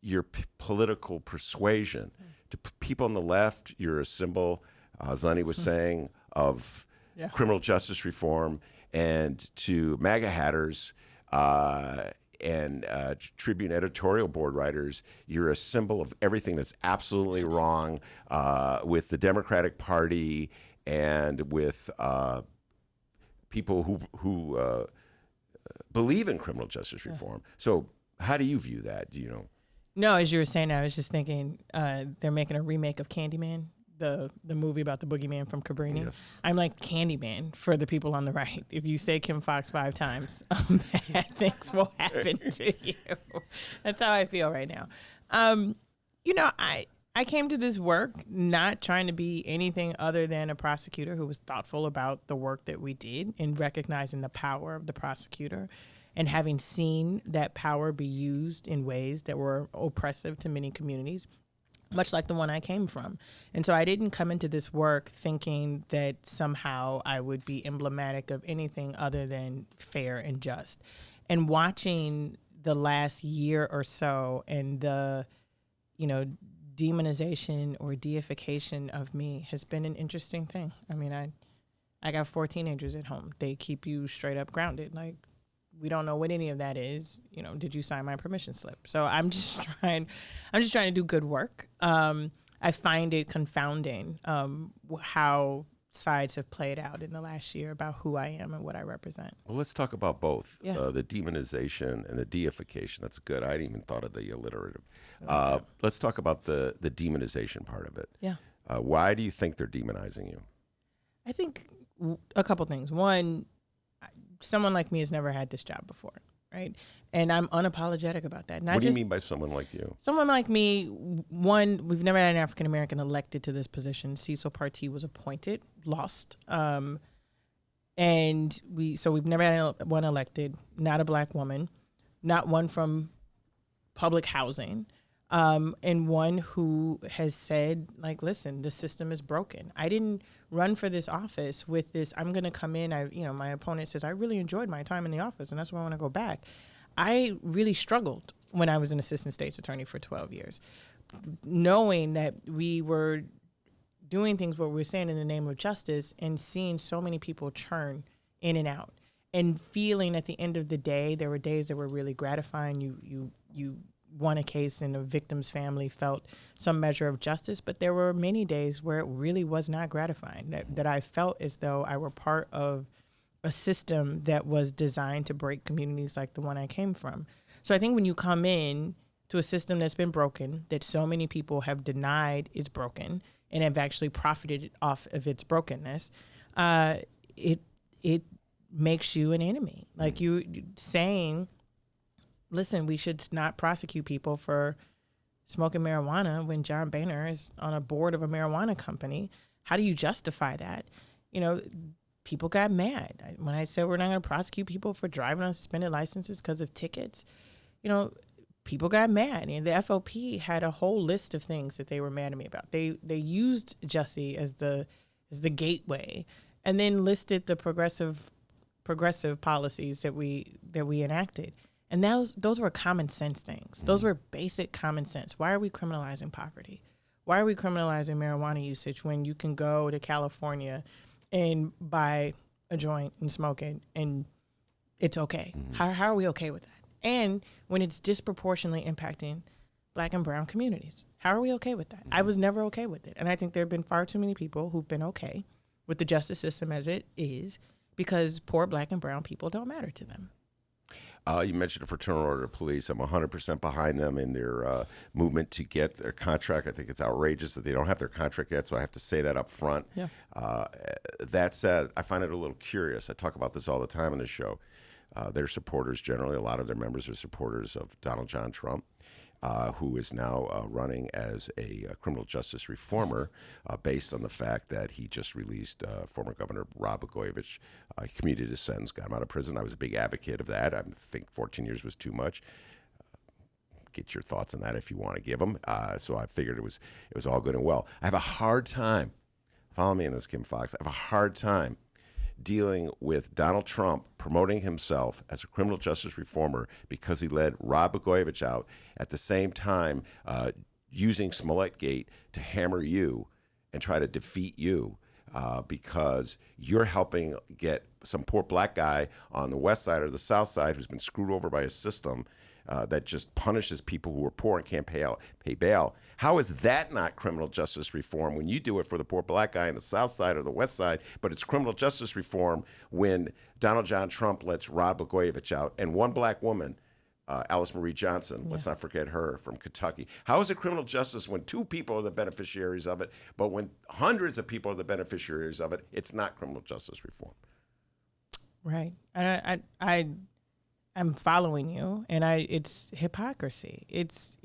S3: your political persuasion. To people on the left, you're a symbol, as Lenny was saying, of criminal justice reform, and to MAGA hatters and Tribune editorial board writers, you're a symbol of everything that's absolutely wrong with the Democratic Party and with people who believe in criminal justice reform. So how do you view that? Do you know?
S14: No, as you were saying, I was just thinking they're making a remake of Candyman, the movie about the boogeyman from Cabrini.
S3: Yes.
S14: I'm like Candyman for the people on the right. If you say Kim Foxx 5 times, bad things will happen to you. That's how I feel right now. I came to this work not trying to be anything other than a prosecutor who was thoughtful about the work that we did and recognizing the power of the prosecutor and having seen that power be used in ways that were oppressive to many communities, much like the one I came from. And so I didn't come into this work thinking that somehow I would be emblematic of anything other than fair and just. And watching the last year or so and the, demonization or deification of me has been an interesting thing. I mean, I got 4 teenagers at home. They keep you straight up grounded. Like, we don't know what any of that is. Did you sign my permission slip? So I'm just trying to do good work. I find it confounding how sides have played out in the last year about who I am and what I represent.
S3: Well, let's talk about both.
S14: Yeah.
S3: The demonization and the deification. That's good. I hadn't even thought of the alliterative. Let's talk about the demonization part of it.
S14: Yeah.
S3: Why do you think they're demonizing you?
S14: I think a couple things. One, someone like me has never had this job before, right? And I'm unapologetic about that.
S3: What do you mean by someone like you?
S14: Someone like me, one, we've never had an African-American elected to this position. Cecil Partee was appointed, lost. And we've never had one elected, not a black woman, not one from public housing, and one who has said, like, listen, the system is broken. I didn't run for this office with this, I'm going to come in. My opponent says, I really enjoyed my time in the office, and that's why I want to go back. I really struggled when I was an assistant state's attorney for 12 years, knowing that we were doing things what we were saying in the name of justice and seeing so many people churn in and out and feeling at the end of the day, there were days that were really gratifying. You won a case and a victim's family felt some measure of justice, but there were many days where it really was not gratifying, that I felt as though I were part of a system that was designed to break communities like the one I came from. So I think when you come in to a system that's been broken, that so many people have denied is broken and have actually profited off of its brokenness, it makes you an enemy. Like you saying, listen, we should not prosecute people for smoking marijuana when John Boehner is on a board of a marijuana company. How do you justify that? People got mad when I said we're not going to prosecute people for driving on suspended licenses because of tickets. People got mad, and the FOP had a whole list of things that they were mad at me about. They used Jussie as the gateway, and then listed the progressive policies that we enacted. And those were common sense things. Those were basic common sense. Why are we criminalizing poverty? Why are we criminalizing marijuana usage when you can go to California and buy a joint and smoke it and it's okay? How are we okay with that? And when it's disproportionately impacting Black and brown communities, how are we okay with that? I was never okay with it. And I think there have been far too many people who've been okay with the justice system as it is because poor Black and brown people don't matter to them.
S3: You mentioned the Fraternal Order of Police. I'm 100% behind them in their movement to get their contract. I think it's outrageous that they don't have their contract yet, so I have to say that up front.
S14: Yeah.
S3: That said, I find it a little curious. I talk about this all the time on the show. They're supporters generally. A lot of their members are supporters of Donald John Trump, who is now running as a criminal justice reformer based on the fact that he just released former Governor Rod Blagojevich. He commuted his sentence, got him out of prison. I was a big advocate of that. I think 14 years was too much. Get your thoughts on that if you want to give them. So I figured it was all good and well. I have a hard time, follow me in this, Kim Foxx, I have a hard time dealing with Donald Trump promoting himself as a criminal justice reformer because he led Rod Blagojevich out, at the same time using Smollett Gate to hammer you and try to defeat you because you're helping get some poor black guy on the west side or the south side who's been screwed over by a system that just punishes people who are poor and can't pay bail. How is that not criminal justice reform when you do it for the poor black guy on the south side or the west side, but it's criminal justice reform when Donald John Trump lets Rod Blagojevich out and one black woman, Alice Marie Johnson, let's not forget her, from Kentucky. How is it criminal justice when two people are the beneficiaries of it, but when hundreds of people are the beneficiaries of it, it's not criminal justice reform?
S14: Right. And I'm following you, and it's hypocrisy. It's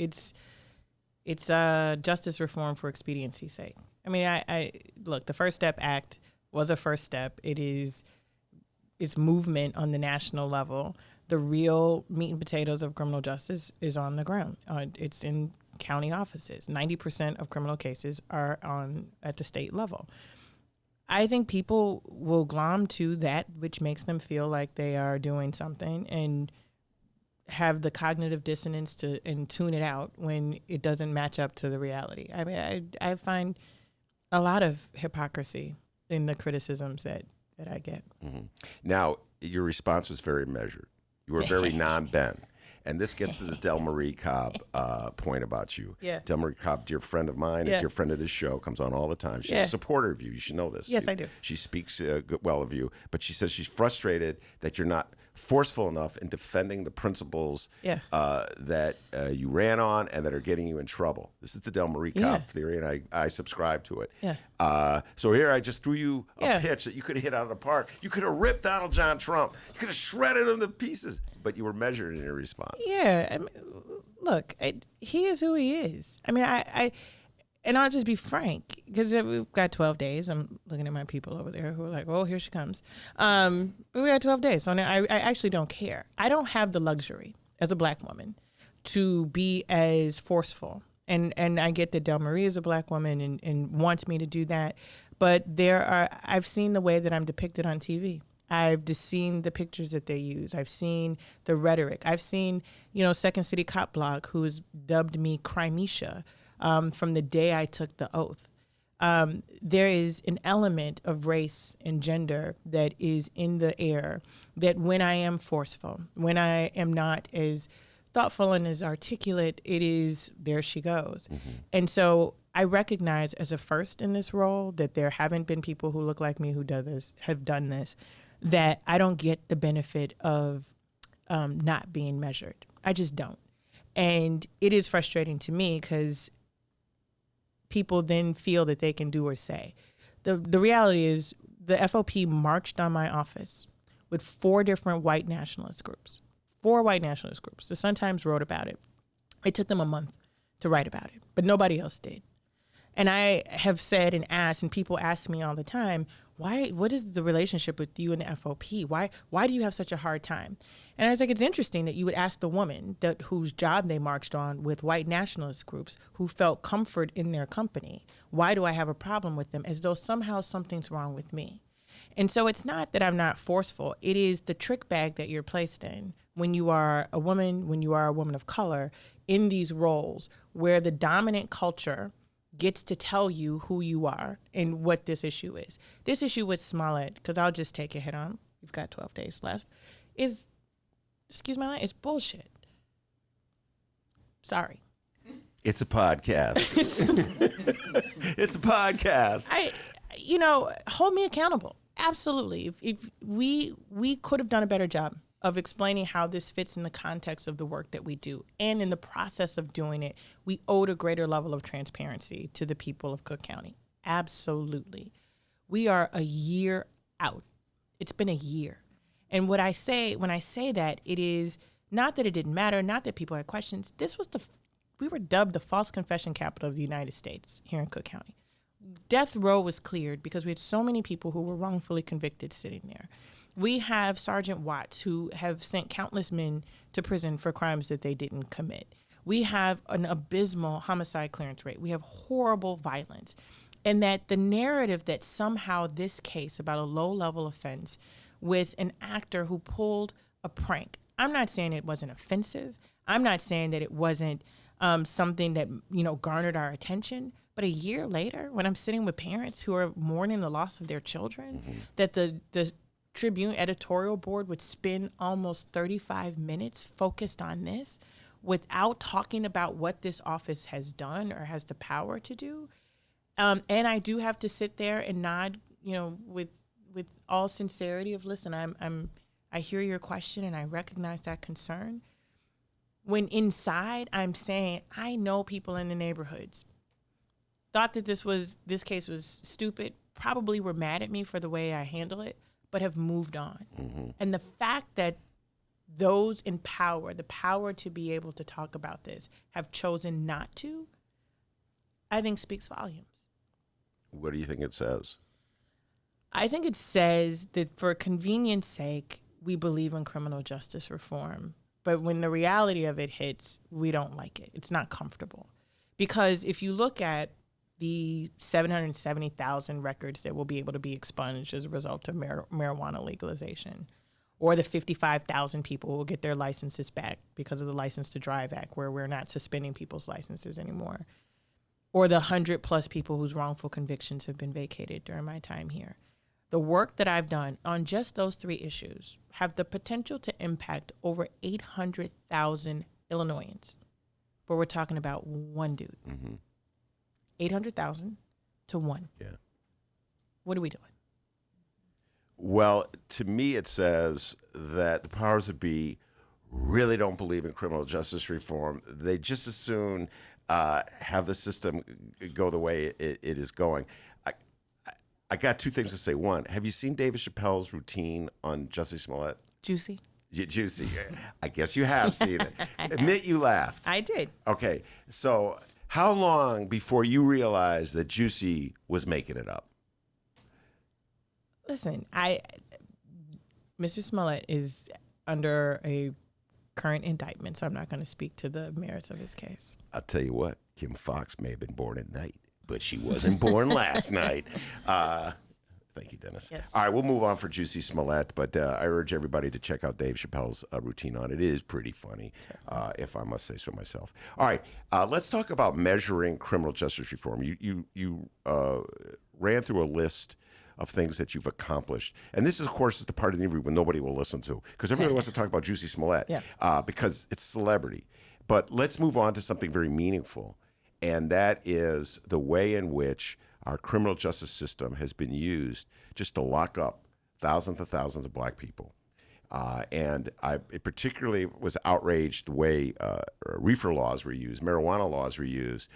S14: justice reform for expediency's sake. I mean, I look, the First Step Act was a first step. It's movement on the national level. The real meat and potatoes of criminal justice is on the ground. It's in county offices. 90% of criminal cases are at the state level. I think people will glom to that which makes them feel like they are doing something and have the cognitive dissonance and tune it out when it doesn't match up to the reality. I mean, I find a lot of hypocrisy in the criticisms that I get.
S3: Mm-hmm. Now, your response was very measured. You were very non-Ben. And this gets to the Del Marie Cobb point about you.
S14: Yeah.
S3: Del Marie Cobb, dear friend of mine, a dear friend of this show, comes on all the time. She's a supporter of you. You should know this.
S14: Yes, I do.
S3: She speaks well of you, but she says she's frustrated that you're not forceful enough in defending the principles that you ran on and that are getting you in trouble. This is the Del Marie Cobb theory, and I subscribe to it.
S14: Yeah.
S3: So here I just threw you a pitch that you could have hit out of the park. You could have ripped Donald John Trump. You could have shredded him to pieces, but you were measured in your response.
S14: Yeah. I mean, look, he is who he is. I mean, and I'll just be frank, because we've got 12 days. I'm looking at my people over there who are like, oh, here she comes. But we got 12 days, so I actually don't care. I don't have the luxury as a black woman to be as forceful. And I get that Del Marie is a black woman and wants me to do that. But I've seen the way that I'm depicted on TV. I've just seen the pictures that they use. I've seen the rhetoric. I've seen, Second City Cop Blog, who's dubbed me Crimesha. From the day I took the oath. There is an element of race and gender that is in the air that when I am forceful, when I am not as thoughtful and as articulate, it is, there she goes. Mm-hmm. And so I recognize as a first in this role that there haven't been people who look like me who have done this, that I don't get the benefit of not being measured. I just don't. And it is frustrating to me because people then feel that they can do or say. The reality is the FOP marched on my office with 4 different white nationalist groups. 4 white nationalist groups. The Sun-Times wrote about it. It took them a month to write about it, but nobody else did. And I have said and asked, and people ask me all the time, what is the relationship with you and the FOP? Why do you have such a hard time? And I was like, it's interesting that you would ask the woman whose job they marched on with white nationalist groups who felt comfort in their company. Why do I have a problem with them? As though somehow something's wrong with me. And so it's not that I'm not forceful. It is the trick bag that you're placed in when you are a woman, when you are a woman of color, in these roles where the dominant culture gets to tell you who you are and what this issue is. This issue with Smollett, because I'll just take it head on, we've got 12 days left, is, excuse my language, it's bullshit. Sorry.
S3: It's a podcast. It's a podcast.
S14: Hold me accountable. Absolutely. If we could have done a better job of explaining how this fits in the context of the work that we do. And in the process of doing it, we owed a greater level of transparency to the people of Cook County. Absolutely. We are a year out. It's been a year. And what I say, when I say that, it is not that it didn't matter, not that people had questions. We were dubbed the false confession capital of the United States here in Cook County. Death row was cleared because we had so many people who were wrongfully convicted sitting there. We have Sergeant Watts who have sent countless men to prison for crimes that they didn't commit. We have an abysmal homicide clearance rate. We have horrible violence. And that the narrative that somehow this case about a low-level offense with an actor who pulled a prank, I'm not saying it wasn't offensive. I'm not saying that it wasn't something that, garnered our attention. But a year later, when I'm sitting with parents who are mourning the loss of their children, that the Tribune editorial board would spend almost 35 minutes focused on this without talking about what this office has done or has the power to do. And I do have to sit there and nod, with all sincerity of, listen, I hear your question and I recognize that concern. When inside I'm saying, I know people in the neighborhoods thought that this case was stupid, probably were mad at me for the way I handle it, but have moved on. And the fact that those in power, the power to be able to talk about this, have chosen not to, I think speaks volumes.
S3: What do you think it says?
S14: I think it says that for convenience sake, we believe in criminal justice reform. But when the reality of it hits, we don't like it. It's not comfortable. Because if you look at the 770,000 records that will be able to be expunged as a result of marijuana legalization, or the 55,000 people who will get their licenses back because of the License to Drive Act, where we're not suspending people's licenses anymore, or the 100+ people whose wrongful convictions have been vacated during my time here. The work that I've done on just those 3 issues have the potential to impact over 800,000 Illinoisans. But we're talking about one dude. 800,000 to one.
S3: Yeah.
S14: What are we doing?
S3: Well, to me, it says that the powers that be really don't believe in criminal justice reform. They just as soon have the system go the way it is going. I got 2 things to say. One, have you seen David Chappelle's routine on Jussie Smollett?
S14: Juicy.
S3: Juicy. I guess you have seen it. Admit you laughed.
S14: I did. Okay.
S3: So how long before you realized that Juicy was making it up?
S14: Listen, Mr. Smollett is under a current indictment, so I'm not going to speak to the merits of his case.
S3: I'll tell you what, Kim Foxx may have been born at night, but she wasn't born last night. Thank you, Dennis.
S14: Yes.
S3: All right, we'll move on for Juicy Smollett, but I urge everybody to check out Dave Chappelle's routine on it. It is pretty funny, if I must say so myself. All right, let's talk about measuring criminal justice reform. You ran through a list of things that you've accomplished. And this, is, of course, is the part of the interview when nobody will listen to, because everybody wants to talk about Juicy Smollett, because it's celebrity. But let's move on to something very meaningful, and that is the way in which our criminal justice system has been used just to lock up thousands and thousands of black people. And I particularly was outraged the way reefer laws were used, marijuana laws were used,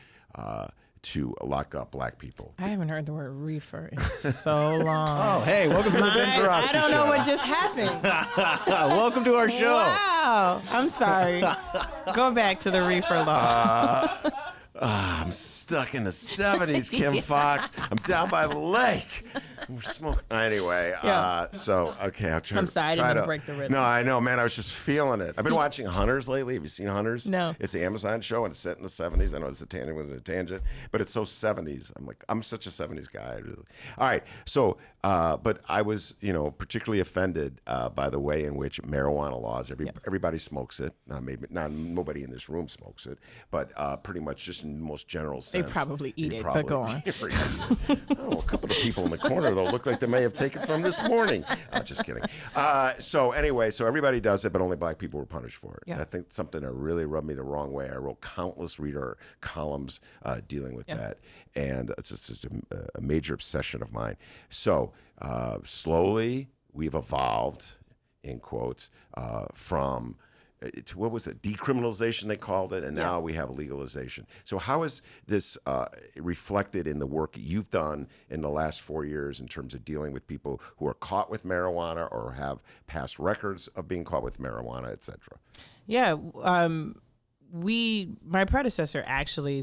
S3: to lock up black people.
S14: I haven't heard the word reefer in so long.
S2: Oh, hey, welcome to the Ben Joravsky
S14: I don't know
S2: show.
S14: what just happened.
S2: Welcome to our show.
S14: Wow. I'm sorry. Go back to the reefer law.
S3: I'm stuck in the 70s, Kim Foxx. I'm down by the lake. We're smoking. Anyway, so, okay, I'll try.
S14: I'm sorry, I didn't mean to break the rhythm.
S3: No, I know, man. I was just feeling it. I've been watching Hunters lately. Have you seen Hunters?
S14: No.
S3: It's an Amazon show, and it's set in the 70s. I know it's a tangent, but it's so 70s. I'm such a 70s guy. Really. All right, so, but I was, particularly offended by the way in which marijuana laws, everybody smokes it. Nobody in this room smokes it, but pretty much just in the most general sense.
S14: They probably eat it, but go on.
S3: A couple of people in the corner, though, look like they may have taken some this morning. Just kidding. So anyway, so everybody does it, but only black people were punished for it.
S14: Yeah.
S3: I think something that really rubbed me the wrong way. I wrote countless reader columns dealing with that, and it's just a major obsession of mine. So slowly, we've evolved in quotes, from what was it, decriminalization they called it, and now we have legalization. So how is this reflected in the work you've done in the last 4 years in terms of dealing with people who are caught with marijuana or have past records of being caught with marijuana, et cetera?
S14: Yeah, my predecessor actually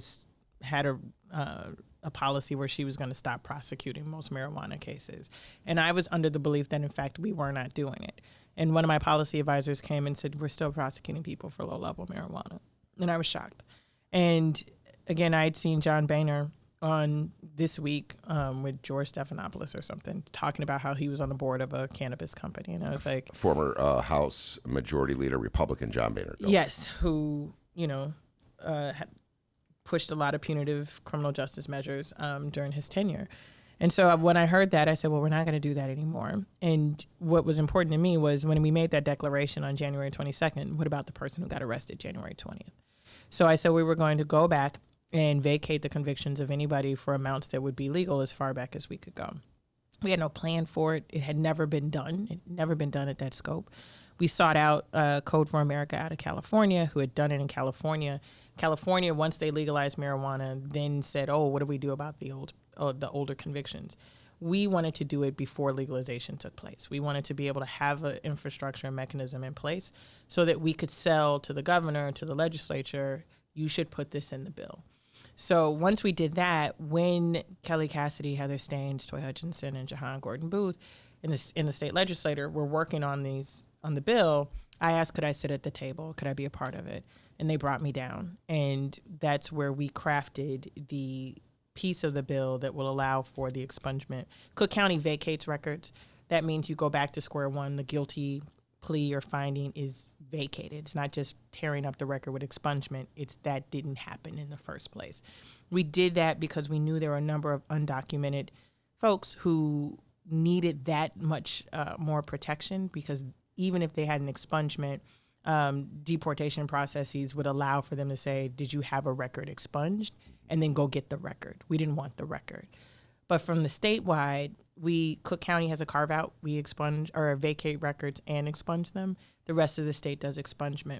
S14: had a policy where she was going to stop prosecuting most marijuana cases. And I was under the belief that, in fact, we were not doing it. And one of my policy advisors came and said, we're still prosecuting people for low-level marijuana. And I was shocked. And again, I had seen John Boehner on This Week with George Stephanopoulos or something, talking about how he was on the board of a cannabis company. And I was like...
S3: Former House Majority Leader, Republican John Boehner.
S14: Yes, who, had pushed a lot of punitive criminal justice measures during his tenure. And so when I heard that, I said, well, we're not going to do that anymore. And what was important to me was when we made that declaration on January 22nd, what about the person who got arrested January 20th? So I said we were going to go back and vacate the convictions of anybody for amounts that would be legal as far back as we could go. We had no plan for it. It had never been done. It had never been done at that scope. We sought out Code for America out of California, who had done it in California. California, once they legalized marijuana, then said, oh, what do we do about the older convictions? We wanted to do it before legalization took place. We wanted to be able to have an infrastructure and mechanism in place so that we could sell to the governor, to the legislature, you should put this in the bill. So once we did that, when Kelly Cassidy, Heather Staines, Toy Hutchinson, and Jahan Gordon Booth in the state legislature were working on the bill, I asked, could I sit at the table? Could I be a part of it? And they brought me down. And that's where we crafted the piece of the bill that will allow for the expungement. Cook County vacates records. That means you go back to square one. The guilty plea or finding is vacated. It's not just tearing up the record with expungement. It's that didn't happen in the first place. We did that because we knew there were a number of undocumented folks who needed that much more protection, because even if they had an expungement, deportation processes would allow for them to say, did you have a record expunged? And then go get the record. We didn't want the record. But from the statewide, Cook County has a carve out. We expunge or vacate records and expunge them. The rest of the state does expungement.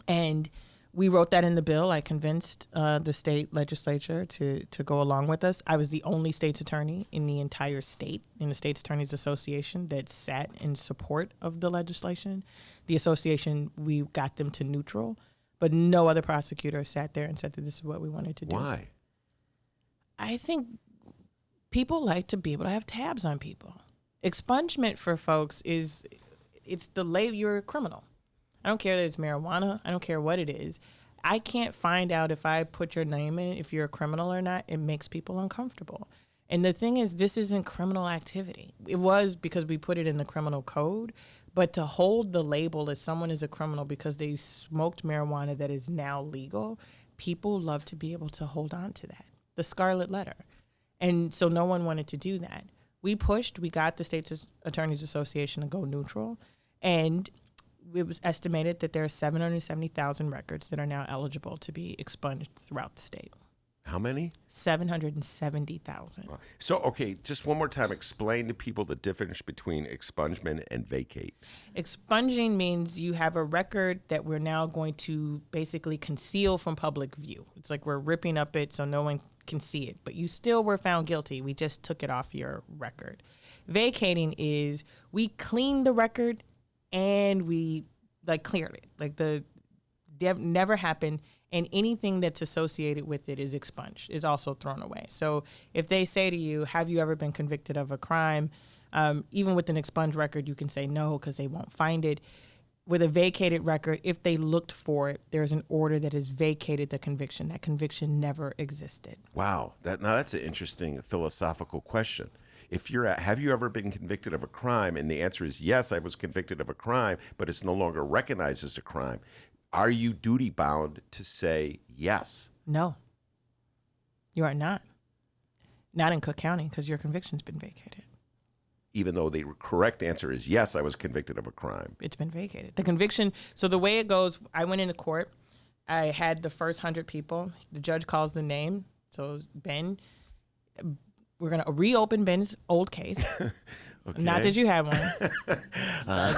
S14: And we wrote that in the bill. I convinced the state legislature to go along with us. I was the only state's attorney in the entire state, in the State's Attorneys Association, that sat in support of the legislation. The association, we got them to neutral, but no other prosecutor sat there and said that this is what we wanted to do.
S3: Why?
S14: I think people like to be able to have tabs on people. Expungement for folks it's the label, you're a criminal. I don't care that it's marijuana. I don't care what it is. I can't find out if I put your name in, if you're a criminal or not. It makes people uncomfortable. And the thing is, this isn't criminal activity. It was because we put it in the criminal code, but to hold the label that someone is a criminal because they smoked marijuana that is now legal, people love to be able to hold on to that, the scarlet letter. And so no one wanted to do that. We got the State's Attorneys Association to go neutral, and it was estimated that there are 770,000 records that are now eligible to be expunged throughout the state.
S3: How many?
S14: 770,000.
S3: So, okay, just one more time, explain to people the difference between expungement and vacate.
S14: Expunging means you have a record that we're now going to basically conceal from public view. It's like we're ripping up it so no one can see it, but you still were found guilty. We just took it off your record. Vacating is we cleaned the record and we cleared it. Never happened. And anything that's associated with it is expunged, is also thrown away. So if they say to you, have you ever been convicted of a crime? Even with an expunged record, you can say no because they won't find it. With a vacated record, if they looked for it, there's an order that has vacated the conviction. That conviction never existed.
S3: Wow. That's an interesting philosophical question. Have you ever been convicted of a crime? And the answer is yes, I was convicted of a crime, but it's no longer recognized as a crime. Are you duty bound to say yes?
S14: No, you are not. Not in Cook County because your conviction's been vacated.
S3: Even though the correct answer is yes, I was convicted of a crime.
S14: It's been vacated. The conviction, so the way it goes, I went into court. I had the first 100 people. The judge calls the name. So Ben, we're going to reopen Ben's old case.
S3: Okay.
S14: Not that you have one.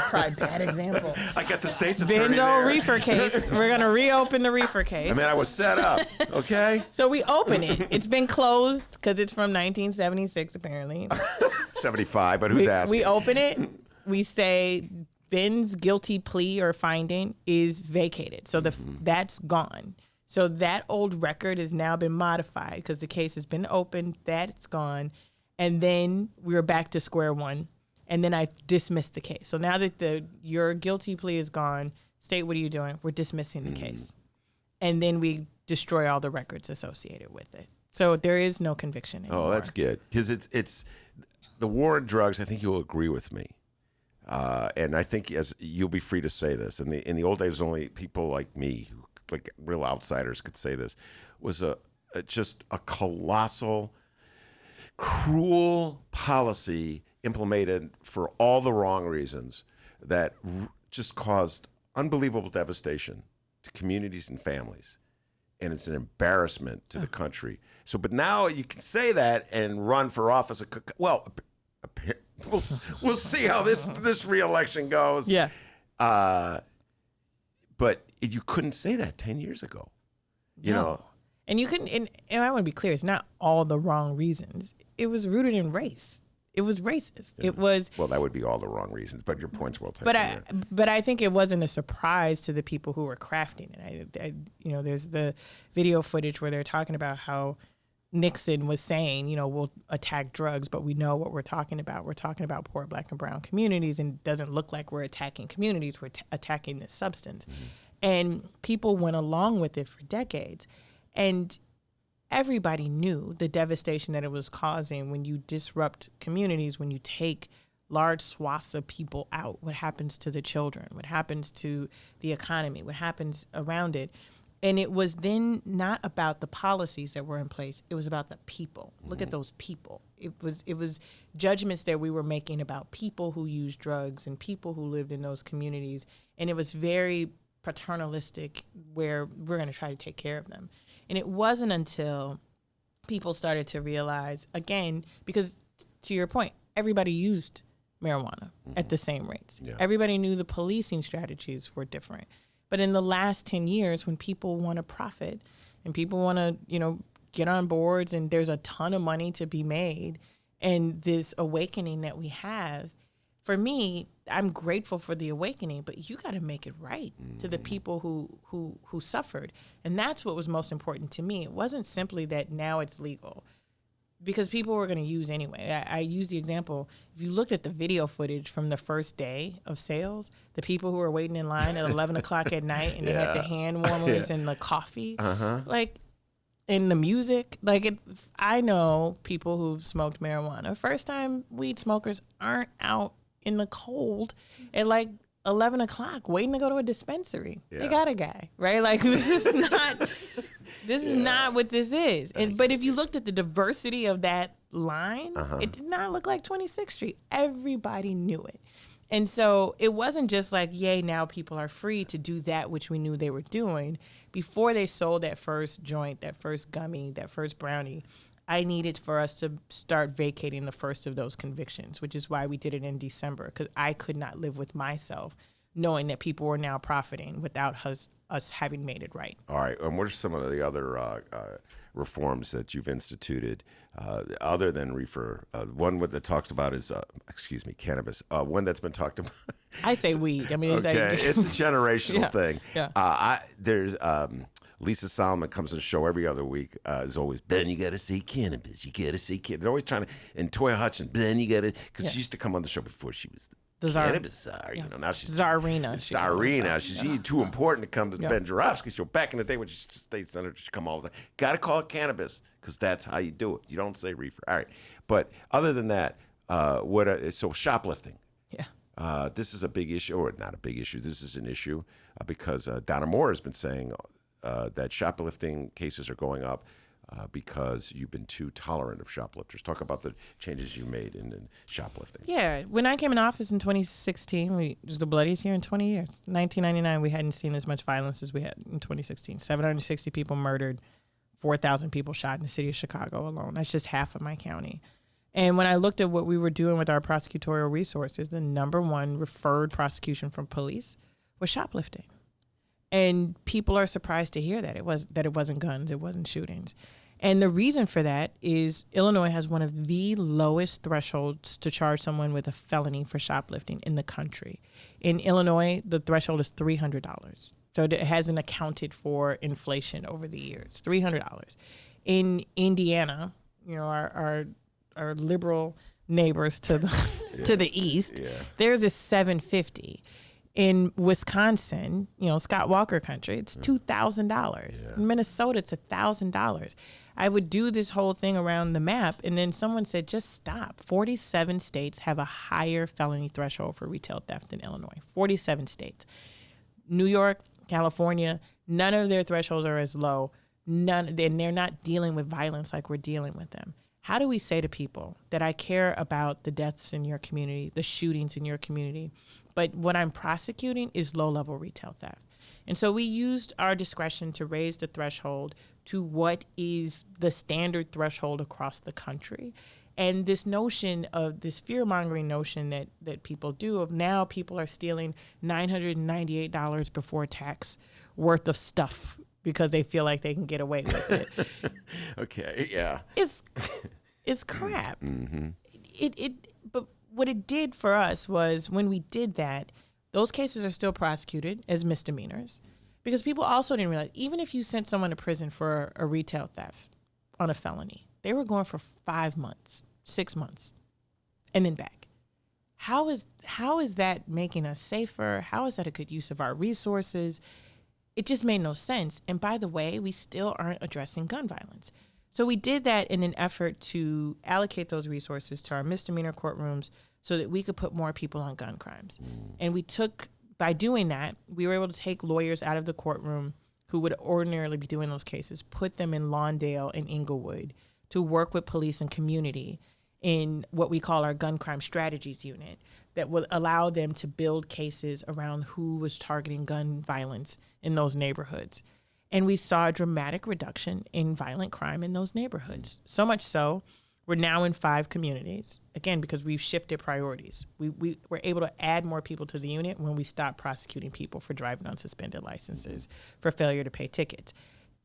S14: Probably bad example.
S3: I got the state's attorney
S14: Benzo
S3: there.
S14: reefer case. We're going to reopen the reefer case.
S3: I mean, I was set up, okay?
S14: So we open it. It's been closed because it's from 1976, apparently.
S3: 75, but who's asking?
S14: We open it. We say Ben's guilty plea or finding is vacated. So that's gone. So that old record has now been modified because the case has been opened. That's gone. And then we're back to square one. And then I dismissed the case. So now that your guilty plea is gone, state, what are you doing? We're dismissing the case. And then we destroy all the records associated with it. So there is no conviction anymore.
S3: Oh, that's good. Because it's the war on drugs, I think you'll agree with me. And I think as you'll be free to say this. In the old days, only people like me, like real outsiders could say this, was just a colossal, cruel policy implemented for all the wrong reasons that just caused unbelievable devastation to communities and families. And it's an embarrassment to the country. So, but now you can say that and run for office. Well, we'll see how this re-election goes.
S14: Yeah.
S3: But you couldn't say that 10 years ago. You know.
S14: And you couldn't, and I want to be clear, it's not all the wrong reasons. It was rooted in race. It was racist.
S3: Yeah.
S14: It was.
S3: Well, that would be all the wrong reasons, but your point's well taken.
S14: But I think it wasn't a surprise to the people who were crafting it. There's the video footage where they're talking about how Nixon was saying, we'll attack drugs, but we know what we're talking about. We're talking about poor Black and brown communities, and it doesn't look like we're attacking communities. We're attacking this substance. Mm-hmm. And people went along with it for decades. And everybody knew the devastation that it was causing when you disrupt communities, when you take large swaths of people out. What happens to the children? What happens to the economy? What happens around it? And it was then not about the policies that were in place. It was about the people. Look at those people. It was judgments that we were making about people who used drugs and people who lived in those communities. And it was very paternalistic, where we're going to try to take care of them. And it wasn't until people started to realize, again, because to your point, everybody used marijuana at the same rates. Yeah. Everybody knew the policing strategies were different. But in the last 10 years, when people want to profit and people want to, get on boards, and there's a ton of money to be made, and this awakening that we have, for me, I'm grateful for the awakening, but you got to make it right to the people who suffered. And that's what was most important to me. It wasn't simply that now it's legal, because people were going to use anyway. I use the example, if you looked at the video footage from the first day of sales, the people who were waiting in line at 11 o'clock at night, and they had the hand warmers and the coffee, and the music. I know people who've smoked marijuana. First time weed smokers aren't out in the cold at 11 o'clock waiting to go to a dispensary. Yeah. They got a guy, right? This is not what this is. But if you looked at the diversity of that line, it did not look like 26th Street. Everybody knew it. And so it wasn't just yay, now people are free to do that which we knew they were doing. Before they sold that first joint, that first gummy, that first brownie, I needed for us to start vacating the first of those convictions, which is why we did it in December, because I could not live with myself knowing that people were now profiting without us having made it right.
S3: All right. And what are some of the other reforms that you've instituted other than reefer? One that talks about is, cannabis. One that's been talked about.
S14: I say weed. I mean,
S3: it's a generational thing.
S14: Yeah.
S3: There's Lisa Solomon comes to the show every other week. Is always, Ben, you got to see cannabis. You got to see cannabis. They're always trying to, and Toya Hutchins, Ben, you got to, because she used to come on the show before she was the cannabis czar. Now she's
S14: Czarina.
S3: Czarina. She's too important to come to Ben Joravsky show. Back in the day when she was state senator, she'd come all the time. Got to call it cannabis, because that's how you do it. You don't say reefer. All right. But other than that, so shoplifting.
S14: Yeah.
S3: This is a big issue, or not a big issue. This is an issue because Donna Moore has been saying that shoplifting cases are going up because you've been too tolerant of shoplifters. Talk about the changes you made in shoplifting.
S14: Yeah. When I came in office in 2016, it was the bloodiest year in 20 years. 1999, we hadn't seen as much violence as we had in 2016. 760 people murdered, 4,000 people shot in the city of Chicago alone. That's just half of my county. And when I looked at what we were doing with our prosecutorial resources, the number one referred prosecution from police was shoplifting. And people are surprised to hear that it wasn't guns, it wasn't shootings. And the reason for that is Illinois has one of the lowest thresholds to charge someone with a felony for shoplifting in the country. In Illinois, the threshold is $300. So it hasn't accounted for inflation over the years. $300. In Indiana, our liberal neighbors to the to the east, there's a $750. In Wisconsin, Scott Walker country, it's $2,000. In Minnesota, it's $1,000. I would do this whole thing around the map, and then someone said, just stop. 47 states have a higher felony threshold for retail theft than Illinois. 47 states. New York, California, none of their thresholds are as low. And they're not dealing with violence like we're dealing with them. How do we say to people that I care about the deaths in your community, the shootings in your community, but what I'm prosecuting is low-level retail theft? And so we used our discretion to raise the threshold to what is the standard threshold across the country. And this notion of this fear-mongering notion that people do of now people are stealing $998 before tax worth of stuff because they feel like they can get away with it.
S3: Okay, yeah.
S14: It's crap.
S3: Mm-hmm.
S14: But what it did for us was when we did that, those cases are still prosecuted as misdemeanors because people also didn't realize, even if you sent someone to prison for a retail theft on a felony, they were going for 5 months, 6 months, and then back. How is that making us safer? How is that a good use of our resources? It just made no sense. And by the way, we still aren't addressing gun violence. So we did that in an effort to allocate those resources to our misdemeanor courtrooms so that we could put more people on gun crimes. And by doing that, we were able to take lawyers out of the courtroom who would ordinarily be doing those cases, put them in Lawndale and Inglewood to work with police and community in what we call our gun crime strategies unit that would allow them to build cases around who was targeting gun violence in those neighborhoods. And we saw a dramatic reduction in violent crime in those neighborhoods. So much so, we're now in 5 communities, again, because we've shifted priorities. We were able to add more people to the unit when we stopped prosecuting people for driving on suspended licenses, for failure to pay tickets.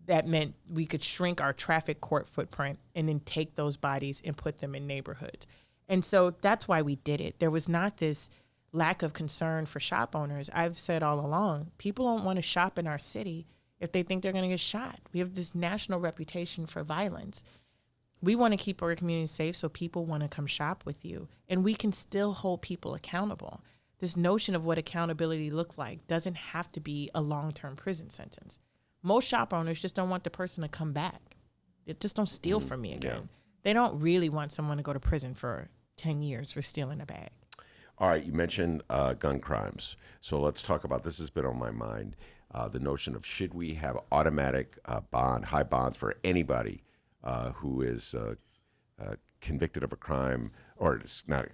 S14: That meant we could shrink our traffic court footprint and then take those bodies and put them in neighborhoods. And so that's why we did it. There was not this lack of concern for shop owners. I've said all along, people don't want to shop in our city if they think they're going to get shot. We have this national reputation for violence. We want to keep our community safe so people want to come shop with you. And we can still hold people accountable. This notion of what accountability looks like doesn't have to be a long-term prison sentence. Most shop owners just don't want the person to come back. They just don't steal from me again. Yeah. They don't really want someone to go to prison for 10 years for stealing a bag.
S3: All right, you mentioned gun crimes. So let's talk about, this has been on my mind, the notion of should we have automatic high bonds for anybody who is convicted of a crime, or not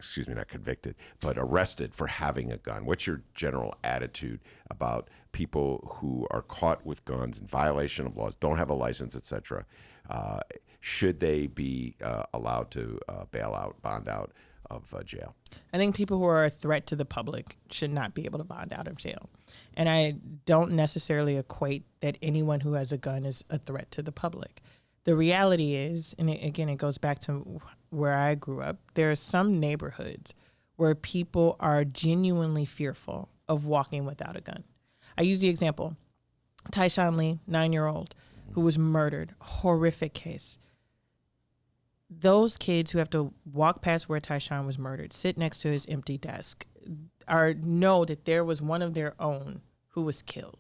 S3: convicted, but arrested for having a gun. What's your general attitude about people who are caught with guns in violation of laws, don't have a license, etc.? Should they be allowed to bond out of jail?
S14: I think people who are a threat to the public should not be able to bond out of jail. And I don't necessarily equate that anyone who has a gun is a threat to the public. The reality is, and again, it goes back to where I grew up, there are some neighborhoods where people are genuinely fearful of walking without a gun. I use the example, Tyshawn Lee, 9-year-old, who was murdered, horrific case. Those kids who have to walk past where Tyshawn was murdered, sit next to his empty desk, know that there was one of their own who was killed.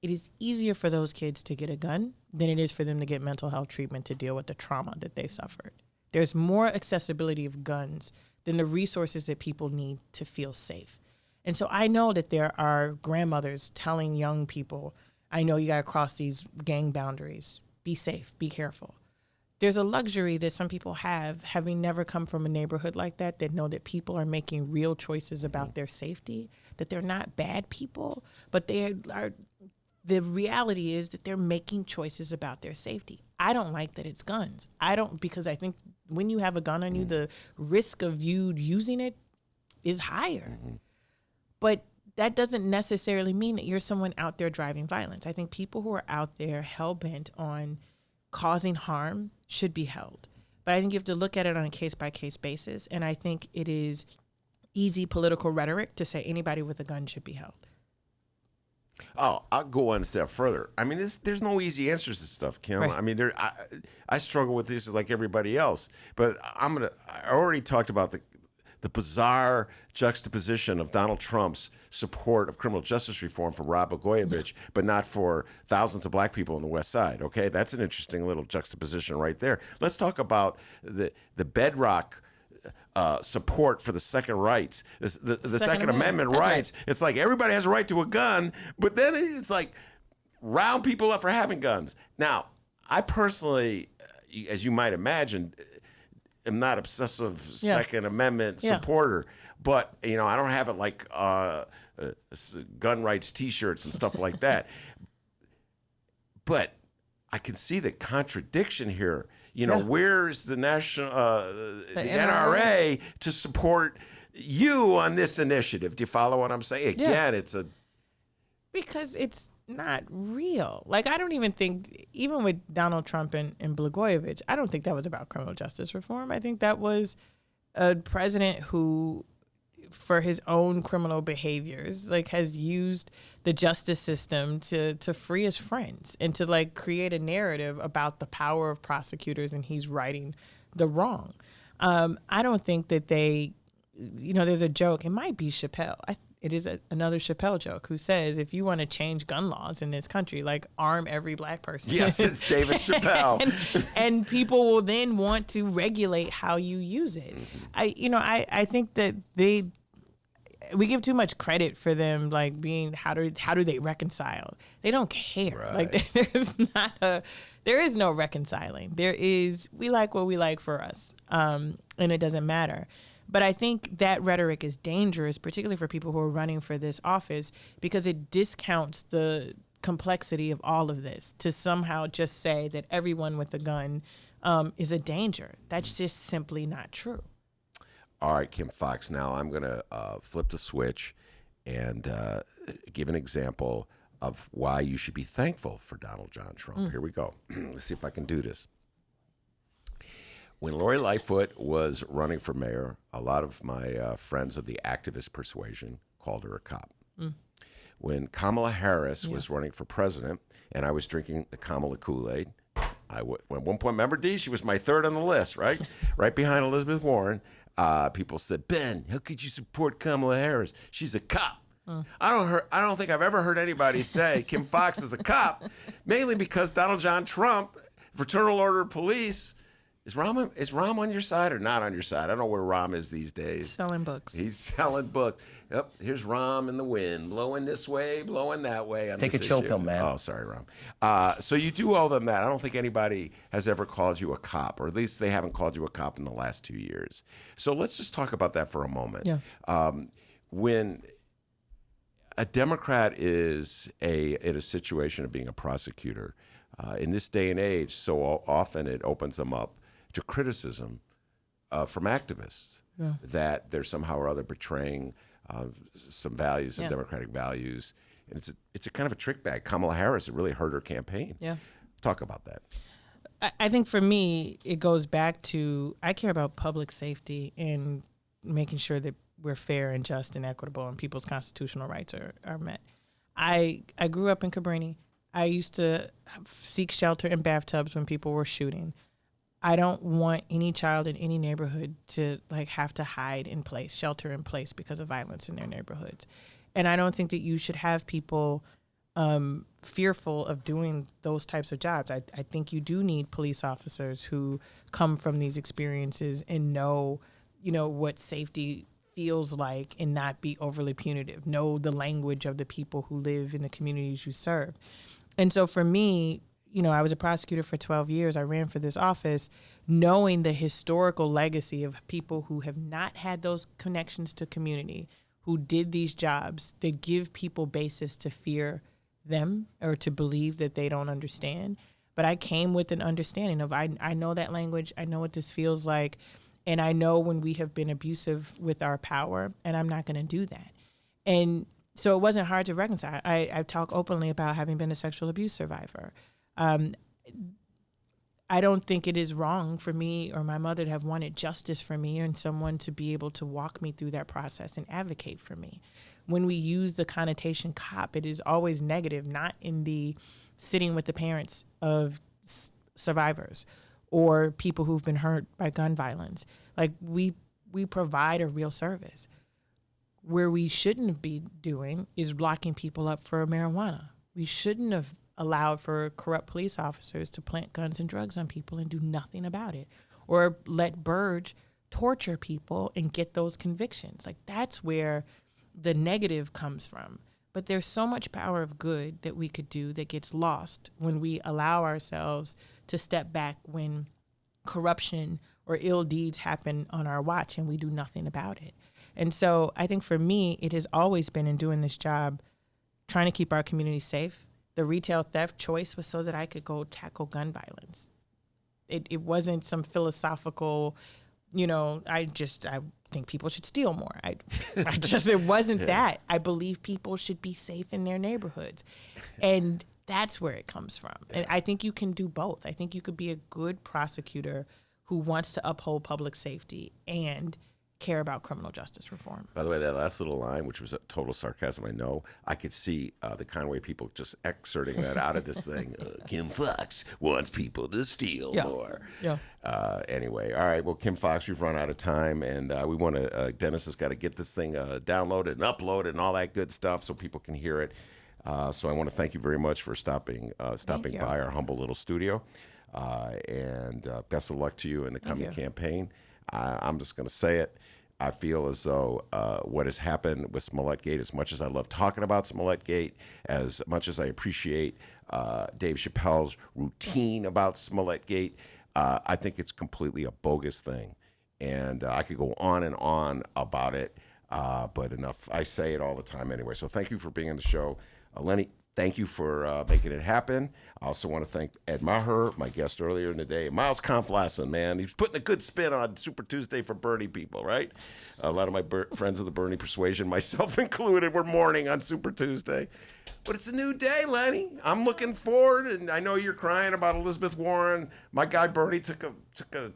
S14: It is easier for those kids to get a gun than it is for them to get mental health treatment to deal with the trauma that they suffered. There's more accessibility of guns than the resources that people need to feel safe. And so I know that there are grandmothers telling young people, I know you got to cross these gang boundaries. Be safe, be careful. There's a luxury that some people have, having never come from a neighborhood like that know that people are making real choices about their safety, that they're not bad people, but the reality is that they're making choices about their safety. I don't like that it's guns. Because I think when you have a gun on you, the risk of you using it is higher. But that doesn't necessarily mean that you're someone out there driving violence. I think people who are out there hell-bent on causing harm should be held. But I think you have to look at it on a case-by-case basis. And I think it is easy political rhetoric to say anybody with a gun should be held.
S3: Oh, I'll go one step further. I mean, there's no easy answers to stuff, Kim.
S14: Right.
S3: I mean, I struggle with this like everybody else. But I already talked about the bizarre juxtaposition of Donald Trump's support of criminal justice reform for Rod Blagojevich, but not for thousands of black people on the West Side. Okay, that's an interesting little juxtaposition right there. Let's talk about the bedrock support for the second rights, the Second Amendment rights. Right. It's like everybody has a right to a gun, but then it's like round people up for having guns. Now, I personally, as you might imagine, am not obsessive Second Amendment supporter, but I don't have it like gun rights T-shirts and stuff like that. But I can see the contradiction here. Where's the the NRA to support you on this initiative? Do you follow what I'm saying? Again,
S14: because it's not real. Like, I don't even think, even with Donald Trump and Blagojevich, I don't think that was about criminal justice reform. I think that was a president who, for his own criminal behaviors, like, has used the justice system to free his friends and to like create a narrative about the power of prosecutors, and he's righting the wrong. I don't think that there's a joke. It might be Chappelle. It is another Chappelle joke who says, if you want to change gun laws in this country, like, arm every black person.
S3: Yes, it's David Chappelle.
S14: and people will then want to regulate how you use it. I think that we give too much credit for them, like, being, how do they reconcile? They don't care. Right. Like, there is no reconciling. We like what we like for us, and it doesn't matter. But I think that rhetoric is dangerous, particularly for people who are running for this office, because it discounts the complexity of all of this to somehow just say that everyone with a gun is a danger. That's just simply not true.
S3: All right, Kim Foxx. Now I'm going to flip the switch and give an example of why you should be thankful for Donald John Trump. Here we go. Let's see if I can do this. When Lori Lightfoot was running for mayor, a lot of my friends of the activist persuasion called her a cop. When Kamala Harris was running for president and I was drinking the Kamala Kool-Aid, at one point, remember, Dee, she was my third on the list, right? Right behind Elizabeth Warren. People said, Ben, how could you support Kamala Harris? She's a cop. I don't think I've ever heard anybody say Kim Foxx is a cop, mainly because Donald John Trump, Fraternal Order of Police. Is Rahm on your side or not on your side? I don't know where Rahm is these days.
S14: Selling books.
S3: He's selling books. Yep, here's Rahm in the wind, blowing this way, blowing that way.
S15: Take a chill pill, man.
S3: Oh, sorry, Rahm. So you do owe them that. I don't think anybody has ever called you a cop, or at least they haven't called you a cop in the last 2 years. So let's just talk about that for a moment.
S14: Yeah.
S3: When a Democrat is in a situation of being a prosecutor, in this day and age, so often it opens them up to criticism from activists that they're somehow or other betraying some values, some democratic values. And it's a kind of a trick bag. Kamala Harris, it really hurt her campaign.
S14: Yeah.
S3: Talk about that.
S14: I think for me, it goes back to, I care about public safety and making sure that we're fair and just and equitable and people's constitutional rights are met. I grew up in Cabrini. I used to seek shelter in bathtubs when people were shooting. I don't want any child in any neighborhood to have to hide in place, shelter in place because of violence in their neighborhoods. And I don't think that you should have people fearful of doing those types of jobs. I think you do need police officers who come from these experiences and know what safety feels like and not be overly punitive, know the language of the people who live in the communities you serve. And so for me, I was a prosecutor for 12 years. I ran for this office knowing the historical legacy of people who have not had those connections to community, who did these jobs that give people basis to fear them or to believe that they don't understand. But I came with an understanding of I know that language, I know what this feels like, and I know when we have been abusive with our power, and I'm not going to do that. And so it wasn't hard to reconcile. I talk openly about having been a sexual abuse survivor. I don't think it is wrong for me or my mother to have wanted justice for me and someone to be able to walk me through that process and advocate for me. When we use the connotation cop, it is always negative, not in the sitting with the parents of survivors or people who've been hurt by gun violence. Like we provide a real service. Where we shouldn't be doing is locking people up for marijuana. We shouldn't have allowed for corrupt police officers to plant guns and drugs on people and do nothing about it, or let Burge torture people and get those convictions. Like that's where the negative comes from. But there's so much power of good that we could do that gets lost when we allow ourselves to step back when corruption or ill deeds happen on our watch and we do nothing about it. And so I think for me, it has always been in doing this job, trying to keep our community safe. The retail theft choice was so that I could go tackle gun violence. It wasn't some philosophical, I think people should steal more. It wasn't that. I believe people should be safe in their neighborhoods. And that's where it comes from. And I think you can do both. I think you could be a good prosecutor who wants to uphold public safety and care about criminal justice reform.
S3: By the way, that last little line, which was a total sarcasm, I know, I could see the Conway people just excerpting that out of this thing. Kim Foxx wants people to steal more.
S14: Yeah.
S3: Anyway, all right. Well, Kim Foxx, we've run out of time, and we want to. Dennis has got to get this thing downloaded and uploaded and all that good stuff so people can hear it. So I want to thank you very much for stopping by our humble little studio, and best of luck to you in the coming campaign. I'm just going to say it. I feel as though what has happened with Smollett Gate, as much as I love talking about Smollett Gate, as much as I appreciate Dave Chappelle's routine about Smollett Gate, I think it's completely a bogus thing. And I could go on and on about it, but enough. I say it all the time anyway. So thank you for being on the show. Lenny, thank you for making it happen. I also want to thank Ed Maher, my guest earlier in the day. Miles Kampf-Lassin, man. He's putting a good spin on Super Tuesday for Bernie people, right? A lot of my friends of the Bernie persuasion, myself included, were mourning on Super Tuesday. But it's a new day, Lenny. I'm looking forward, and I know you're crying about Elizabeth Warren. My guy Bernie took a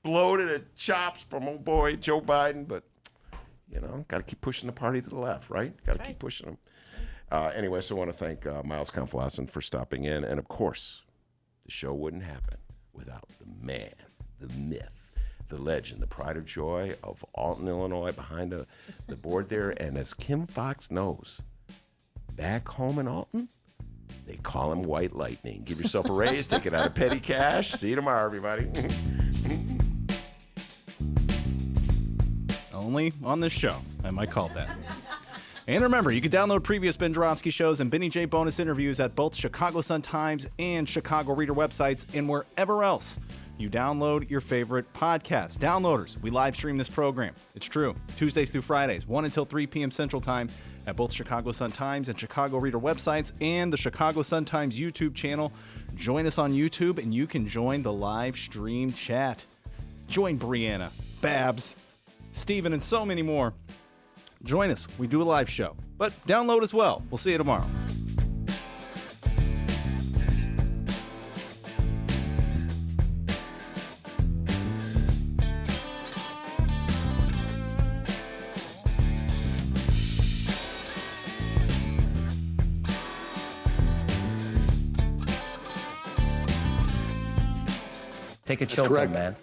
S3: blow to the chops from old boy Joe Biden, but, got to keep pushing the party to the left, right? Got to keep pushing them. Anyway, so I want to thank Miles Kampf-Lassin for stopping in. And, of course, the show wouldn't happen without the man, the myth, the legend, the pride of joy of Alton, Illinois, behind the board there. And as Kim Foxx knows, back home in Alton, they call him White Lightning. Give yourself a raise. Take it out of petty cash. See you tomorrow, everybody.
S2: Only on this show am I called that. And remember, you can download previous Ben Joravsky shows and Benny J bonus interviews at both Chicago Sun-Times and Chicago Reader websites and wherever else you download your favorite podcast. Downloaders, we live stream this program. It's true. Tuesdays through Fridays, 1 until 3 p.m. Central Time at both Chicago Sun-Times and Chicago Reader websites and the Chicago Sun-Times YouTube channel. Join us on YouTube and you can join the live stream chat. Join Brianna, Babs, Steven, and so many more. Join us. We do a live show. But download as well. We'll see you tomorrow.
S15: Take a chill pill, man.